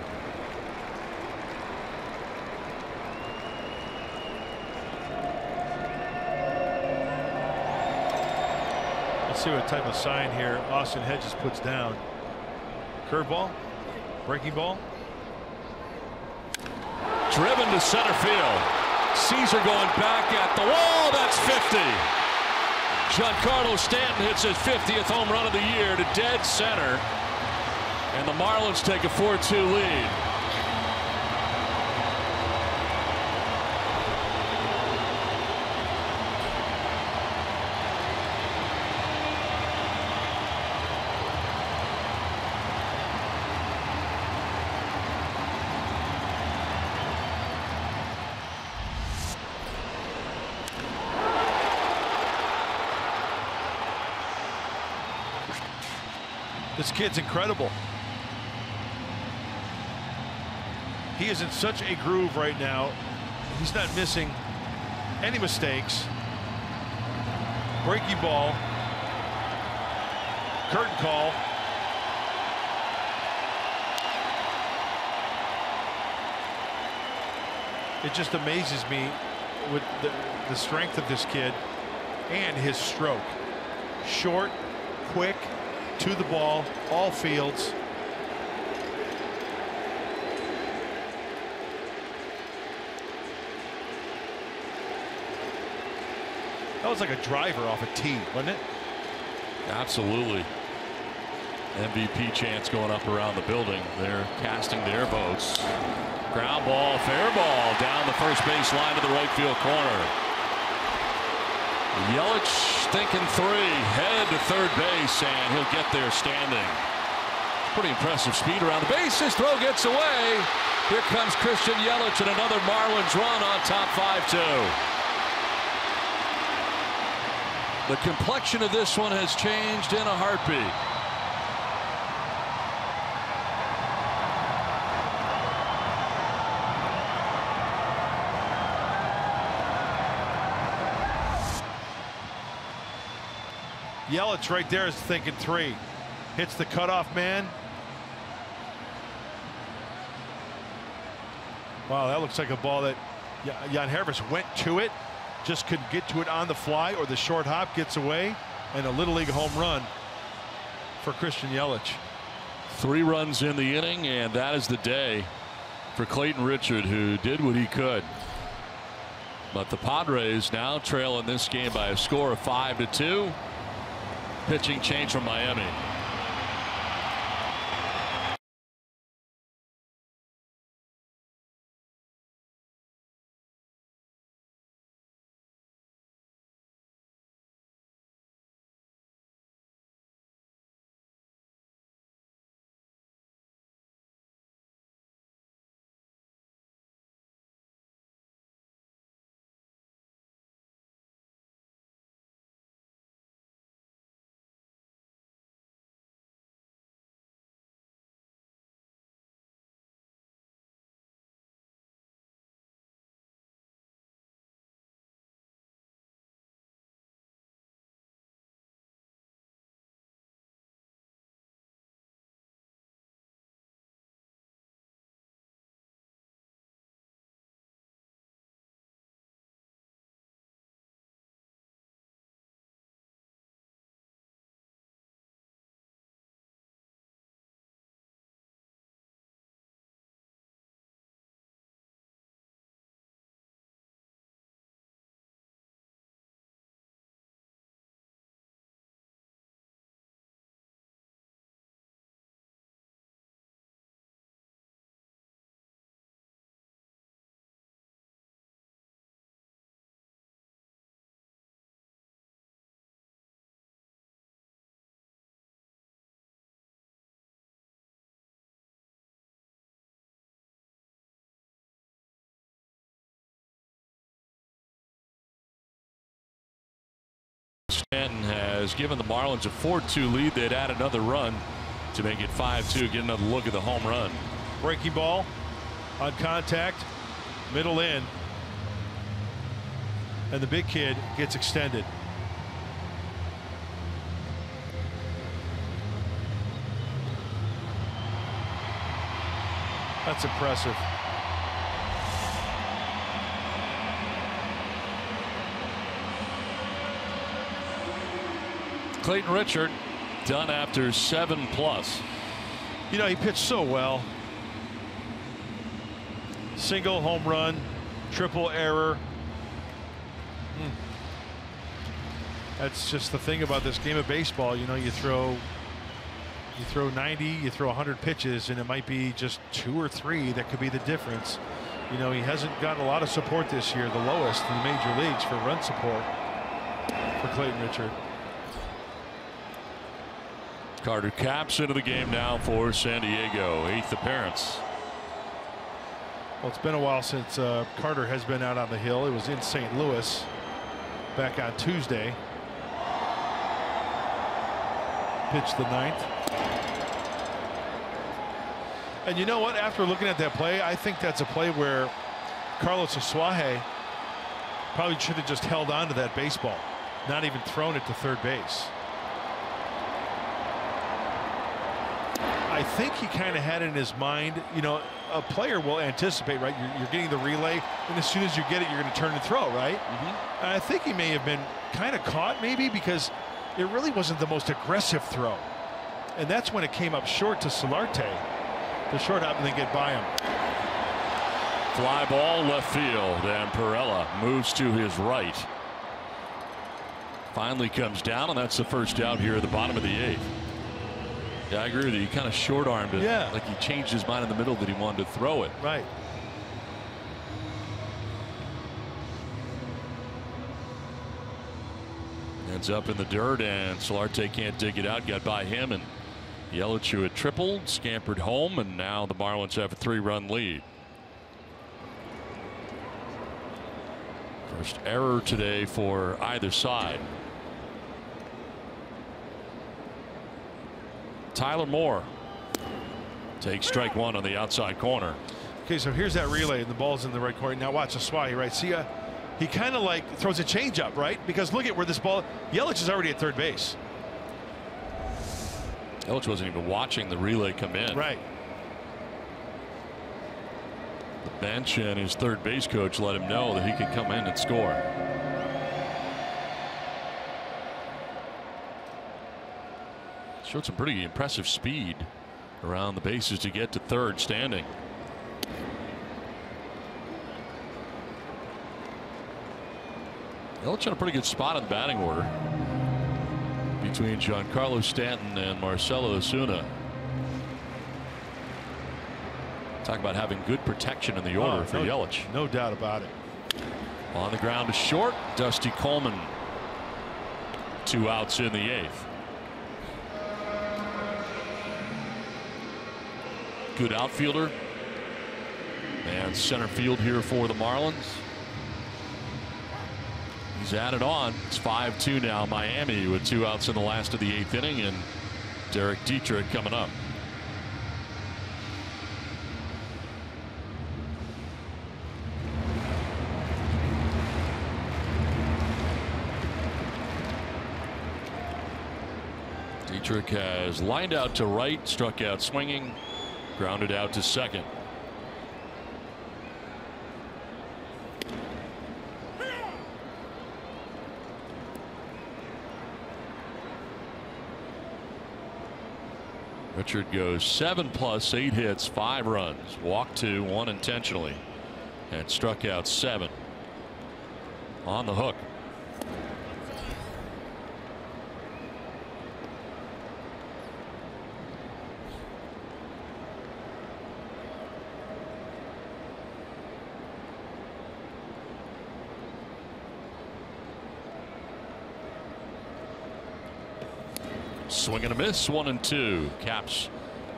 Let's see what type of sign here Austin Hedges puts down. Curveball, breaking ball. Driven to center field. Caesar going back at the wall. That's 50. Giancarlo Stanton hits his 50th home run of the year to dead center. And the Marlins take a 4-2 lead. This kid's incredible. He is in such a groove right now. He's not missing any mistakes. Breaking ball. Curtain call. It just amazes me with the strength of this kid and his stroke. Short, quick, to the ball, all fields. That was like a driver off a tee, wasn't it? Absolutely. MVP chants going up around the building. They're casting their votes. Ground ball, fair ball down the first base line to the right field corner. Yelich thinking 3, head to third base, and he'll get there standing. Pretty impressive speed around the bases. Throw gets away. Here comes Christian Yelich and another Marlins run on top 5-2. The complexion of this one has changed in a heartbeat. Yelich right there is thinking 3. Hits the cutoff man. Wow, that looks like a ball that Jan Hervis went to it. Just couldn't get to it on the fly, or the short hop gets away, and a Little League home run for Christian Yelich. 3 runs in the inning, and that is the day for Clayton Richard, who did what he could. But the Padres now trail in this game by a score of 5-2. Pitching change from Miami. Stanton has given the Marlins a 4-2 lead. They'd add another run to make it 5-2. Get another look at the home run. Breaking ball on contact, middle in, and the big kid gets extended. That's impressive. Clayton Richard done after 7+. You know, he pitched so well. Single home run, triple error. That's just the thing about this game of baseball. You know, you throw 90, you throw 100 pitches, and it might be just 2 or 3 that could be the difference. You know, he hasn't gotten a lot of support this year, the lowest in the major leagues for run support for Clayton Richard. Carter Capps into the game now for San Diego, 8th appearance. Well, it's been a while since Carter has been out on the hill. It was in St. Louis back on Tuesday. Pitched the 9th. And you know what? After looking at that play, I think that's a play where Carlos Asuaje probably should have just held on to that baseball, not even thrown it to third base. I think he kind of had it in his mind, you know, a player will anticipate, right? You're getting the relay, and as soon as you get it, you're going to turn and throw, right? And I think he may have been kind of caught, maybe, because it really wasn't the most aggressive throw. And that's when it came up short to Solarte. The short happened to get by him. Fly ball left field, and Perella moves to his right. Finally comes down, and that's the first out here at the bottom of the 8th. Yeah, I agree with you. He kind of short-armed it. Yeah. Like he changed his mind in the middle that he wanted to throw it. Right. Ends up in the dirt, and Solarte can't dig it out. Got by him, and Yelich, who had tripled, scampered home, and now the Marlins have a 3-run lead. First error today for either side. Tyler Moore takes strike 1 on the outside corner. Okay, so here's that relay, and the ball's in the right corner. Now watch Asuaje, right? See, he kind of like throws a changeup, right? Because look at where this ball. Yelich is already at third base. Yelich wasn't even watching the relay come in. Right. The bench and his third base coach let him know that he could come in and score. Showed some pretty impressive speed around the bases to get to third standing. Yelich in a pretty good spot in the batting order between Giancarlo Stanton and Marcelo Osuna. Talk about having good protection in the order for Yelich. No doubt about it. On the ground to short, Dusty Coleman. 2 outs in the 8th. Good outfielder. And center field here for the Marlins. He's added on. It's 5-2 now. Miami with 2 outs in the last of the 8th inning, and Derek Dietrich coming up. Dietrich has lined out to right, struck out swinging, grounded out to second. Richard goes 7+, 8 hits, 5 runs, walked 2, 1 intentionally, and struck out 7. On the hook. Swing and a miss, 1-2. Caps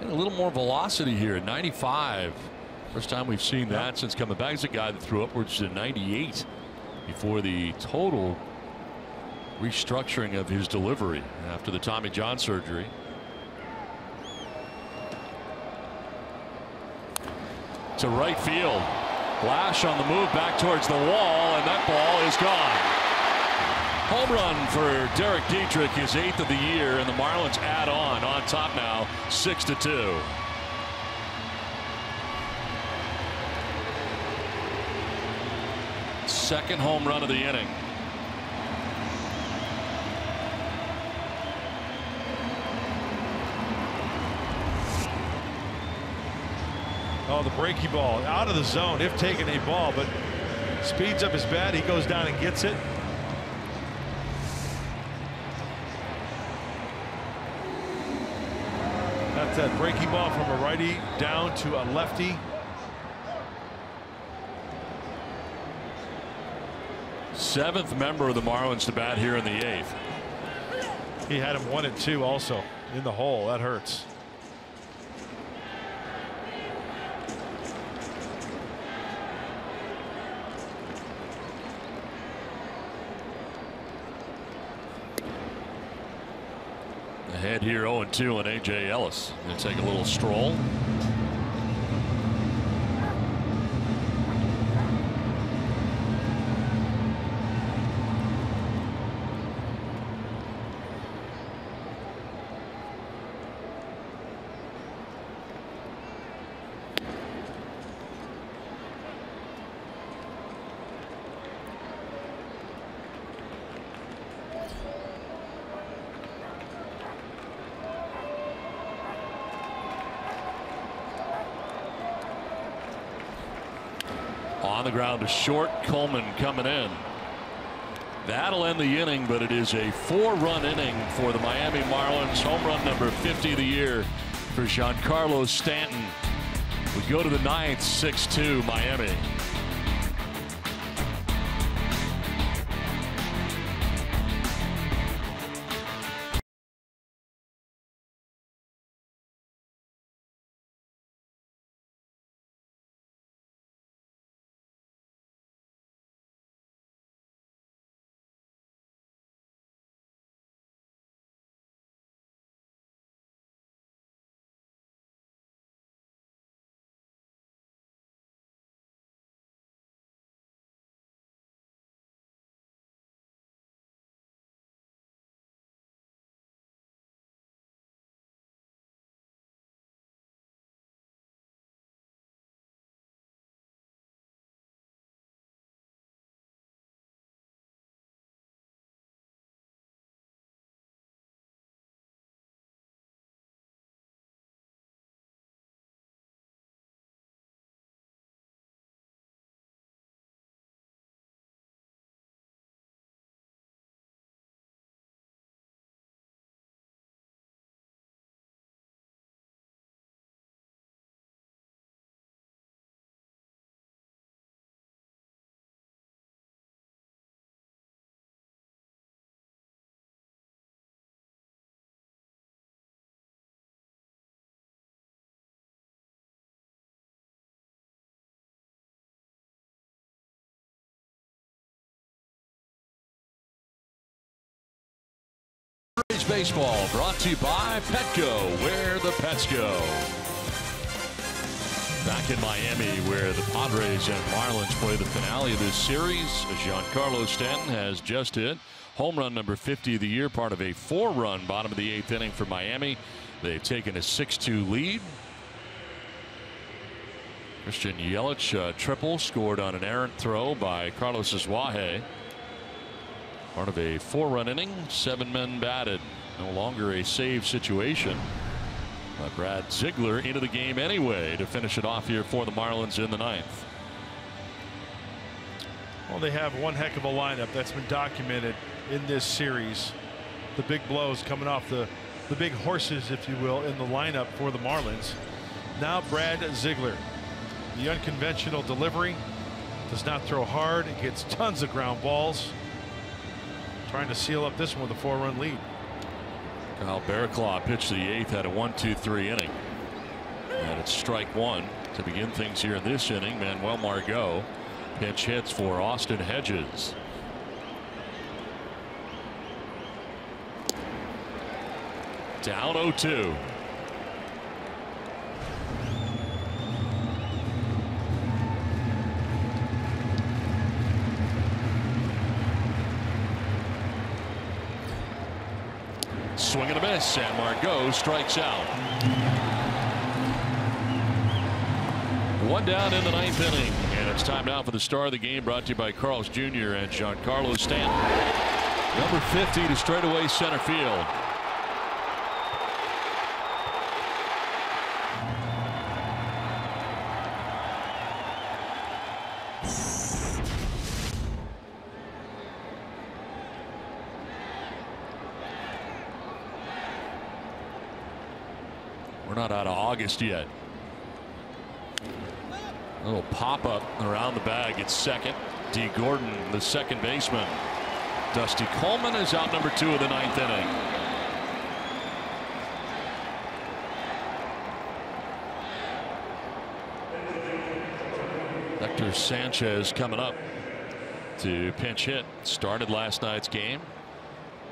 and a little more velocity here at 95. First time we've seen that since coming back. He's a guy that threw upwards to 98 before the total restructuring of his delivery after the Tommy John surgery. To right field. Flash on the move back towards the wall, and that ball is gone. Home run for Derek Dietrich, his 8th of the year, and the Marlins add on top now, 6-2. Second home run of the inning. Oh, the breaky ball out of the zone if taking a ball, but speeds up his bat. He goes down and gets it. That's that breaky ball from a righty down to a lefty. Seventh member of the Marlins to bat here in the 8th. He had him 1-2 also in the hole. That hurts. Ahead here 0-2 on A.J. Ellis. Going to take a little stroll. On the ground to short. Coleman coming in. That'll end the inning, but it is a 4-run inning for the Miami Marlins. Home run number 50 of the year for Giancarlo Stanton. We go to the ninth, 6-2 Miami. Baseball brought to you by Petco, where the pets go. Back in Miami, where the Padres and Marlins play the finale of this series, Giancarlo Stanton has just hit home run number 50 of the year, part of a 4-run bottom of the 8th inning for Miami. They've taken a 6-2 lead. Christian Yelich triple scored on an errant throw by Carlos Asuaje. Part of a 4-run inning, 7 men batted. No longer a save situation. But Brad Ziegler into the game anyway to finish it off here for the Marlins in the 9th. Well, they have one heck of a lineup that's been documented in this series. The big blows coming off the big horses, if you will, in the lineup for the Marlins. Now Brad Ziegler. The unconventional delivery. Does not throw hard. It gets tons of ground balls. Trying to seal up this one with a 4-run lead. Kyle Barraclough pitched the 8th, had a 1-2-3 inning. And it's strike one to begin things here in this inning. Manuel Margot pinch hits for Austin Hedges. Down 0-2. Swing and a miss, and Margot strikes out. One down in the 9th inning, and it's time now for the star of the game, brought to you by Carl's Jr. and Giancarlo Stanton. Number 50 to straightaway center field. We're not out of August yet. A little pop up around the bag at second. D. Gordon, the second baseman. Dusty Coleman is out number 2 of the 9th inning. Hector Sanchez coming up to pinch hit. Started last night's game.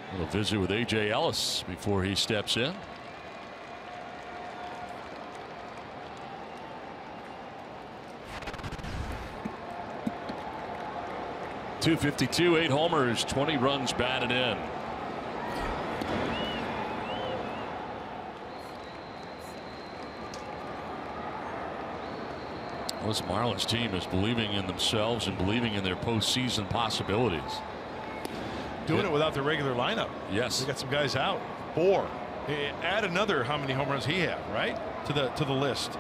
A little visit with A.J. Ellis before he steps in. .252, 8 homers, 20 runs batted in. Well, this Marlins team is believing in themselves and believing in their postseason possibilities. Doing it without the regular lineup. Yes. They got some guys out. 4. Add another, how many home runs he had, right? To the list.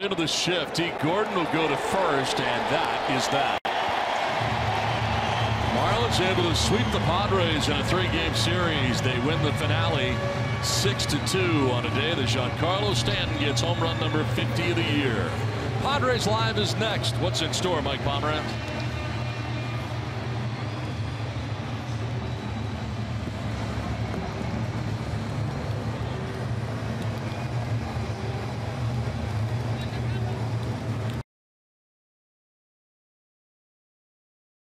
Into the shift, T. Gordon will go to first, and that is that. Marlins able to sweep the Padres in a 3-game series. They win the finale 6-2 on a day that Giancarlo Stanton gets home run number 50 of the year. Padres Live is next. What's in store, Mike Pomerantz?